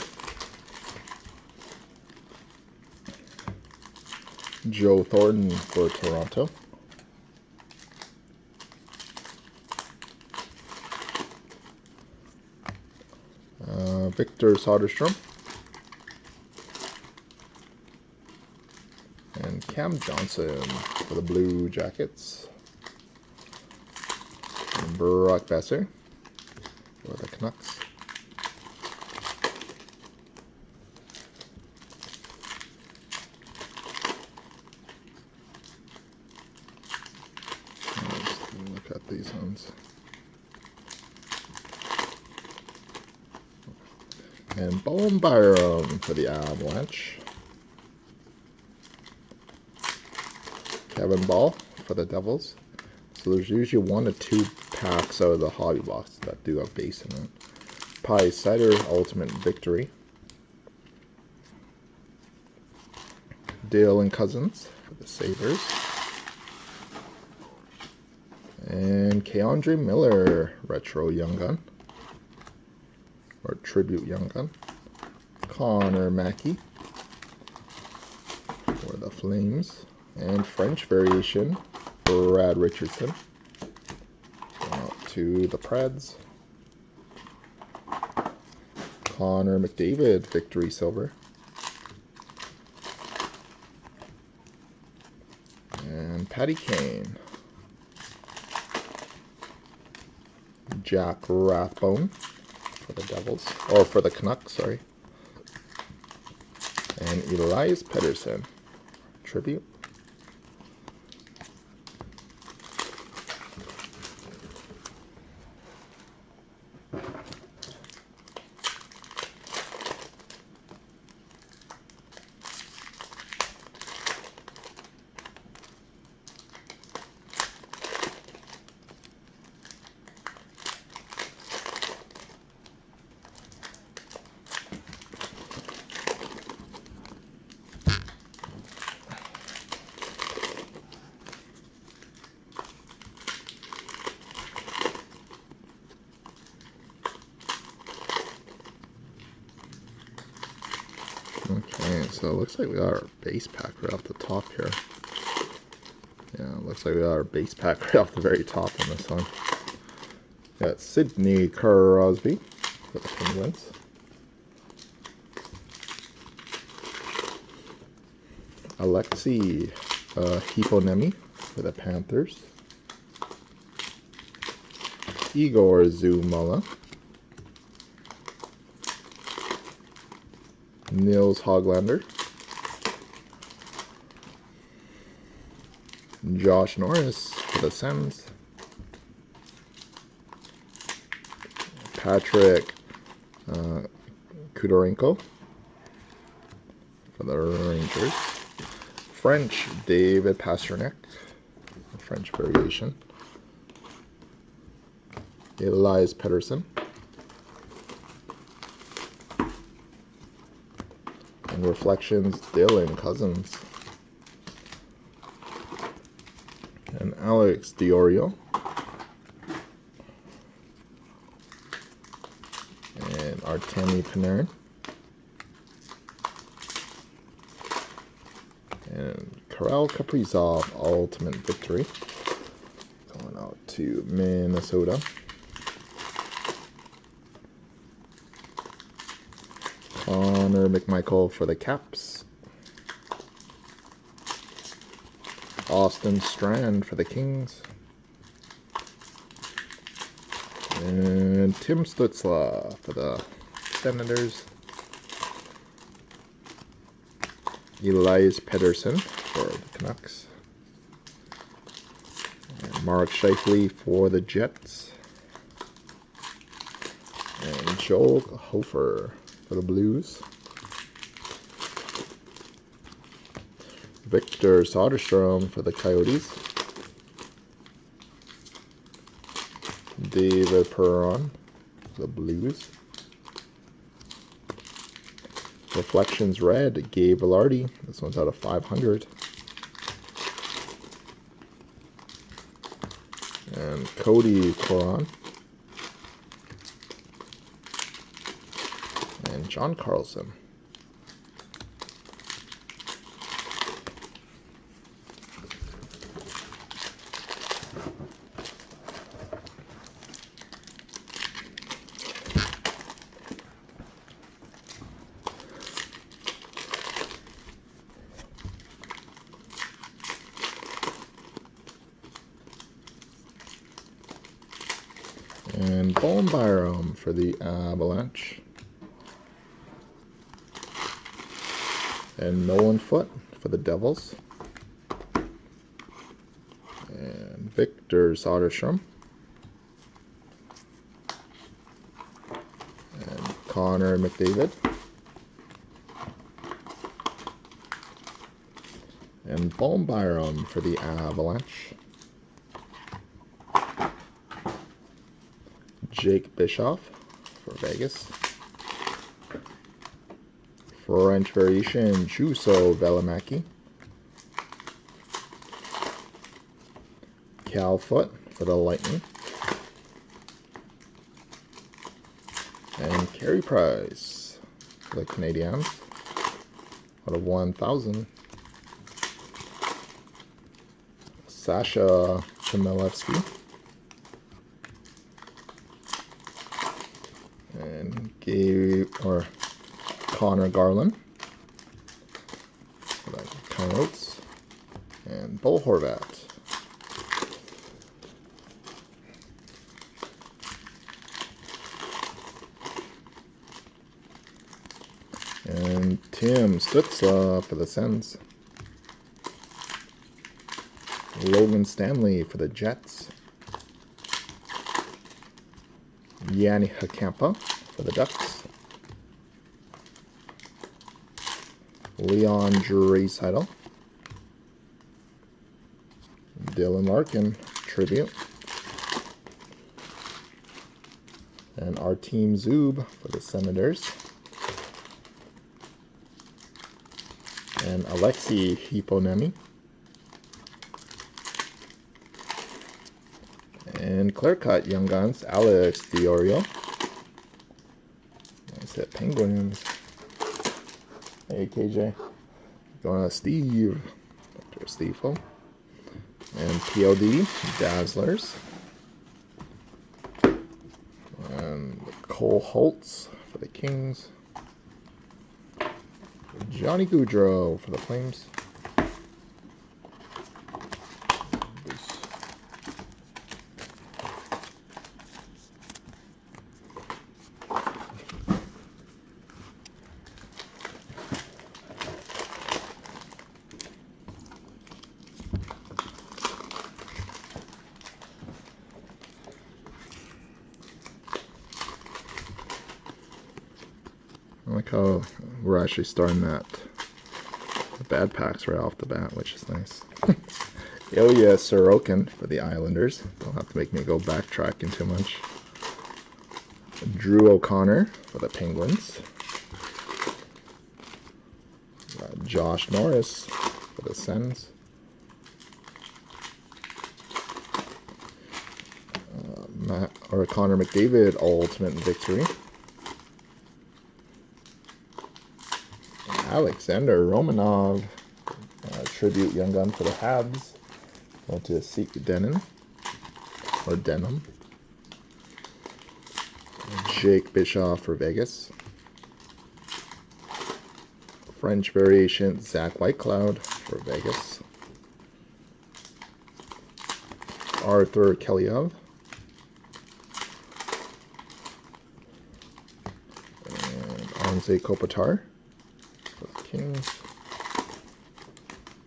Joe Thornton for Toronto. Victor Soderstrom. And Cam Johnson for the Blue Jackets. And Brock Besser for the Canucks. Let's look at these ones. And Bowen Byram for the Avalanche. Kevin Ball for the Devils. So there's usually 1 to 2 packs out of the hobby box that do have base in it. Pie Cider Ultimate Victory. Dale and Cousins for the Sabres. And Keandre Miller Retro Young Gun. Or Tribute Young Gun. Connor Mackey for the Flames. And French Variation, Brad Richardson. Going out to the Preds. Connor McDavid Victory Silver. And Patty Kane. Jack Rathbone for the Devils, or for the Canucks, sorry. And Elias Pettersson, Tribute. Okay, so it looks like we got our base pack right off the top here. Yeah, it looks like we got our base pack right off the very top on this one. Got Sidney Crosby for the Penguins. Alexi Hiponemi for the Panthers. Igor Zumala, Nils Hoglander, Josh Norris for the Sens, Patrick Kudorenko for the Rangers, French David Pasternak, French variation, Elias Pettersson, and Reflections Dylan Cousins, and Alex Diorio, and Artemi Panarin, and Kirill Kaprizov Ultimate Victory going out to Minnesota. Connor McMichael for the Caps. Austin Strand for the Kings. And Tim Stutzla for the Senators. Elias Pettersson for the Canucks. And Mark Scheifele for the Jets. And Joel Hofer for the Blues. Victor Soderstrom for the Coyotes. David Perron for the Blues. Reflections Red, Gabe Velarde. This one's out of 500. And Cody Coron. And John Carlson. And Bowen Byram for the Avalanche. And Nolan Foote for the Devils. And Victor Soderstrom. And Connor McDavid. And Bowen Byram for the Avalanche. Jake Bischoff for Vegas. French variation, Juuso Velimaki. Cal Foote for the Lightning. And Carey Price for the Canadiens out of 1,000. Sasha Chmelevsky. And Connor Garland for the Coyotes. And Bo Horvat. And Tim Stutzla for the Sens. Logan Stanley for the Jets. Yanni Hakampa for the Ducks. Leon Draisaitl. Dylan Larkin tribute. And Artem Zub for the Senators. And Alexei Hiponemi. And clear cut Young Guns, Alex Diorio. Nice hit, Penguins. Hey KJ. Going to Steve. Dr. Steve-O. And PLD, Dazzlers. And Cole Holtz for the Kings. Johnny Gaudreau for the Flames. like how we're actually starting that the bad packs right off the bat, which is nice. Ilya Sorokin for the Islanders. Don't have to make me go backtracking too much. Drew O'Connor for the Penguins. Josh Norris for the Sens. Connor McDavid Ultimate Victory. Alexander Romanov Tribute Young Gun for the Habs. Going to Seek Denim. Or Denim. Jake Bischoff for Vegas. French variation Zach Whitecloud for Vegas. Arthur Kellyov. And Anze Kopitar for the Kings.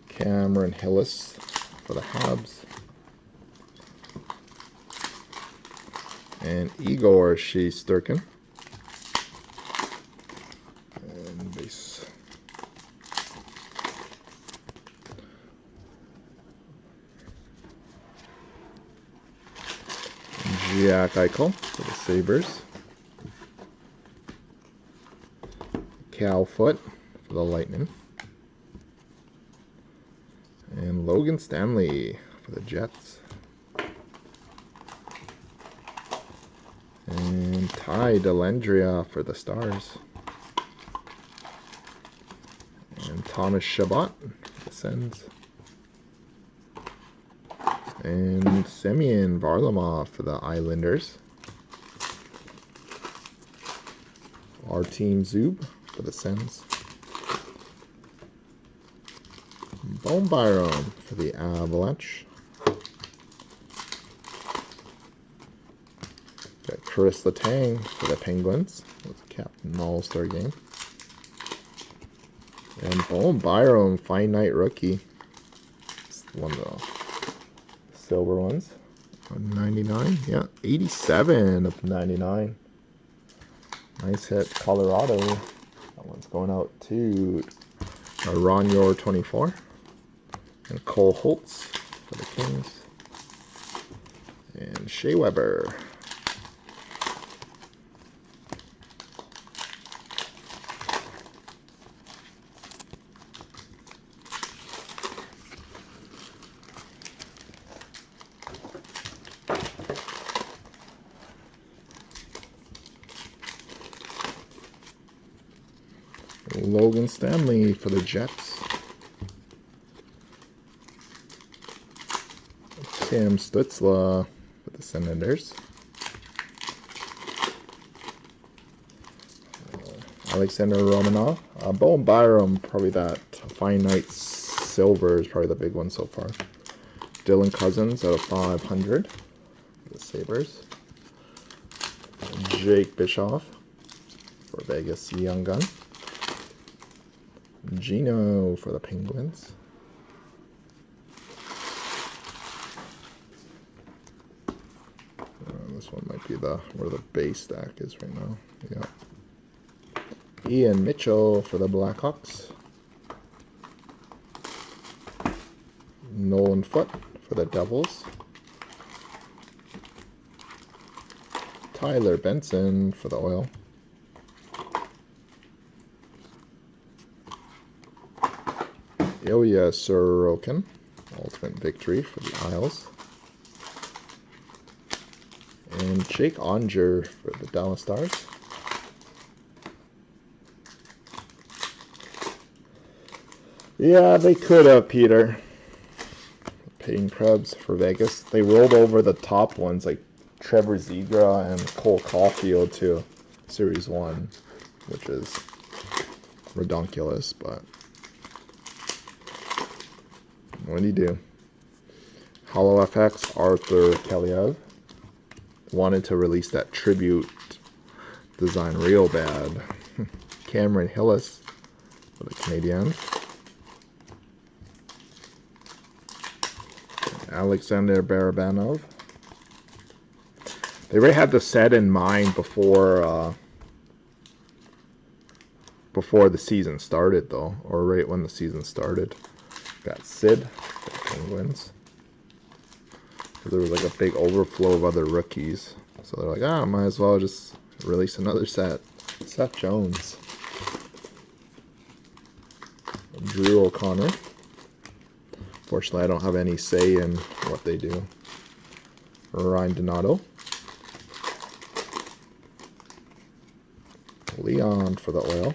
Cameron Hillis for the Habs. And Igor Shesterkin. And base. Jack Eichel for the Sabres. Cal Foote for the Lightning. And Logan Stanley for the Jets. And Ty Dellandrea for the Stars. And Thomas Chabot for the Sens. And Semyon Varlamov for the Islanders. Artem Zub for the Sens. Bone Byron for the Avalanche. Got Chris Letang for the Penguins. Was a captain All-Star game. And Bone Byron, Fine Night Rookie. It's one of the silver ones. 99. Yeah, 87 of 99. Nice hit, Colorado. That one's going out to Ron Yor 24. And Cole Holtz for the Kings. And Shea Weber. Logan Stanley for the Jets. Sam Stützle for the Senators. Alexander Romanov. Bone Byram, probably that Fine Night Silver is probably the big one so far. Dylan Cousins out of 500 for the Sabres. Jake Bischoff for Vegas Young Gun. Gino for the Penguins. This one might be where the base stack is right now. Yeah. Ian Mitchell for the Blackhawks. Nolan Foote for the Devils. Tyler Benson for the Oil. Ilya Sorokin, Ultimate Victory for the Isles. And Jake Onger for the Dallas Stars. Yeah, they could have, Peter. Paying Krebs for Vegas. They rolled over the top ones like Trevor Zegras and Cole Caulfield to Series 1, which is redonkulous, but what do you do? Hollow FX, Arthur Kellyov. Wanted to release that tribute design real bad. Cameron Hillis for the Canadiens. Alexander Barabanov. They already had the set in mind before before the season started, though, or right when the season started. Got Sid for the Penguins. There was like a big overflow of other rookies. So they're like, ah, might as well just release another set. Seth Jones. Drew O'Connor. Fortunately, I don't have any say in what they do. Ryan Donato. Leon for the Oil.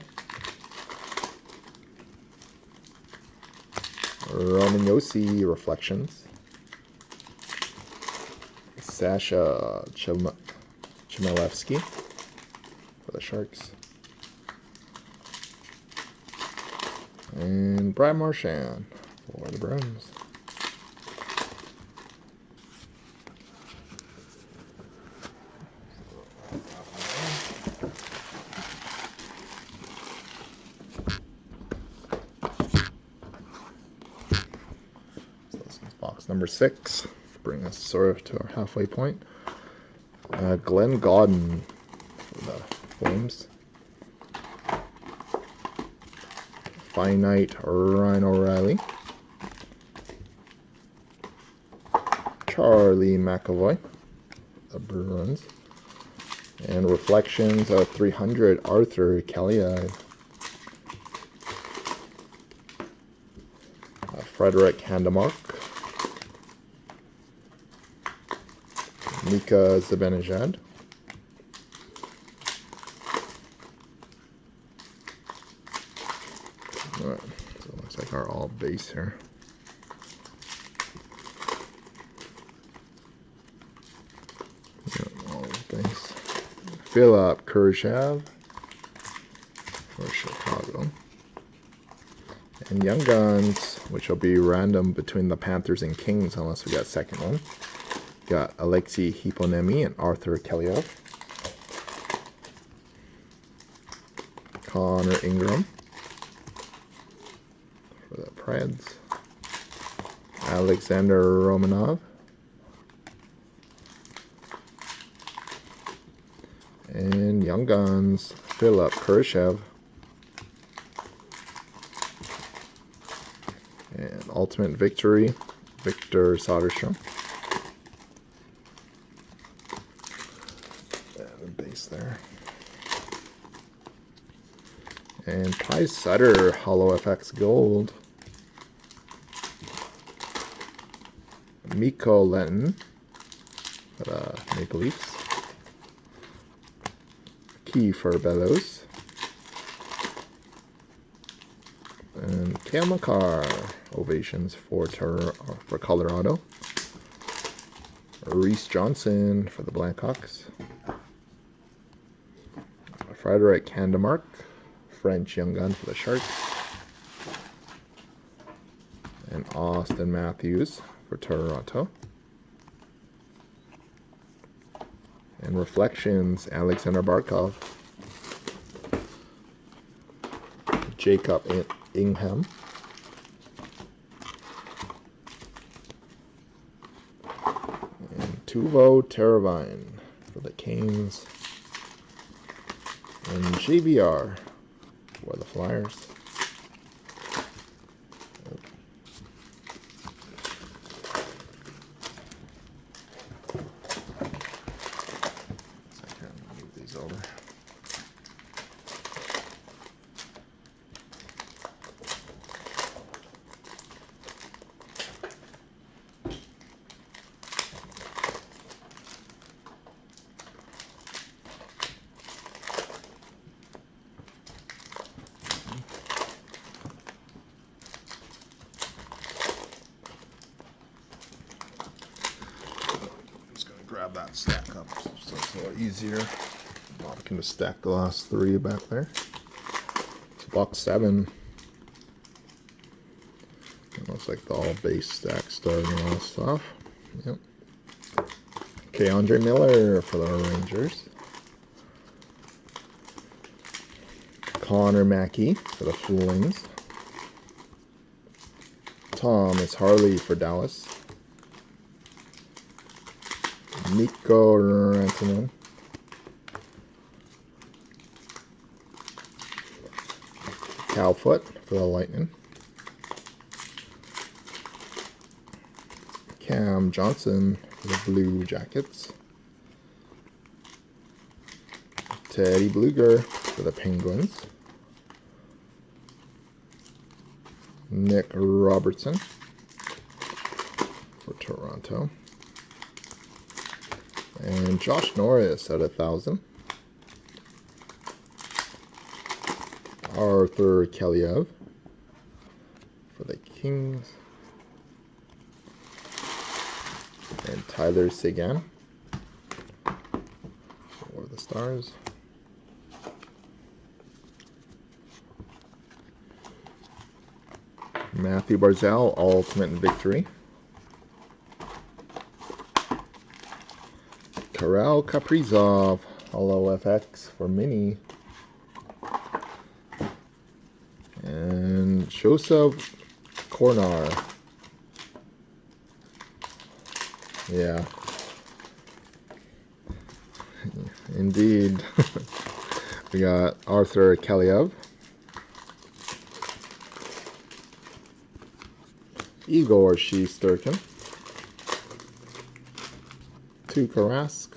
Roman Yossi Reflections. Sasha Chmielewski for the Sharks. And Brad Marchand for the Bruins. So this is box number 6. Bring us sort of to our halfway point. Glenn Gaudin for the Flames. Finite Ryan O'Reilly. Charlie McAvoy, the Bruins. And Reflections of 300 Arthur Kelly. Frederick Handemark. Mika Zibanejad. Alright, so it looks like our all base here. Yeah, all base. Philip Kurashev for Chicago. And Young Guns, which will be random between the Panthers and Kings unless we got second one. Got Alexei Hiponemi and Arthur Kelly. Connor Ingram for the Preds. Alexander Romanov. And Young Guns, Philip Kurashev. And Ultimate Victory, Victor Soderstrom. And the base there. And Ty Sutter, Hollow FX Gold. Mikko Lenton for the Maple Leafs. Kiefer Bellows. And Cale Makar, Ovations for Colorado. Reese Johnson for the Blackhawks. Frederick Handemark, French Young Gun for the Sharks. And Austin Matthews for Toronto. And Reflections, Alexander Barkov. Jacob Ingham. And Tuvo Terravine for the Canes. And JVR for the Flyers. I can move these over. Grab that stack up so it's a little easier. I can just stack the last 3 back there. It's box 7. It looks like the all base stack starting us off. Yep. Okay, Andre Miller for the Rangers. Connor Mackey for the Flames. Thomas Harley for Dallas. Mikko Rantanen. Calfoot for the Lightning. Cam Johnson for the Blue Jackets. Teddy Bluger for the Penguins. Nick Robertson for Toronto. And Josh Norris at 1,000. Arthur Kaliev for the Kings. And Tyler Seguin for the Stars. Matthew Barzal, Ultimate Victory. Karel Kaprizov, Holo FX for Mini. And Joseph Kornar. Yeah. Indeed. We got Arthur Kaliev. Igor Shesterkin. Tuukka Rask.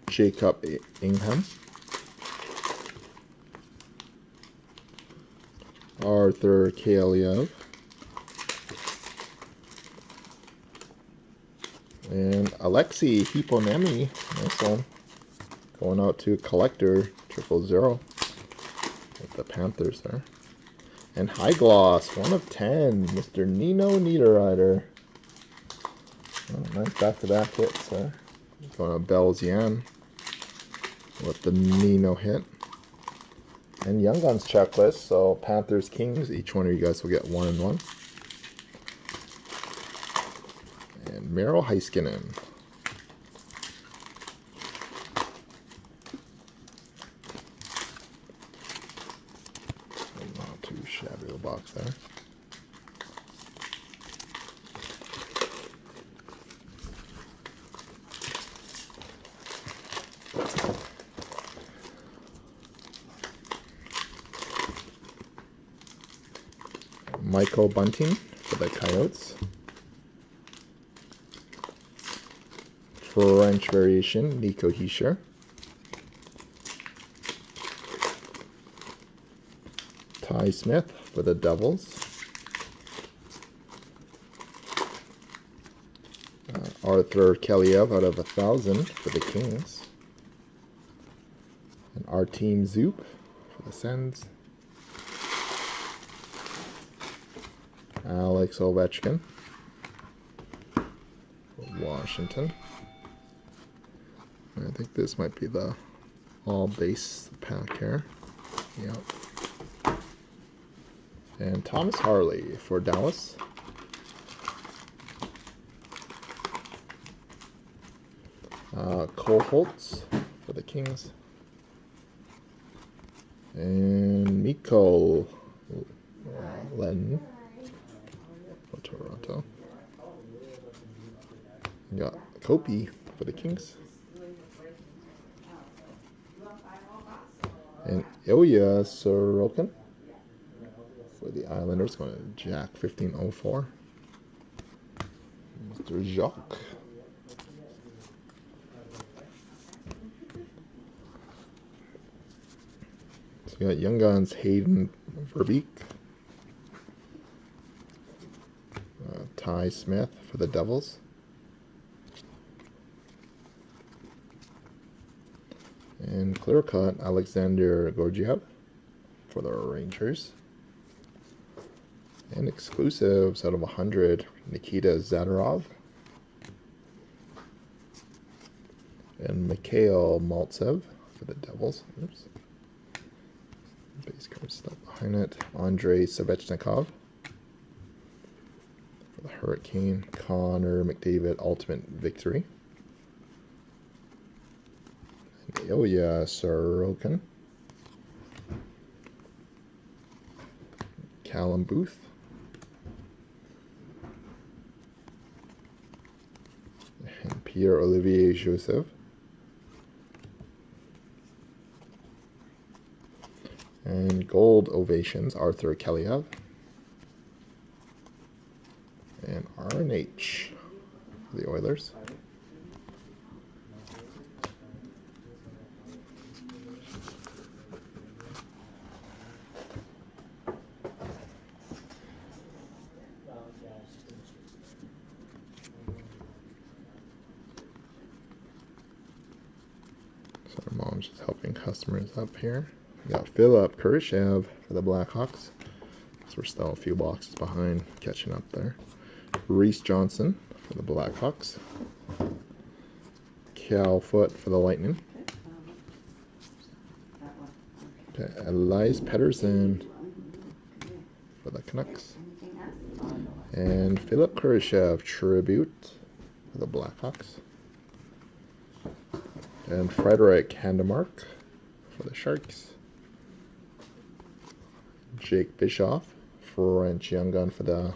Jacob Ingham. Arthur Kaliev. And Alexei Hiponemi. Nice one. Going out to Collector 000 with the Panthers there. And High Gloss, 1 of 10, Mr. Nino Niederreiter. Oh, nice back-to-back hits there. Going to Belzian with the Nino hit. And Young Guns checklist, so Panthers, Kings, each one of you guys will get 1 and 1. And Miro Heiskanen. Not too shabby a box there. Michael Bunting for the Coyotes. French variation, Nico Hischier. Ty Smith for the Devils. Arthur Kaliev out of 1,000 for the Kings. And Artem Zoop for the Sens. Alex Ovechkin for Washington. I think this might be the all base pack here. Yep. And Thomas Harley for Dallas. Cole Holtz for the Kings. And Mikko Lennon for Toronto. We got Kopi for the Kings. And Ilya Sorokin for the Islanders, going to Jack 1504. Mr. Jacques. So we got Young Guns, Hayden Verbeek. Ty Smith for the Devils. And clear cut, Alexander Gorgiev for the Rangers. And exclusives out of 100, Nikita Zadorov. And Mikhail Maltsev for the Devils. Oops. Base card stuff behind it. Andrei Savechnikov for the Hurricane. Connor McDavid Ultimate Victory. And Ilya Sorokin. Callum Booth. And Pierre-Olivier Joseph. gold ovations, Arthur Kaliev. And RNH for the Oilers. So our mom's just helping customers up here. We got Philip Kurashev for the Blackhawks. So we're still a few boxes behind, catching up there. Reese Johnson for the Blackhawks. Cal Foot for the Lightning. Okay, Elias Pettersson for the Canucks. And Philip Kurashev tribute for the Blackhawks. And Frederick Handemark for the Sharks. Jake Bischoff, French Young Gun for the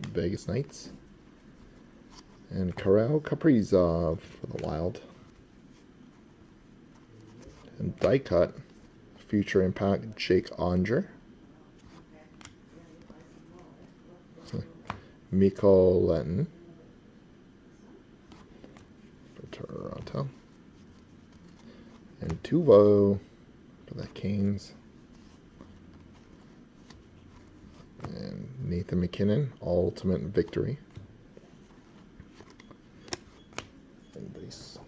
Vegas Knights. And Karel Kaprizov for the Wild. And die cut, Future Impact, Jake Onger. Mikko Lenton for Toronto. And Tuvo for the Canes. And Nathan McKinnon, Ultimate Victory. And base.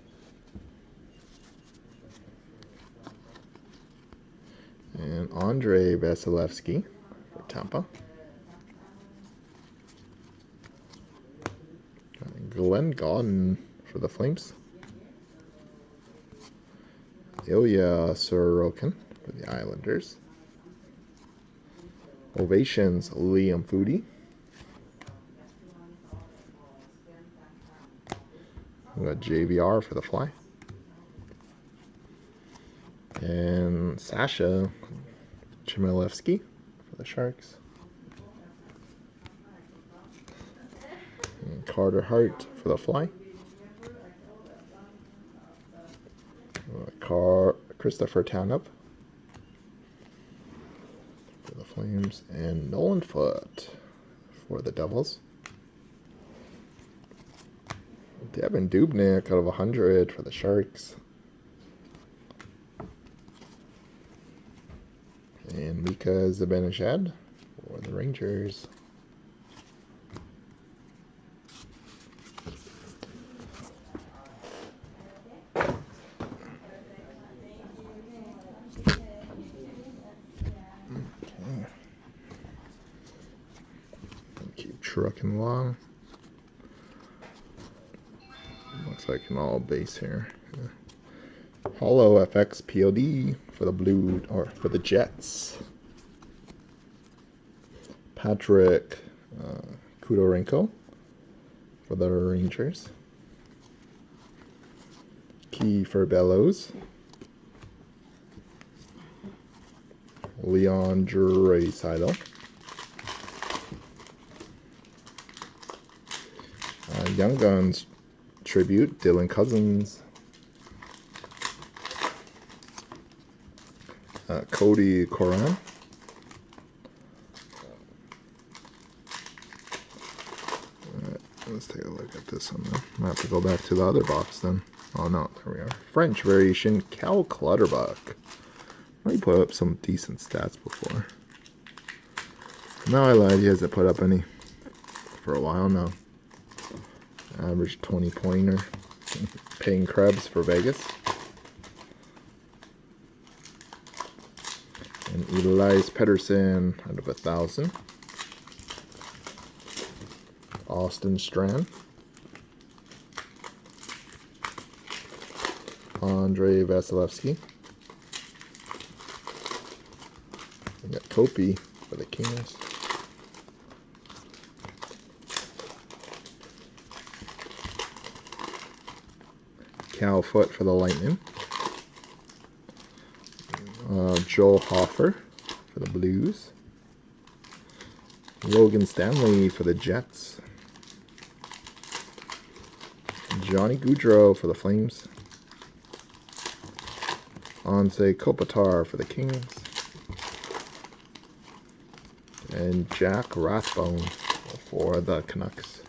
And Andrei Vasilevsky for Tampa. Glenn Gaudin for the Flames. Ilya Sorokin for the Islanders. Ovations, Liam Foudy. We got JVR for the Fly. And Sasha Chmielewski for the Sharks. And Carter Hart for the Fly. Christopher Tanev for the Flames. And Nolan Foote for the Devils. Devin Dubnyk out of 100 for the Sharks. And Mika Zibanejad for the Rangers. Okay. Keep trucking along. Looks like an all base here. Yeah. Hollow FX POD for the Blue, or for the Jets. Patrick Kudorenko for the Rangers. Key for Bellows. Leon Draisaitl. Young Guns tribute, Dylan Cousins. Cody Coran. Let's take a look at this one then. I have to go back to the other box then. Oh no, there we are. French variation, Cal Clutterbuck. He put up some decent stats before. No, I lied, he hasn't put up any for a while now. Average 20 pointer. Paying Krebs for Vegas. And Elias Pettersson out of 1,000. Austin Strand. Andrei Vasilevsky. We got Kopi for the Kings. Cal Foot for the Lightning. Joel Hoffer for the Blues. Logan Stanley for the Jets. Johnny Gaudreau for the Flames. Anze Kopitar for the Kings. And Jack Rathbone for the Canucks.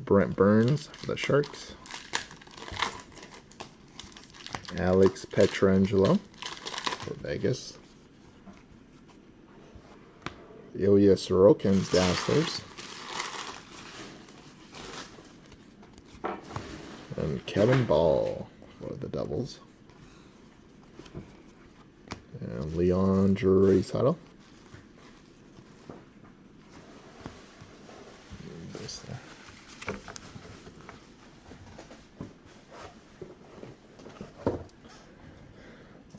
Brent Burns for the Sharks. Alex Pietrangelo for Vegas. Ilya Sorokin's Dazzlers. And Kevin Ball for the Devils. And Leon Draisaitl. This there.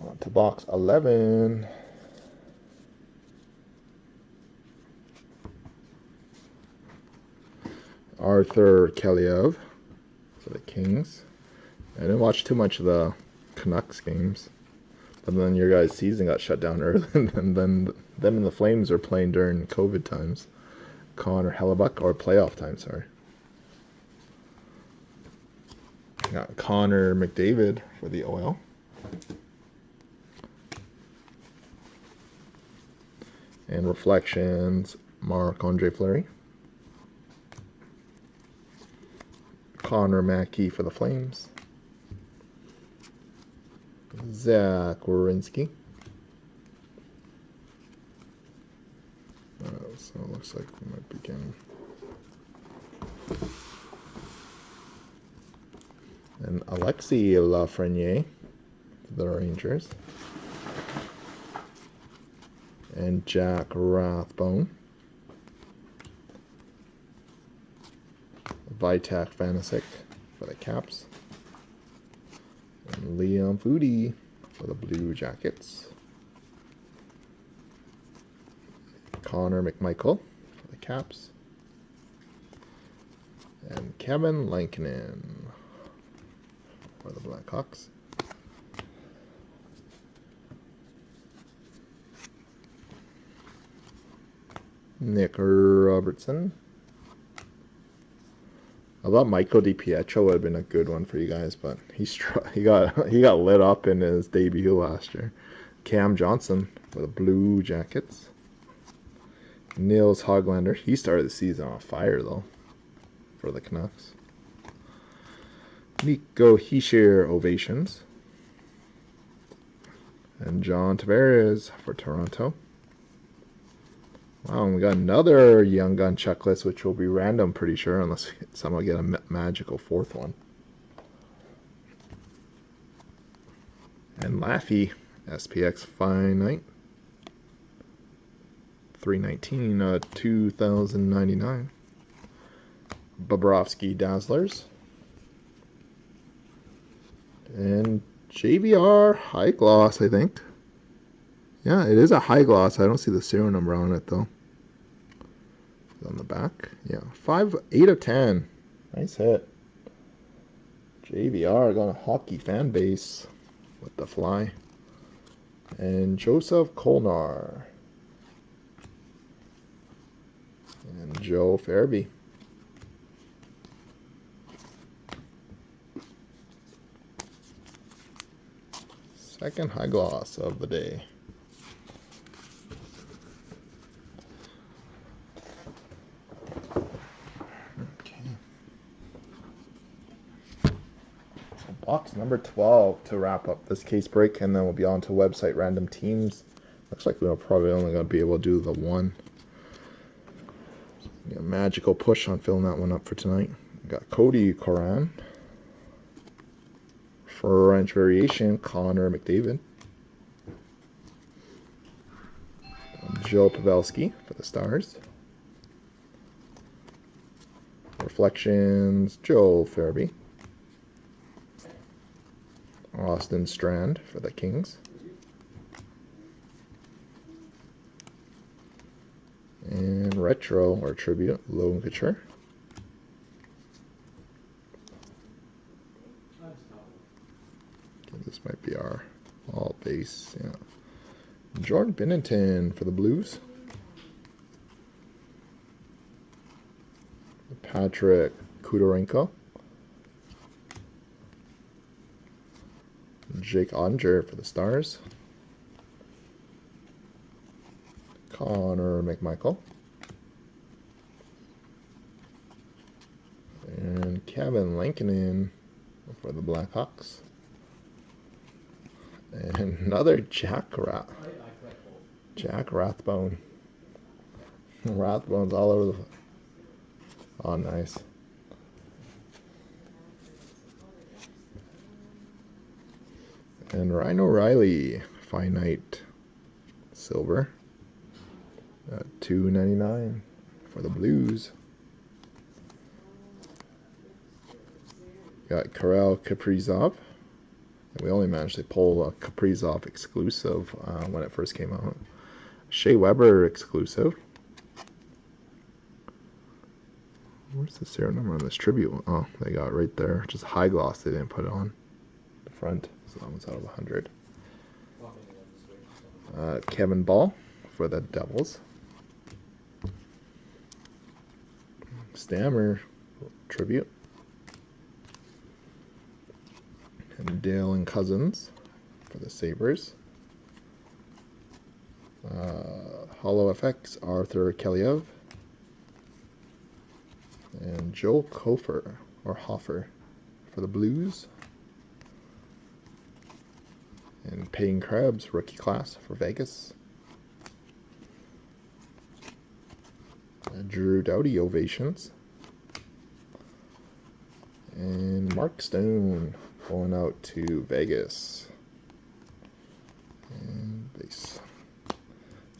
On to box 11. Arthur Kaliev for the Kings. I didn't watch too much of the Canucks games. But then your guys' season got shut down early, and then them and the Flames are playing during COVID times. Connor Hellebuck, or playoff time, sorry. Got Connor McDavid for the OL. And Reflections, Marc-Andre Fleury. Connor Mackey for the Flames. Zach Werenski. So it looks like we might be getting. And Alexis Lafreniere for the Rangers. And Jack Rathbone. Vitek Vanacek for the Caps. And Liam Foodie for the Blue Jackets. Connor McMichael for the Caps. And Kevin Lankinen for the Blackhawks. Nick Robertson. I thought Michael DiPietro would have been a good one for you guys, but he got lit up in his debut last year. Cam Johnson for the Blue Jackets. Nils Hoglander. He started the season on fire though for the Canucks. Nico Hischier Ovations. And John Tavares for Toronto. Wow, and we got another Young Gun checklist, which will be random, pretty sure, unless someone get a magical fourth one. And Laffy, SPX Finite. 319, 2099. Bobrovsky Dazzlers. And JVR High Gloss, I think. Yeah, it is a high gloss. I don't see the serial number on it though. On the back, yeah, 8 of 10. Nice hit. JVR got a hockey fan base with the fly. And Joseph Kolnar. And Joe Farabee. Second high gloss of the day. Box number 12 to wrap up this case break, and then we'll be on to website random teams. Looks like we're probably only going to be able to do the one. A magical push on filling that one up for tonight. We got Cody Coran. French variation, Connor McDavid. Joe Pavelski for the Stars. Reflections, Joe Farabee. Austin Strand for the Kings. And retro or tribute, Logan Couture. This might be our all base, yeah. Jordan Binnington for the Blues. Patrick Kudorenko. Jake Ottinger for the Stars. Connor McMichael. And Kevin Lankinen for the Blackhawks. And another Jack Rathbone. Rathbone's all over the... Oh, nice. And Ryan O'Reilly, finite silver at $2.99 for the Blues. Got Karel Kaprizov. We only managed to pull a Kaprizov exclusive when it first came out. Shea Weber exclusive. Where's the serial number on this tribute? Oh, they got it right there. Just high gloss, they didn't put it on the front. So that one's out of 100. Kevin Ball for the Devils. Stammer tribute. And Dale and Cousins for the Sabres. Hollow FX, Arthur Keliev. And Joe Hofer for the Blues. And Payne Krebs, rookie class for Vegas. Drew Doughty, ovations. And Mark Stone going out to Vegas. And base.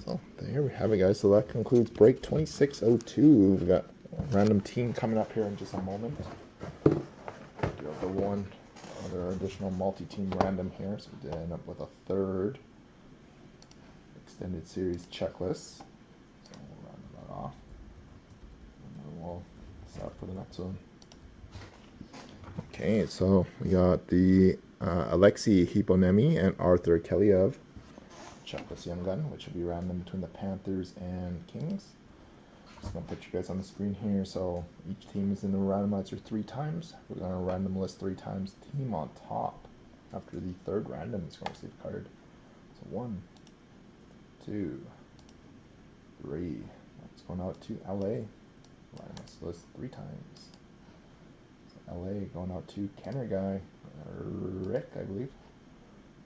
So there we have it, guys. So that concludes break 2602. We've got a random team coming up here in just a moment. We do have the one other additional multi-team random here, so we did end up with a third extended series checklist. So we'll round that off, and then we'll set up for the next one. Okay, so we got the Alexei Hiponemi and Arthur Keliev checklist young gun, which will be random between the Panthers and Kings. Just gonna put you guys on the screen here. So each team is in the randomizer 3 times. We're gonna random list 3 times. Team on top after the third random is going to receive a card. So 1, 2, 3. That's going out to LA. Randomized list 3 times. So LA going out to Kenner guy, Rick, I believe.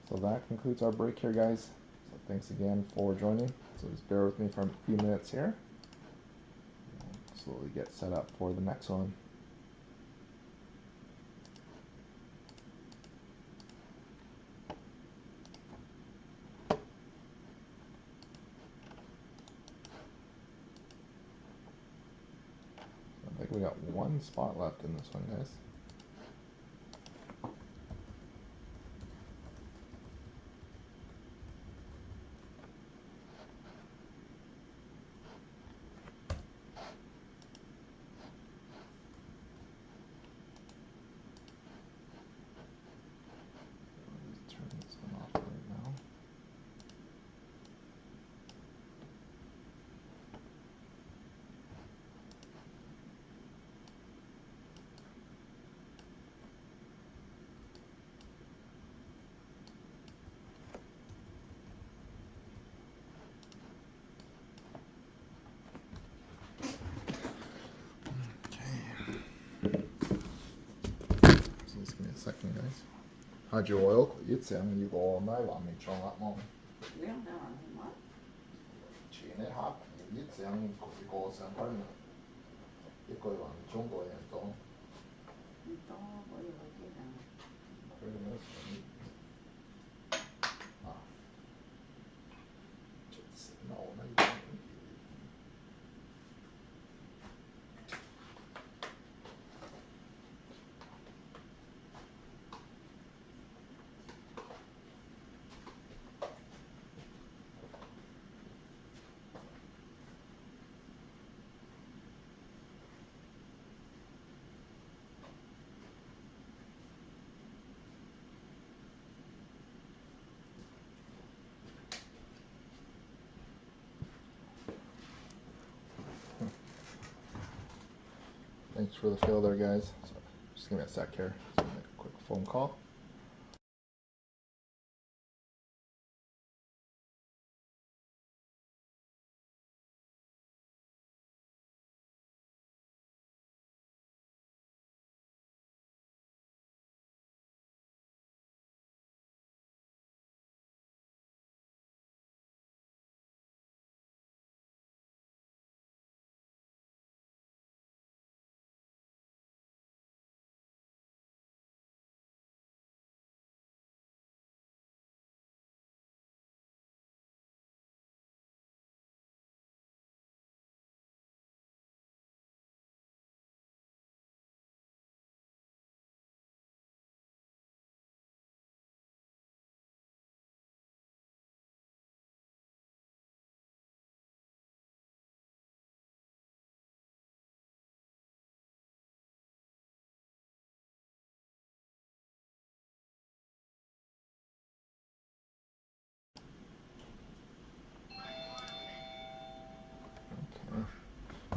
So that concludes our break here, guys. So thanks again for joining. So just bear with me for a few minutes here. Slowly get set up for the next one. I think we got 1 spot left in this one, guys. Turn this one off right now. So just give me a second, guys. How'd your oil? You'd say I'm gonna go all night on me, John. That moment. We don't know what? Chain it hot. You'd say I'm gonna go some part of it. You go on John go and go. Todo voy a quedar. Pretty nice. Ah. Just no, no, you don't. Thanks for the fill there, guys. So just give me a sec here. So make a quick phone call.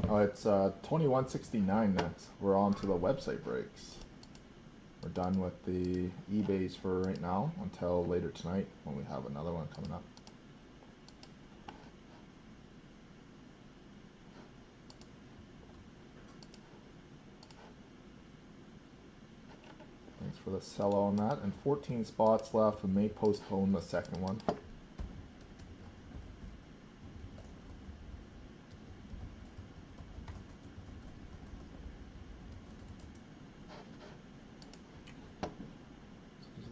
Oh, it's 2169 next. We're on to the website breaks. We're done with the eBays for right now until later tonight when we have another one coming up. Thanks for the sell on that. And 14 spots left. We may postpone the second one.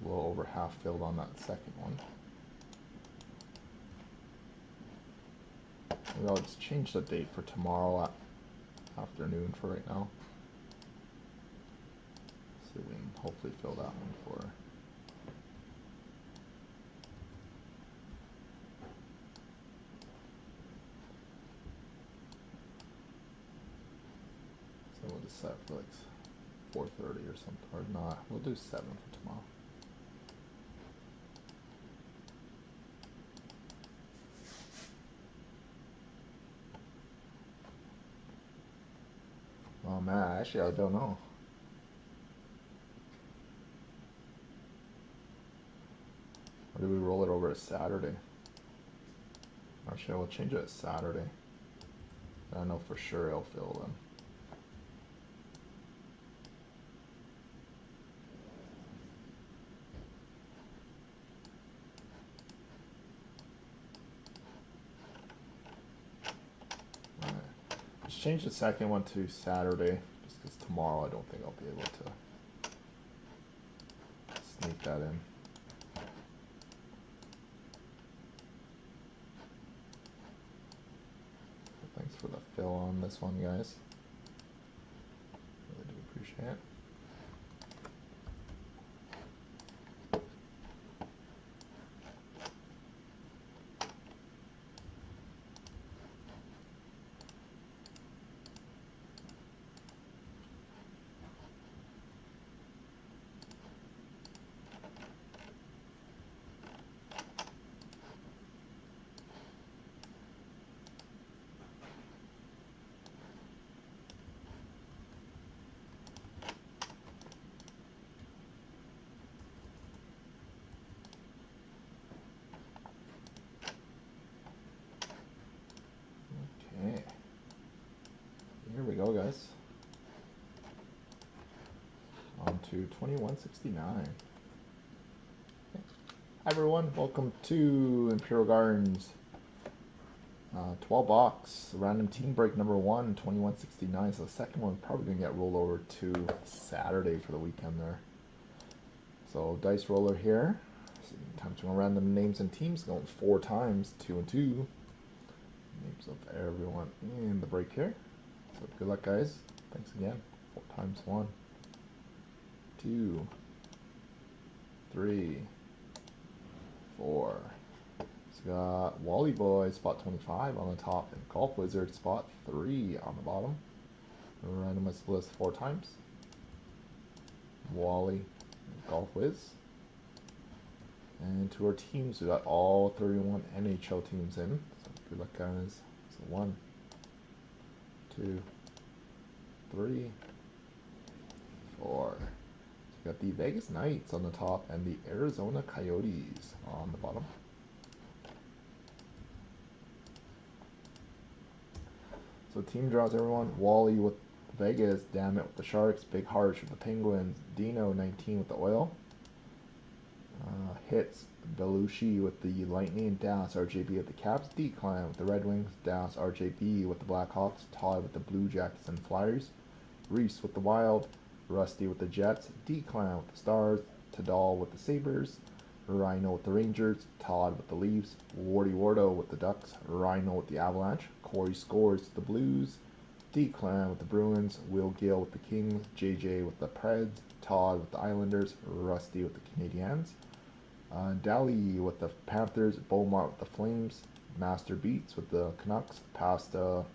A little over half filled on that second one. Maybe I'll just change the date for tomorrow afternoon for right now. See if we can hopefully fill that one for. So we'll just set for like 4:30 or something, or not. We'll do 7 for tomorrow. Oh man, actually I don't know. Or do we roll it over to Saturday? Actually, I will change it to Saturday. I know for sure it'll fill then. Alright. Let's change the second one to Saturday, just because tomorrow I don't think I'll be able to sneak that in. Thanks for the fill on this one, guys. Really do appreciate it. Okay. Here we go, guys. On to 2169. Hi everyone, welcome to Imperial Gardens. 12 box, random team break number 1, 2169. So the second one probably gonna get rolled over to Saturday for the weekend there. So dice roller here. So time to random names and teams, going 4 times, 2 and 2. Names of everyone in the break here. So good luck, guys. Thanks again. 4 times 1, 2, 3, 4. So we got Wally Boy, spot 25 on the top, and Golf Wizard, spot 3 on the bottom. Randomize the list 4 times. Wally, and Golf Wiz. And to our teams, we got all 31 NHL teams in. So good luck, guys. So 1, 2, 3, 4. We got the Vegas Knights on the top and the Arizona Coyotes on the bottom. So team draws, everyone. Wally with Vegas, Damn It with the Sharks, Big Harsh with the Penguins, Dino 19 with the Oil, Hits Belushi with the Lightning, Dallas RJB with the Caps, Decline with the Red Wings, Dallas RJB with the Blackhawks, Todd with the Blue Jackets and Flyers, Reese with the Wild, Rusty with the Jets, Declan with the Stars, Tadal with the Sabres, Rhino with the Rangers, Todd with the Leafs, Wardo with the Ducks, Rhino with the Avalanche, Corey Scores with the Blues, Declan with the Bruins, Will Gill with the Kings, JJ with the Preds, Todd with the Islanders, Rusty with the Canadiens, Daly with the Panthers, Beaumont with the Flames, Master Beats with the Canucks, Pasta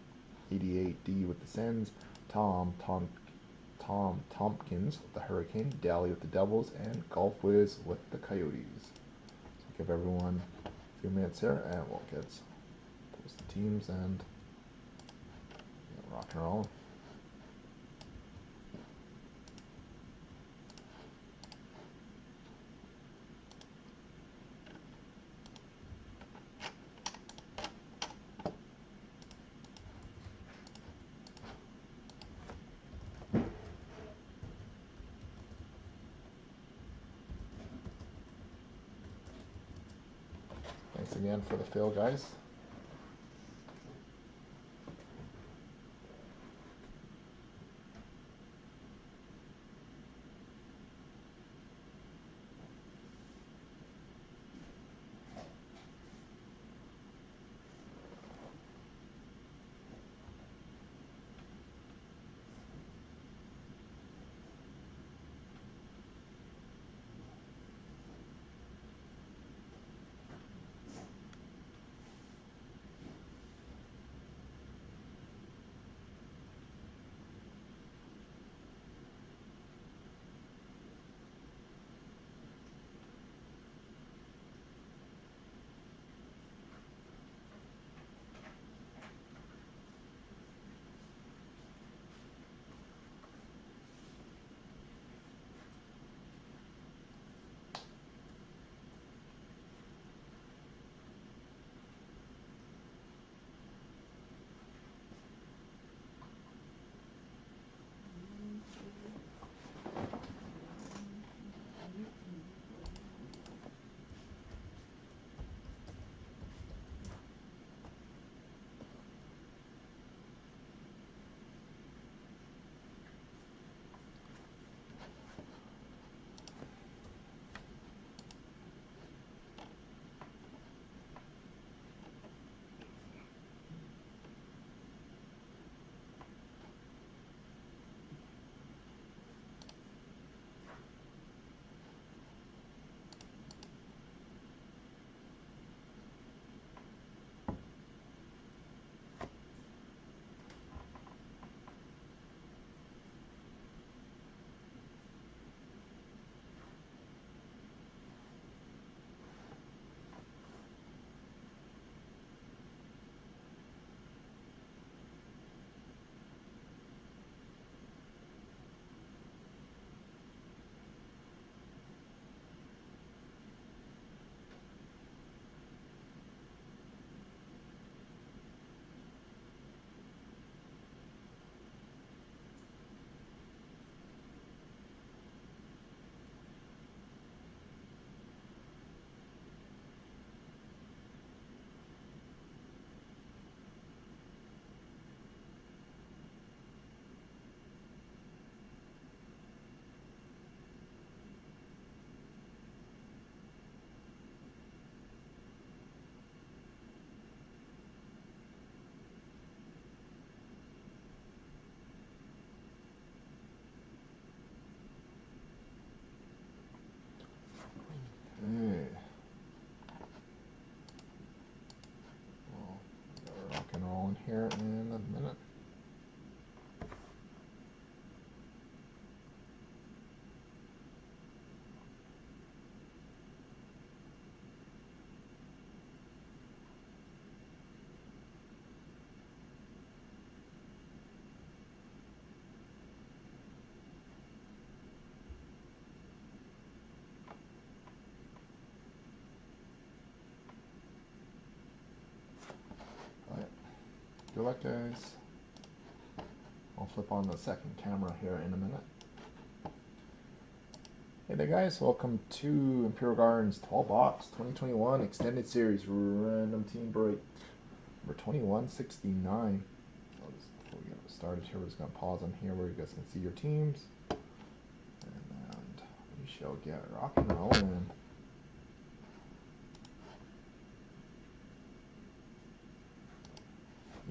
88D with the Sens, Tom Tompkins with the Hurricane, Daly with the Devils, and Golf Wiz with the Coyotes. So give everyone a few minutes here and we'll get post the teams and get Rock and roll. Thanks again for the fill, guys. Okay. Well, we'll rock and roll in here in a minute. Good luck, guys. I'll flip on the second camera here in a minute. Hey there, guys. Welcome to Imperial Gardens 12 box 2021 extended series random team break number 2169. Before we get started here, we're just going to pause on here where you guys can see your teams. And we shall get rock and rolling.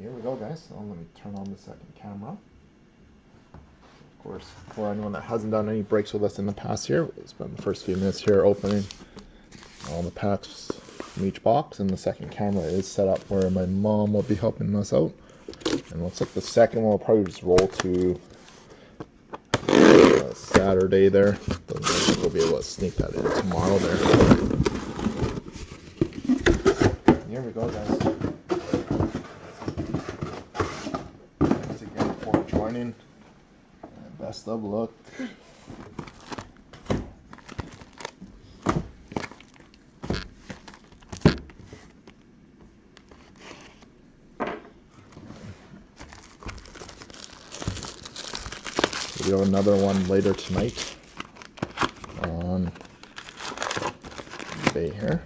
Here we go, guys. So let me turn on the second camera. Of course, for anyone that hasn't done any breaks with us in the past here, we'll spend the first few minutes here opening all the packs from each box, and the second camera is set up where my mom will be helping us out. And looks like the second one will probably just roll to Saturday there. I think we'll be able to sneak that in tomorrow there. Here we go, guys. Thanks again best of luck. We have another one later tonight on eBay here.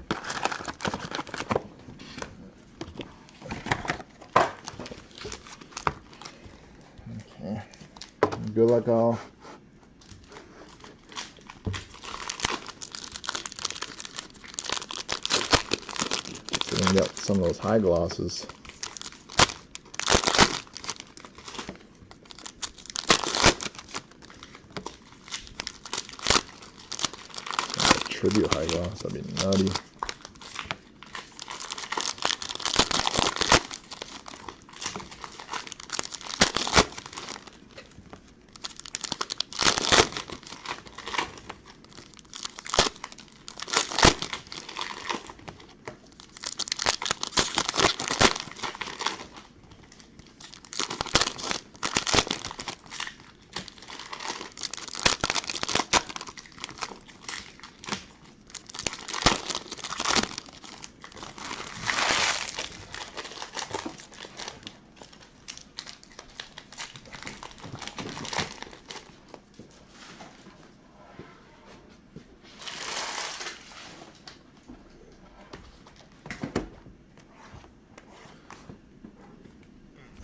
Okay. Good luck, all. So we can get some of those high glosses. Tribute high gloss, that'd be nutty.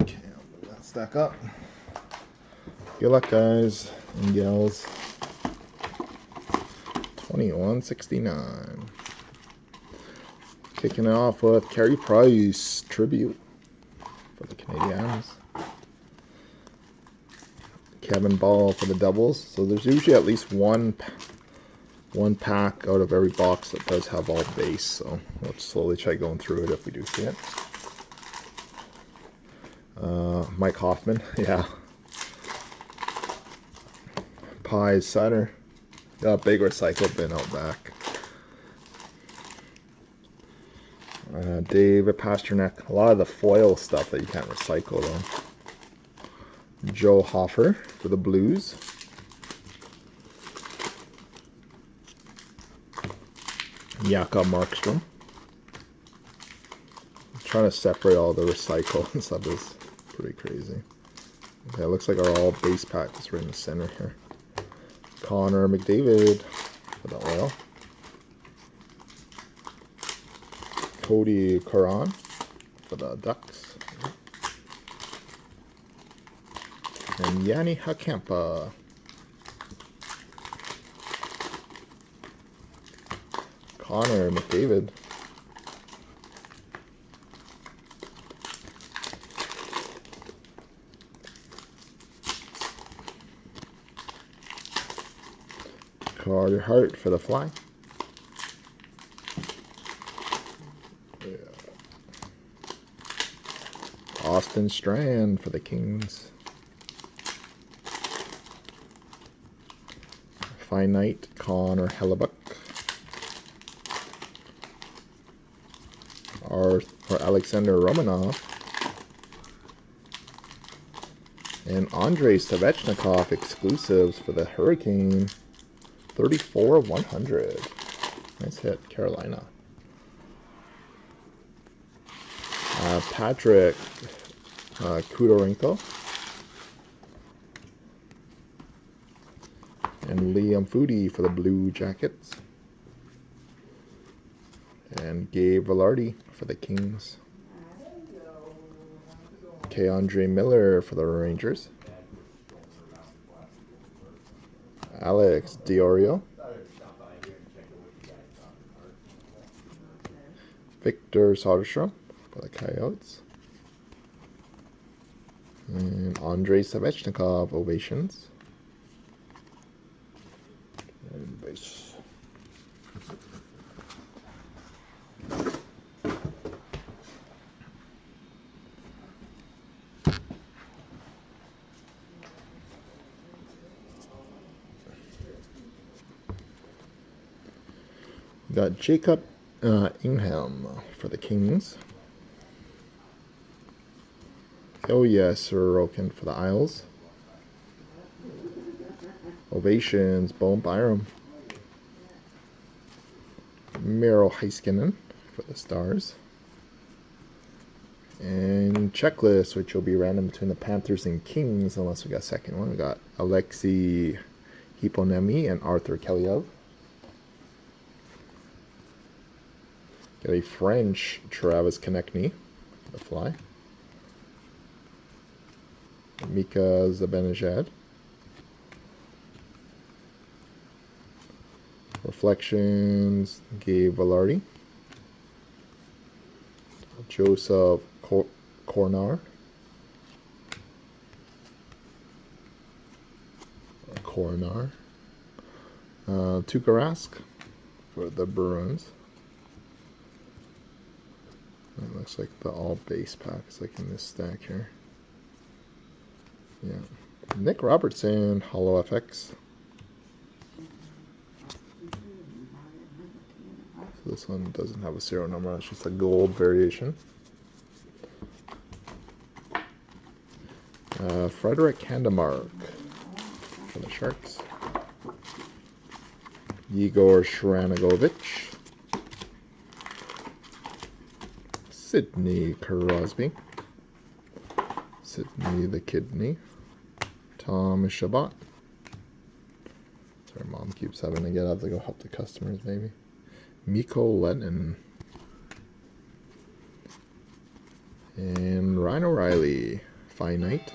Okay, I'll move that stack up. Good luck, guys and gals. 2169. Kicking it off with Carey Price tribute for the Canadiens. Kevin Ball for the Devils. So there's usually at least one pack out of every box that does have all base. So we'll slowly try going through it if we do see it. Mike Hoffman, yeah. Pies Sutter. Got a big recycle bin out back. David Pasternak. A lot of the foil stuff that you can't recycle though. Joe Hoffer for the Blues. Jakob Markstrom. Trying to separate all the recycle and stuff is pretty crazy. Okay, it looks like our all base pack is right in the center here. Connor McDavid for the Oil. Cody Caron for the Ducks. And Yanni Hakempa. Connor McDavid. Carter Hart for the Fly. Yeah. Austin Strand for the Kings. Finite Connor Hellebuck. Or Alexander Romanov. And Andrei Svechnikov exclusives for the Hurricane. 34/100. Nice hit, Carolina. Patrick Kudorenko. And Liam Foudy for the Blue Jackets. And Gabe Velarde for the Kings. Andre Miller for the Rangers. Alex Diorio. Victor Soderstrom for the Coyotes. And Andrei Svechnikov, Ovations. And base. Got Jacob Ingham for the Kings. Oh yes, Sorokin for the Isles. Ovations, Bowen Byram. Miro Heiskanen for the Stars. And checklist, which will be random between the Panthers and Kings, unless we got a second one. We got Alexei Hiponemi and Arthur Kellyov. Got a French Travis Konechny, the Fly. Mika Zibanejad. Reflections, Gabe Velarde. Joseph Cornar. Tuukka Rask for the Bruins. It looks like the all base pack is like in this stack here. Yeah. Nick Robertson, Hollow FX. So this one doesn't have a serial number, it's just a gold variation. Frederick Handemark for the Sharks. Igor Shranagovich. Sidney Crosby. Sidney the Kidney. Tom Shabbat. Sorry, Mom keeps having to get out to go help the customers, maybe. Mikko Lennon. And Ryan O'Reilly. Finite.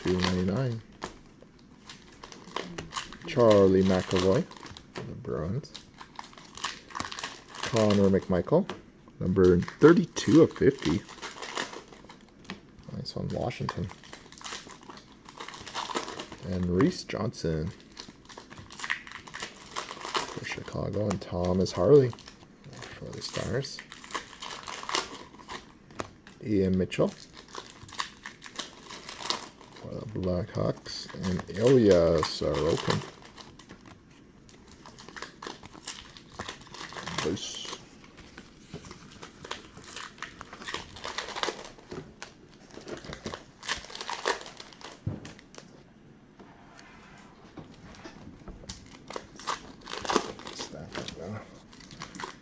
$2.99. Charlie McAvoy for the Bruins. Connor McMichael, number 32 of 50. Nice one, Washington. And Reese Johnson for Chicago, and Thomas Harley for the Stars. Ian Mitchell for the Blackhawks, and Ilya Sorokin. Nice.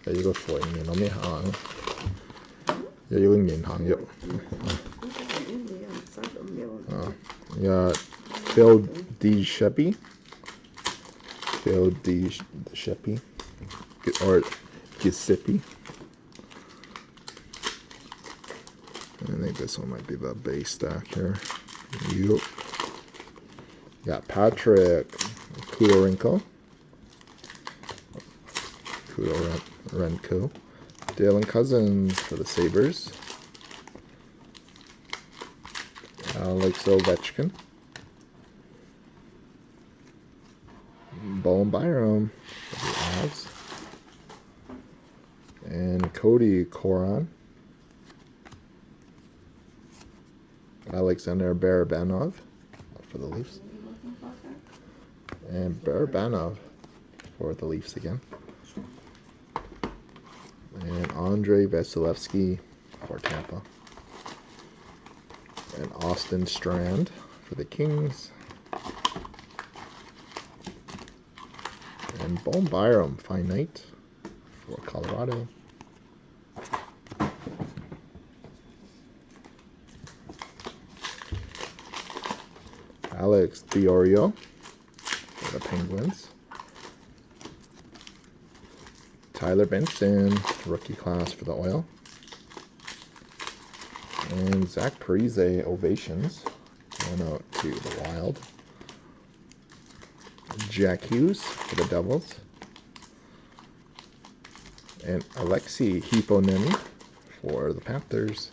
Đây có phổi này nó mới hàng. Đây có nhìn hàng vậy. Yeah, Phil D. Sheppy. Phil D. Sheppy. Or Giuseppe. I think this one might be the base stack here. Yep. Got Patrick Kudorenko. Kudorenko. Dylan Cousins for the Sabres. Alex Ovechkin. Bowen Byram for the Avs. And Cody Koran. Alexander Barabanov for the Leafs. And Barabanov for the Leafs again. And Andrei Vasilevsky for Tampa. And Austin Strand for the Kings. And Bowen Byram, Finite for Colorado. Alex Diorio for the Penguins. Tyler Benson, rookie class for the Oil. And Zach Parise, Ovations, going out to the Wild. Jack Hughes for the Devils. And Alexei Hiponemi for the Panthers.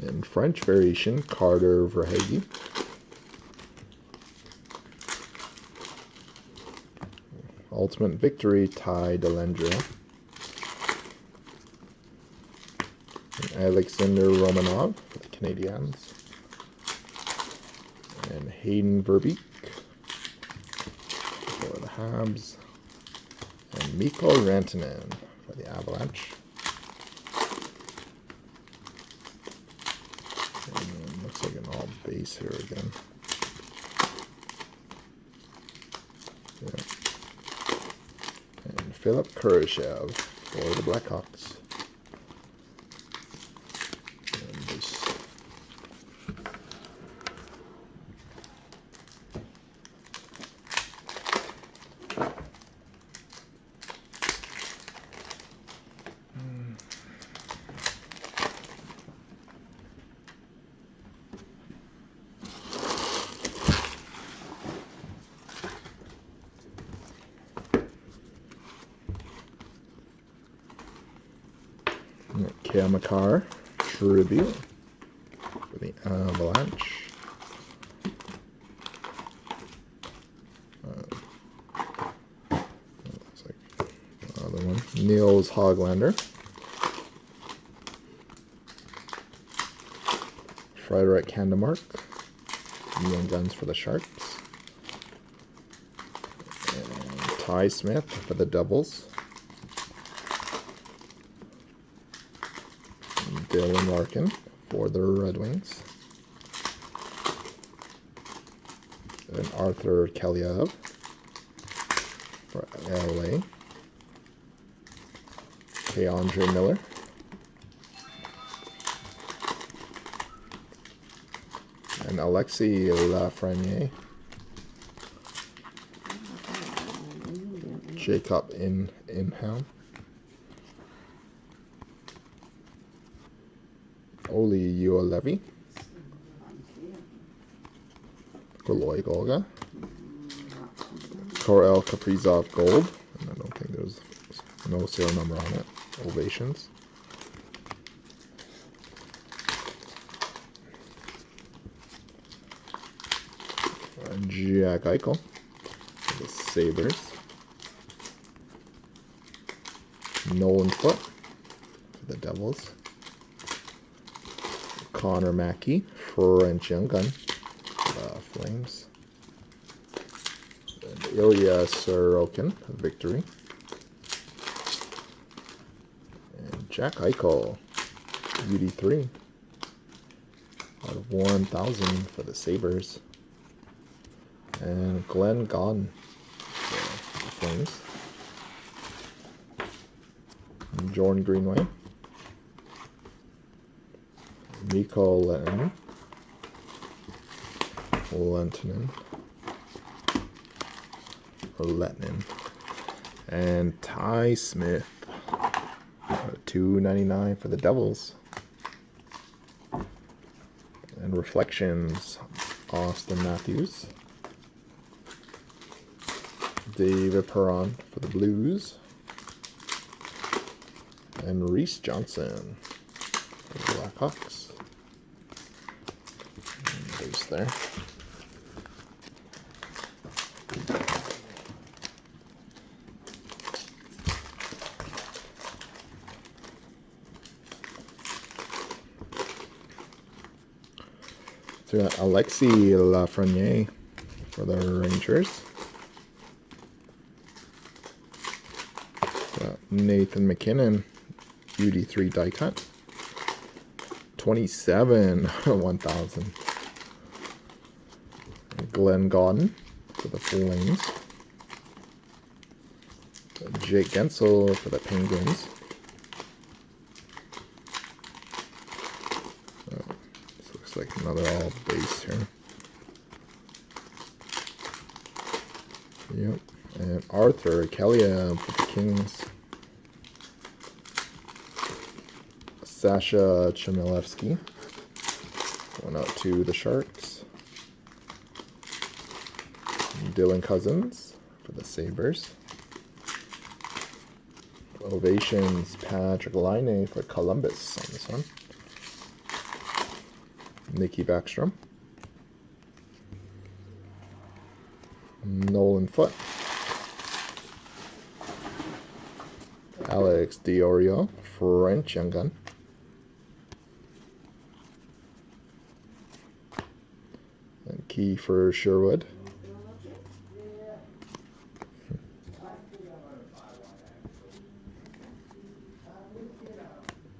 And French variation, Carter Verhaeghe. Ultimate Victory, Ty Dellandrea. And Alexander Romanov for the Canadiens. And Hayden Verbeek for the Habs. And Mikko Rantanen for the Avalanche. And looks base here again. Yeah. And Philip Kurashev for the Blackhawks. And this. Kamakar tribute for the Avalanche. Looks like another one. Niels Hoglander. Frederick Handemark. Young Guns for the Sharks. And Ty Smith for the Devils. Dylan Larkin for the Red Wings. And Arthur Kaliev for LA. Andre Miller. And Alexis Lafreniere. Jacob Inham. Oli Uolevi. Galoy Golga. Korel Kaprizov Gold. And I don't think there's no serial number on it. Ovations. Jack Eichel for the Sabres. Nolan Foote for the Devils. Connor Mackey, French Young Gun, Flames. And Ilya Sorokin, Victory. And Jack Eichel, UD3, out of 1,000 for the Sabres. And Glenn Gaudin for the Flames. And Jordan Greenway. Mikko Lettinen, and Ty Smith, $2.99 for the Devils. And Reflections, Austin Matthews, David Perron for the Blues, and Reese Johnson for the Blackhawks. Base there. So we got Alexis Lafreniere for the Rangers. Got Nathan McKinnon, UD3 die cut. 27 1,000. Glenn Gaudin for the Flames. Jake Gensel for the Penguins. This looks like another all base here. Yep. And Arthur Kaliev for the Kings. Sasha Chmielewski going out to the Sharks. Dylan Cousins for the Sabres. Ovations, Patrick Laine for Columbus on this one. Nikki Backstrom. Nolan Foote. Alex Diorio, French Young Gun. And Kiefer Sherwood.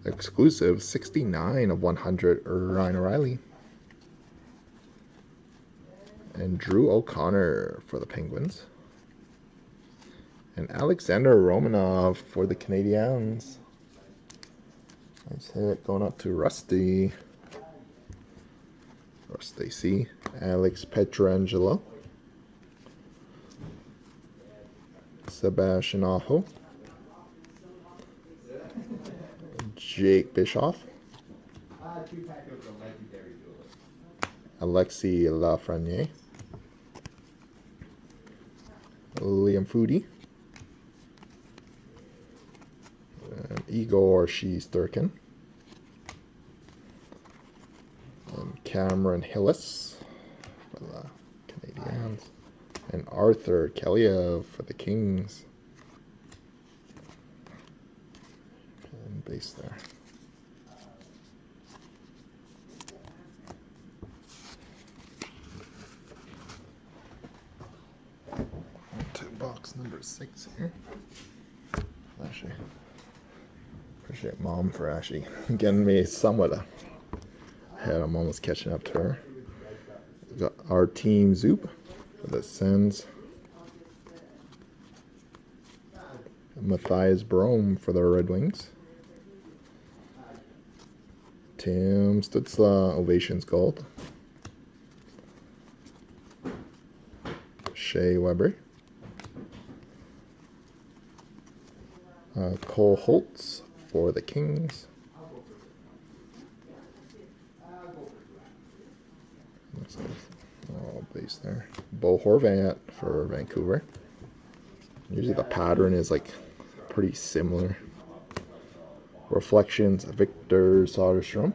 Exclusive 69 of 100 Ryan O'Reilly. And Drew O'Connor for the Penguins. And Alexander Romanov for the Canadiens. Nice hit going up to Rusty. Rusty C. Alex Petrangelo. Sebastian Aho. Jake Bischoff. Alexi Lafreniere. Liam Foodie. And Igor Shesterkin. And Cameron Hillis for the Canadiens. And Arthur Kaliev for the Kings. And base there. To box number 6 here. Actually, appreciate Mom for actually getting me somewhat ahead. I'm almost catching up to her. We got our team Zoop for the Sens. Matthias Brome for the Red Wings. Tim Stutzla, Ovations Gold. Shea Weber. Cole Holtz for the Kings. Looks like all base there. Bo Horvat for Vancouver. Usually the pattern is like pretty similar. Reflections, Victor Soderstrom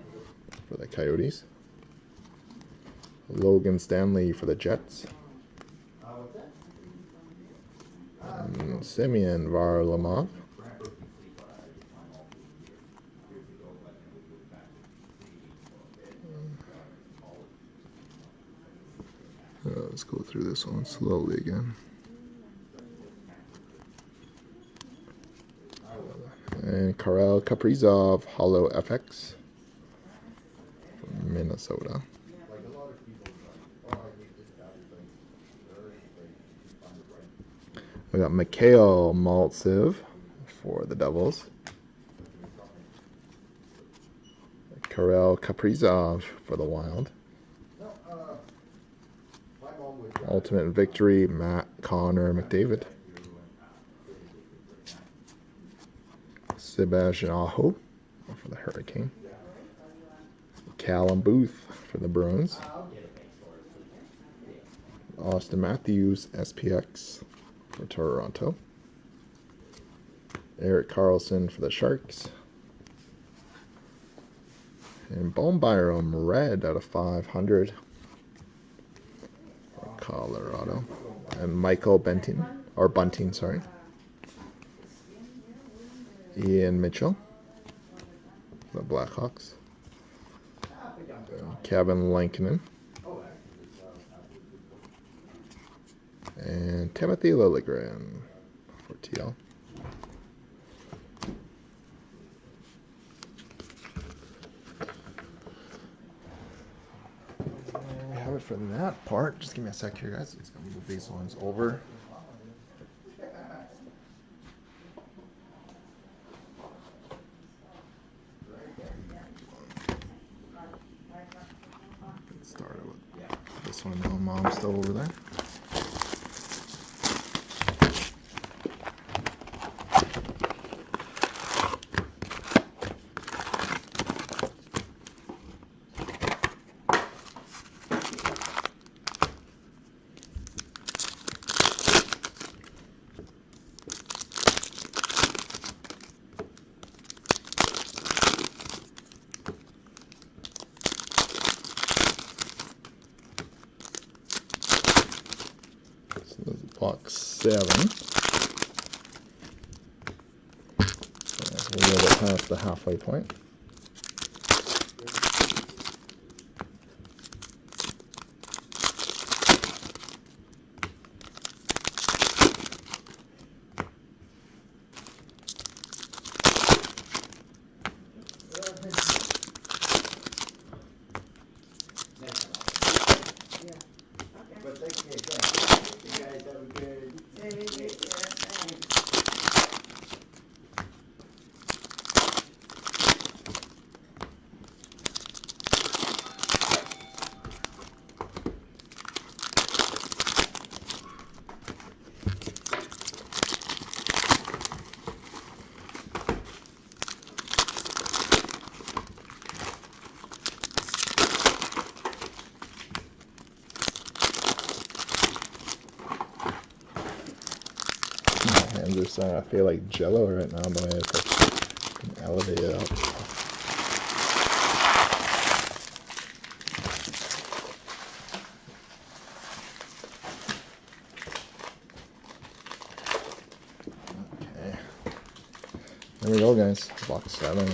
for the Coyotes. Logan Stanley for the Jets. And Semyon Varlamov. Let's go through this one slowly again. And Karel Kaprizov, Hollow FX from Minnesota. We got Mikhail Maltsev for the Devils. Karel Kaprizov for the Wild. Ultimate Victory, Matt Connor McDavid. Sebastian Aho for the Hurricane. Callum Booth for the Bruins. Austin Matthews, SPX for Toronto. Eric Carlson for the Sharks. And Bone Byram, red out of 500 for Colorado. And Michael Bunting, sorry. Ian Mitchell, the Blackhawks. Kevin Lankinen. And Timothy Liljegren for TL. There we have it for that part. Just give me a sec here, guys. Just gonna move these ones over. Get started with this one. No, Mom's still over there. Box 7. So we'll get past the halfway point. starting to feel like Jello right now, but I have to elevate it up. Okay, there we go, guys. Box 7.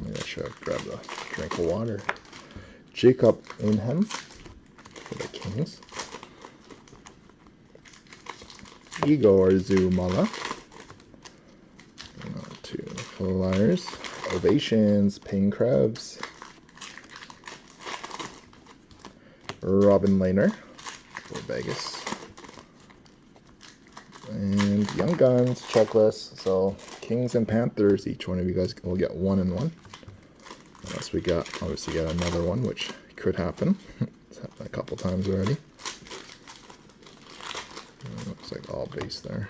Maybe I should grab a drink of water. Jacob Inham for the Kings. Igor Zumala. 2 Flyers. Ovations. Payne Krebs. Robin Lehner for Vegas. And Young Guns checklist. So Kings and Panthers, each one of you guys will get 1 and 1. Unless we got, obviously get another one, which could happen. It's happened a couple times already. Looks like all base there.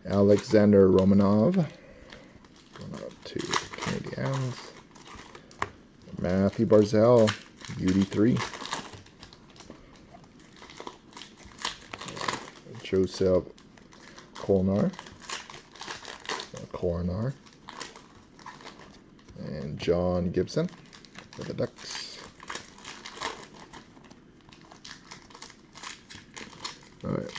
Alexander Romanov. Going up to Canadiens. Matthew Barzal, UD3. Joseph Kolnar. And John Gibson for the Ducks. Alright.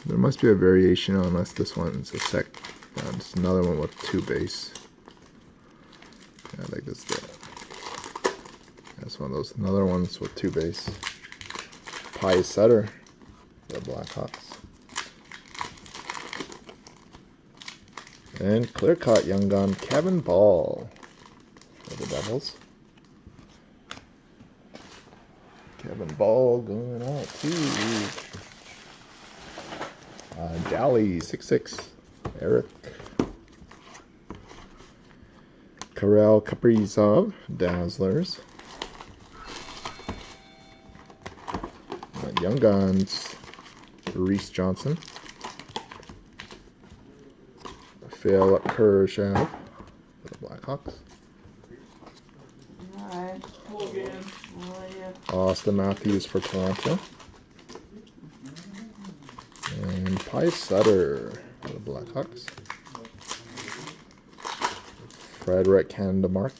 There must be a variation unless this one's a sec. It's another one with 2 base. Yeah, I think this is that's one of those. Another ones with 2 base. Pius Sutter for the Blackhawks. And clear cut young gun Kevin Ball for the Devils. Kevin Ball going out to Dally 6'6", Eric. Karel Kaprizov, Dazzlers. Young Guns, Reese Johnson. Phil Kershaw for the Blackhawks. Alright. Austin Matthews for Toronto. And Pius Sutter for the Blackhawks. Frederick Candamark.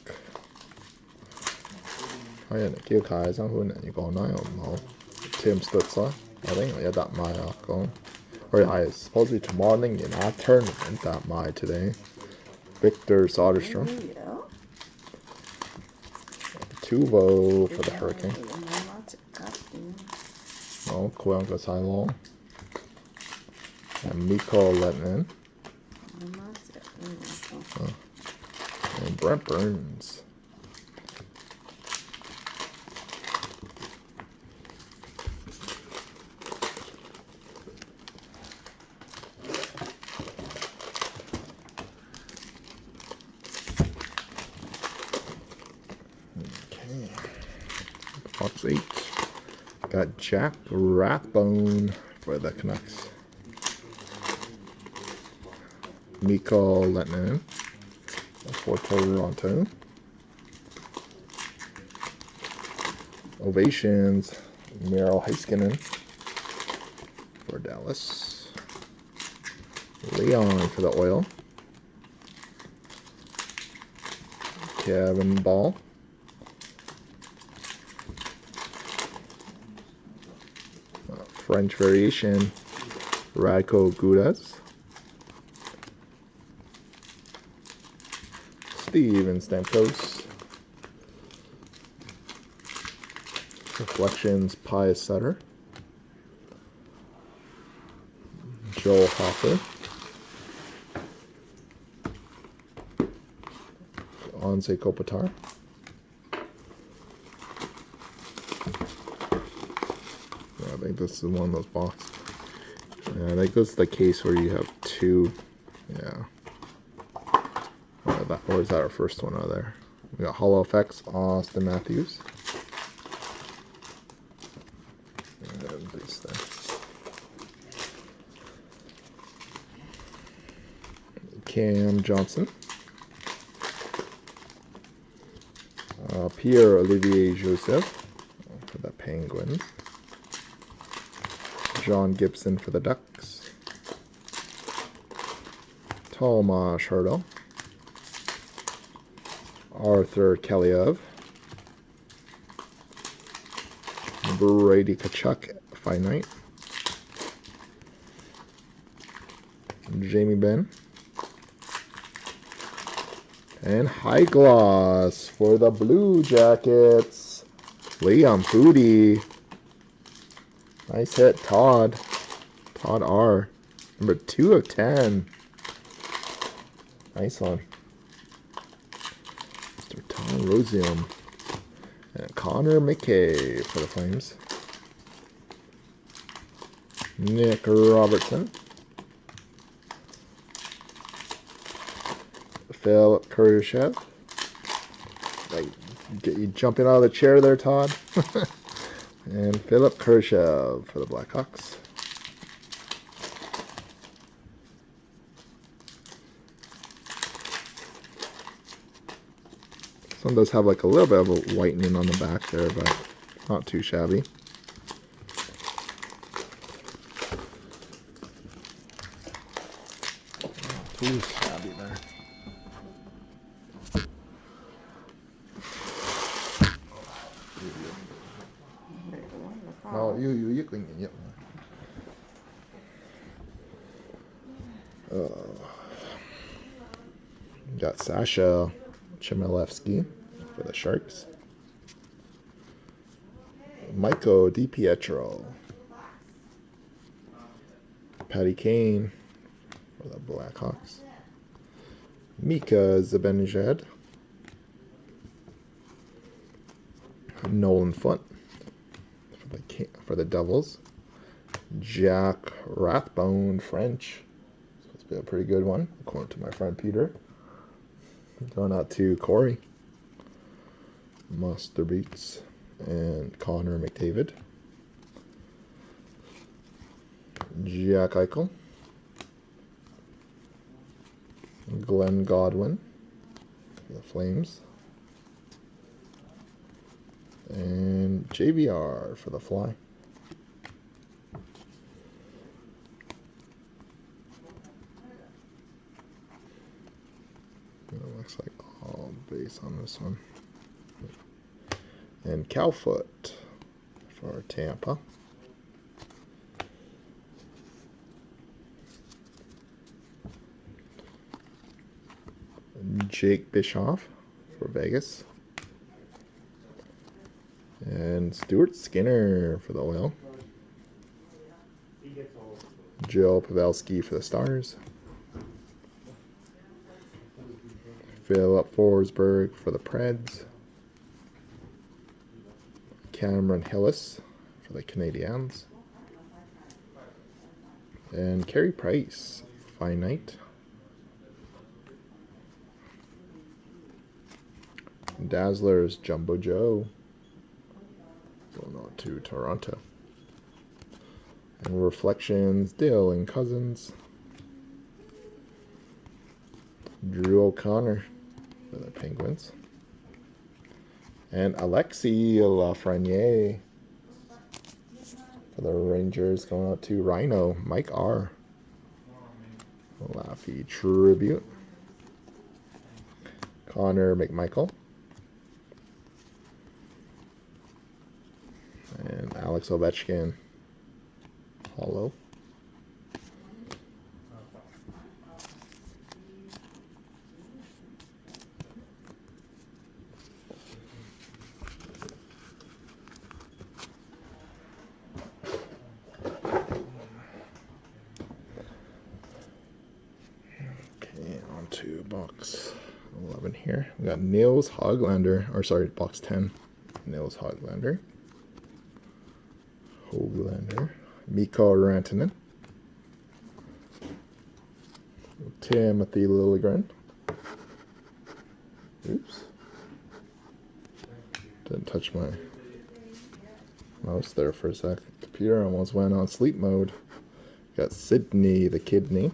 Ayan, nakikaya hun you go na yun. Tim Stutzer. I think yeah, that my go. Or I supposedly tomorrow morning in our tournament that my today. Victor Soderstrom. Tuvo for the Hurricane. No, Kuanka Silong. And Mikko Letnin. And Brent Burns. Okay. Box 8. Got Jack Rathbone for the Canucks. Mikko Letnin for Toronto. Ovations, Miro Heiskanen for Dallas. Leon for the Oil. Kevin Ball. French variation, Radko Gudas. Steven Stamkos. Reflections, Pius Sutter. Joel Hofer. Anze Kopitar. I think this is one of those boxes. Yeah, I think this is the case where you have 2. Yeah. Or is that our first one out of there? We got Hollow Effects, Austin Matthews. And these things. Cam Johnson. Pierre-Olivier Joseph for the Penguins. John Gibson for the Ducks. Tomas Hurdle, Arthur Kaliev, Brady Kachuk, Finite, Jamie Benn, and High Gloss for the Blue Jackets, Liam Foodie. Nice hit, Todd. Todd R. Number 2 of 10. Nice one. Mr. Tom Rosium. And Connor McKay for the Flames. Nick Robertson. Phil Kurashev. Get you jumping out of the chair there, Todd. And Philip Kurashev for the Blackhawks. This one does have like a little bit of a whitening on the back there, but not too shabby. Not too shabby there. No, you can get one. Got Sasha Chmielewski for the Sharks. Michael DiPietro. Patty Kane for the Blackhawks. Mika Zibanejad. Nolan Foote for the Devils. Jack Rathbone, French. Supposed to be a pretty good one, according to my friend Peter. Going out to Corey. Muster Beats and Connor McDavid. Jack Eichel. Glenn Godwin for the Flames. And JVR for the Fly. It looks like all base on this one. And Calfoot for Tampa. Jake Bischoff for Vegas. And Stuart Skinner for the Oil. Jill Pavelski for the Stars. Philip Forsberg for the Preds. Cameron Hillis for the Canadiens. And Carey Price, Finite. Dazzlers, Jumbo Joe. Going on to Toronto. And Reflections, Dale and Cousins. Drew O'Connor for the Penguins. And Alexi Lafreniere for the Rangers, going out to Rhino, Mike R. Laffy Tribute. Connor McMichael. And Alex Ovechkin, hollow. Okay, on to box 11 here. We got Nils Hoglander, or sorry, box 10. Nils Hoglander. Mikko Rantanen, Timothy Liljegren. Oops. Didn't touch my mouse there for a sec. Computer almost went on sleep mode. Got Sydney the Kidney.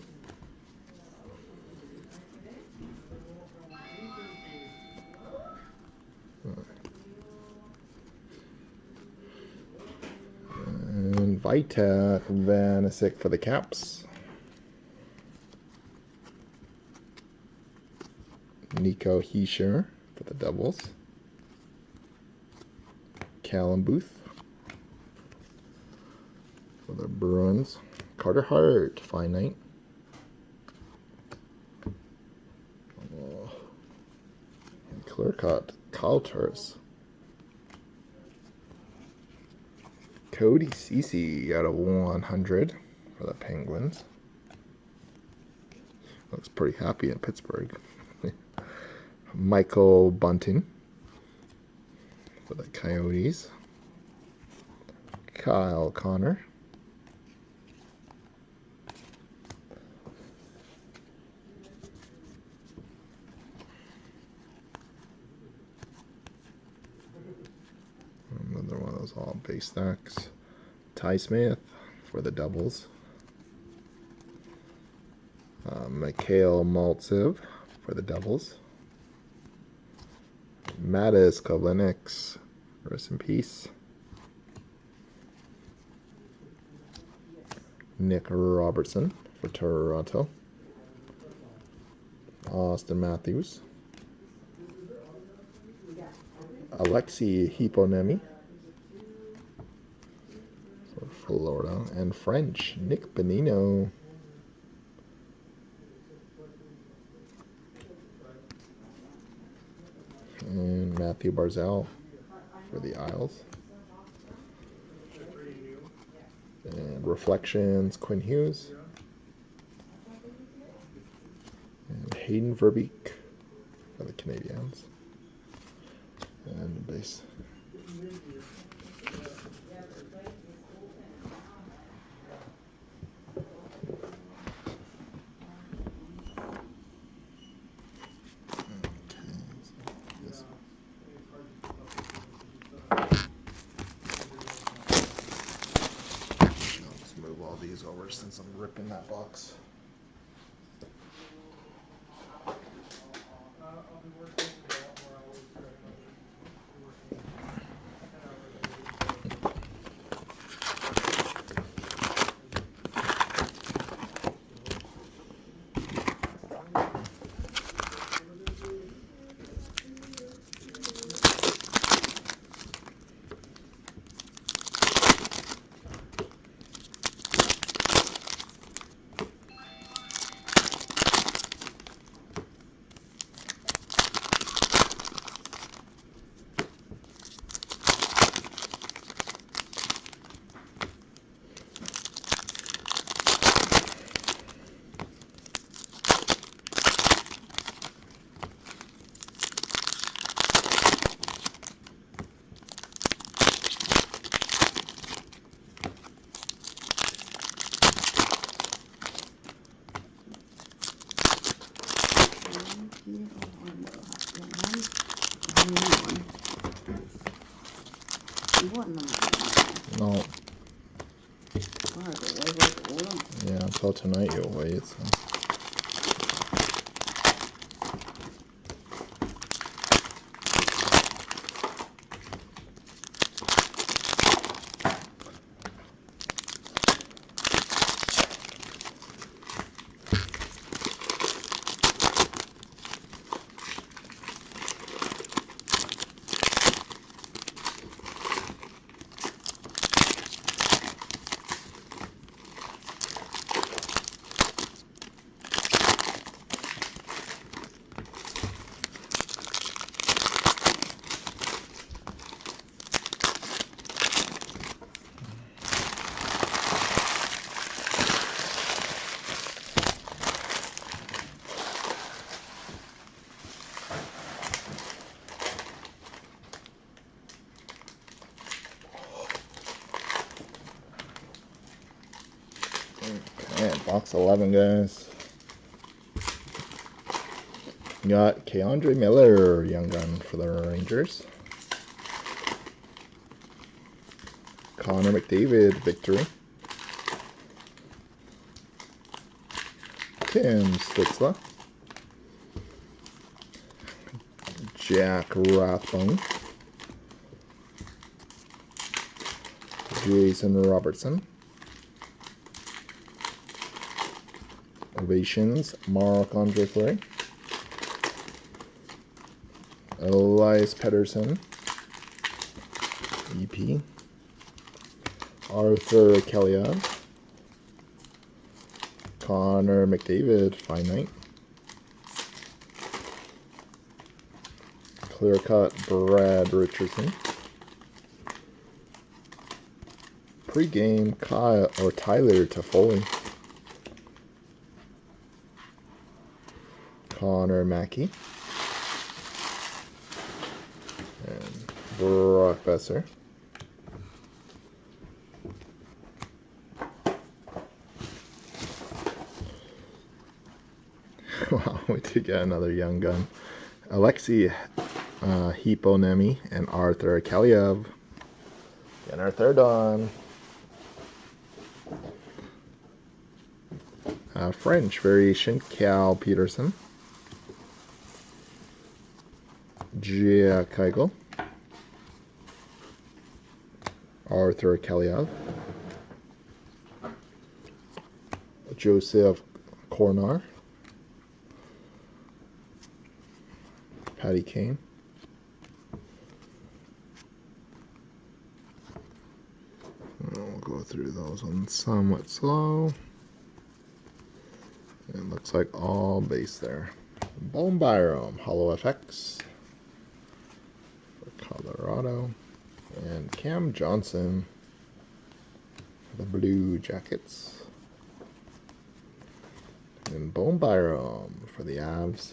And Vitek Vanacek for the Caps. Nico Heischer for the Devils. Callum Booth for the Bruins. Carter Hart, finite. And clear cut, Kyle Turris. Cody Ceci out of 100 for the Penguins. Looks pretty happy in Pittsburgh. Michael Bunting for the Coyotes. Kyle Connor. Another one of those all base stacks. Ty Smith for the Devils. Mikhail Maltsev for the Devils. Mattis Kovlenix, rest in peace. Nick Robertson for Toronto. Austin Matthews. Alexei Hiponemi for Florida. And French, Nick Bonino. And Matthew Barzal for the Isles. And Reflections, Quinn Hughes. And Hayden Verbeek for the Canadiens. And the base. These over since I'm ripping that box. No. Yeah, until tonight you'll wait. So. Okay, box 11, guys. Got Keandre Miller, young gun for the Rangers. Connor McDavid, victory. Tim Stützle. Jack Rathbone. Jason Robertson. Ovations, Marc-Andre Fleury. Elias Pettersson, EP. Arthur Kellyov, Connor McDavid, finite. Clear cut Brad Richardson. Pre-game Kyle or Tyler Toffoli. Connor Mackey. And Brock Besser. Wow, we did get another young gun. Alexei Hiponemi and Arthur Kaliev. And our third on. French variation, Cal Peterson. Gia Keigel. Arthur Kaliev. Joseph Kornar. Patty Kane. We'll go through those ones somewhat slow. It looks like all base there. Bone Byram, Hollow FX for Colorado. And Cam Johnson for the Blue Jackets. And Bone Byram for the Avs.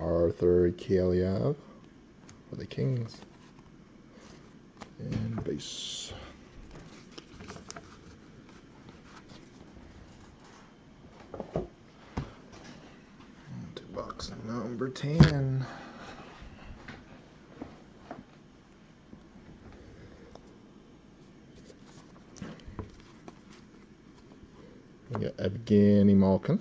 Arthur Kaliev for the Kings. And base. To box number 10. We got Evgeny Malkin.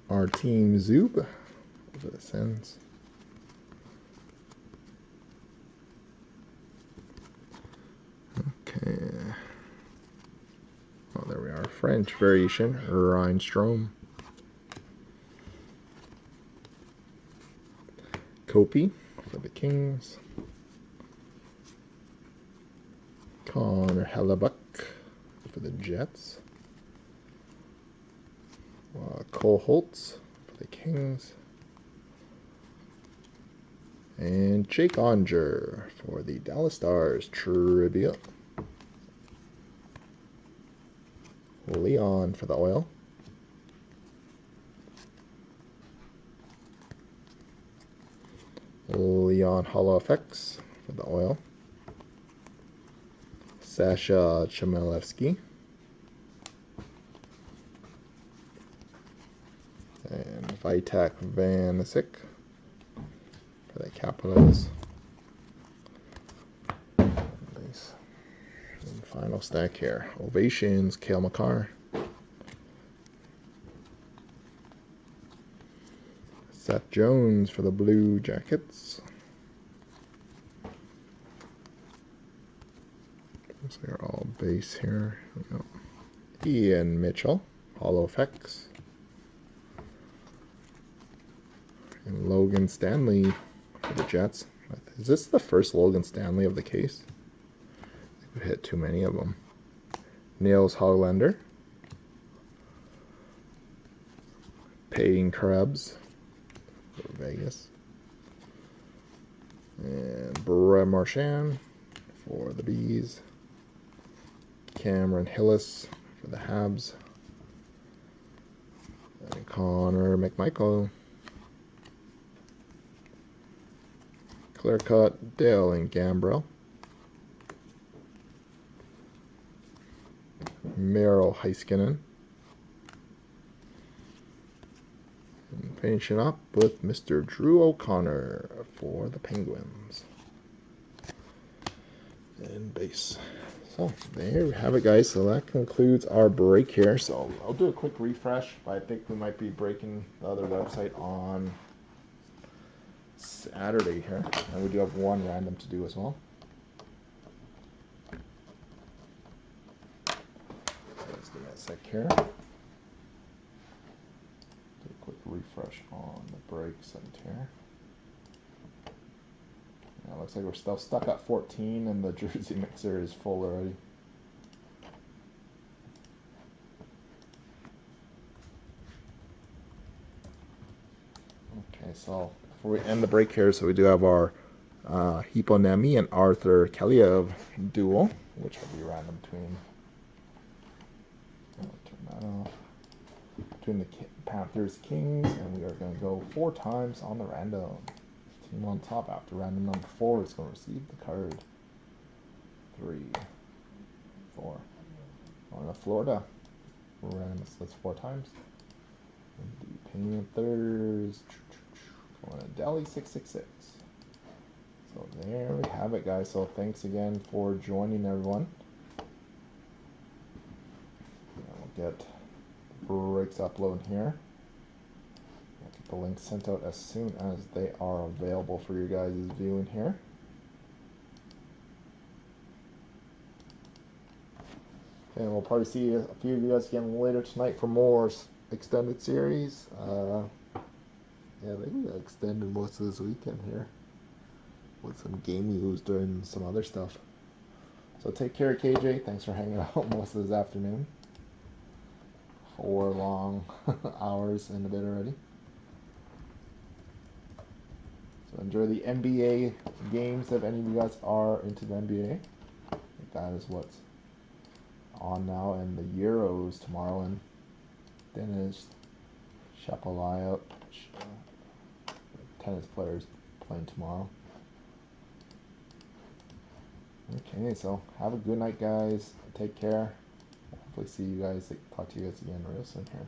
Our team Zub for the Sens. Okay. Oh, there we are. French variation, Reinstrom. Kopi for the Kings. Connor Hellebuck for the Jets. Cole Holtz for the Kings. And Jake Onger for the Dallas Stars trivia. Leon for the Oil. Leon Hollow Effects for the Oil. Sasha Chmelevsky. And Vitek Vanisic for the Capitals. Nice. And final stack here. Ovations, Cale Makar. Seth Jones for the Blue Jackets. So they're all base here. Ian Mitchell, Hollow Effects. And Logan Stanley for the Jets. Is this the first Logan Stanley of the case? I think we've hit too many of them. Niels Hoglander. Payne Krebs for Vegas. And Brett Marchand for the Bees. Cameron Hillis for the Habs. And Connor McMichael. Clear cut Dale and Gambrell. Merrill Heiskanen. And finishing up with Mr. Drew O'Connor for the Penguins. And base. So there we have it, guys. So that concludes our break here. So I'll do a quick refresh, but I think we might be breaking the other website on Saturday here. And we do have one random to do as well. Let's give it a sec here. on the brakes end here. Yeah, looks like we're still stuck at 14 and the Jersey mixer is full already. Okay, so before we end the break here, so we do have our Hipponemi and Arthur Keliev duel, which will be random between, turn that off, between the Panthers Kings, and we are going to go 4 times on the random. Team on top after random number 4 is going to receive the card. 3, 4. On to Florida. Random, so that's 4 times. And the Panthers going to Delhi 666. So there we have it, guys. So thanks again for joining, everyone. We'll get breaks upload here. I'll get the links sent out as soon as they are available for you guys' viewing here. And we'll probably see a few of you guys again later tonight for more extended series. Yeah, they extended most of this weekend here with some game news during some other stuff. So take care, KJ. Thanks for hanging out most of this afternoon. 4 long hours and a bit already. So enjoy the NBA games if any of you guys are into the NBA. I think that is what's on now, and the Euros tomorrow, and then is Shapalaya, tennis players playing tomorrow. Okay, so have a good night, guys. Take care. Hopefully see you guys, talk to you guys again real soon here.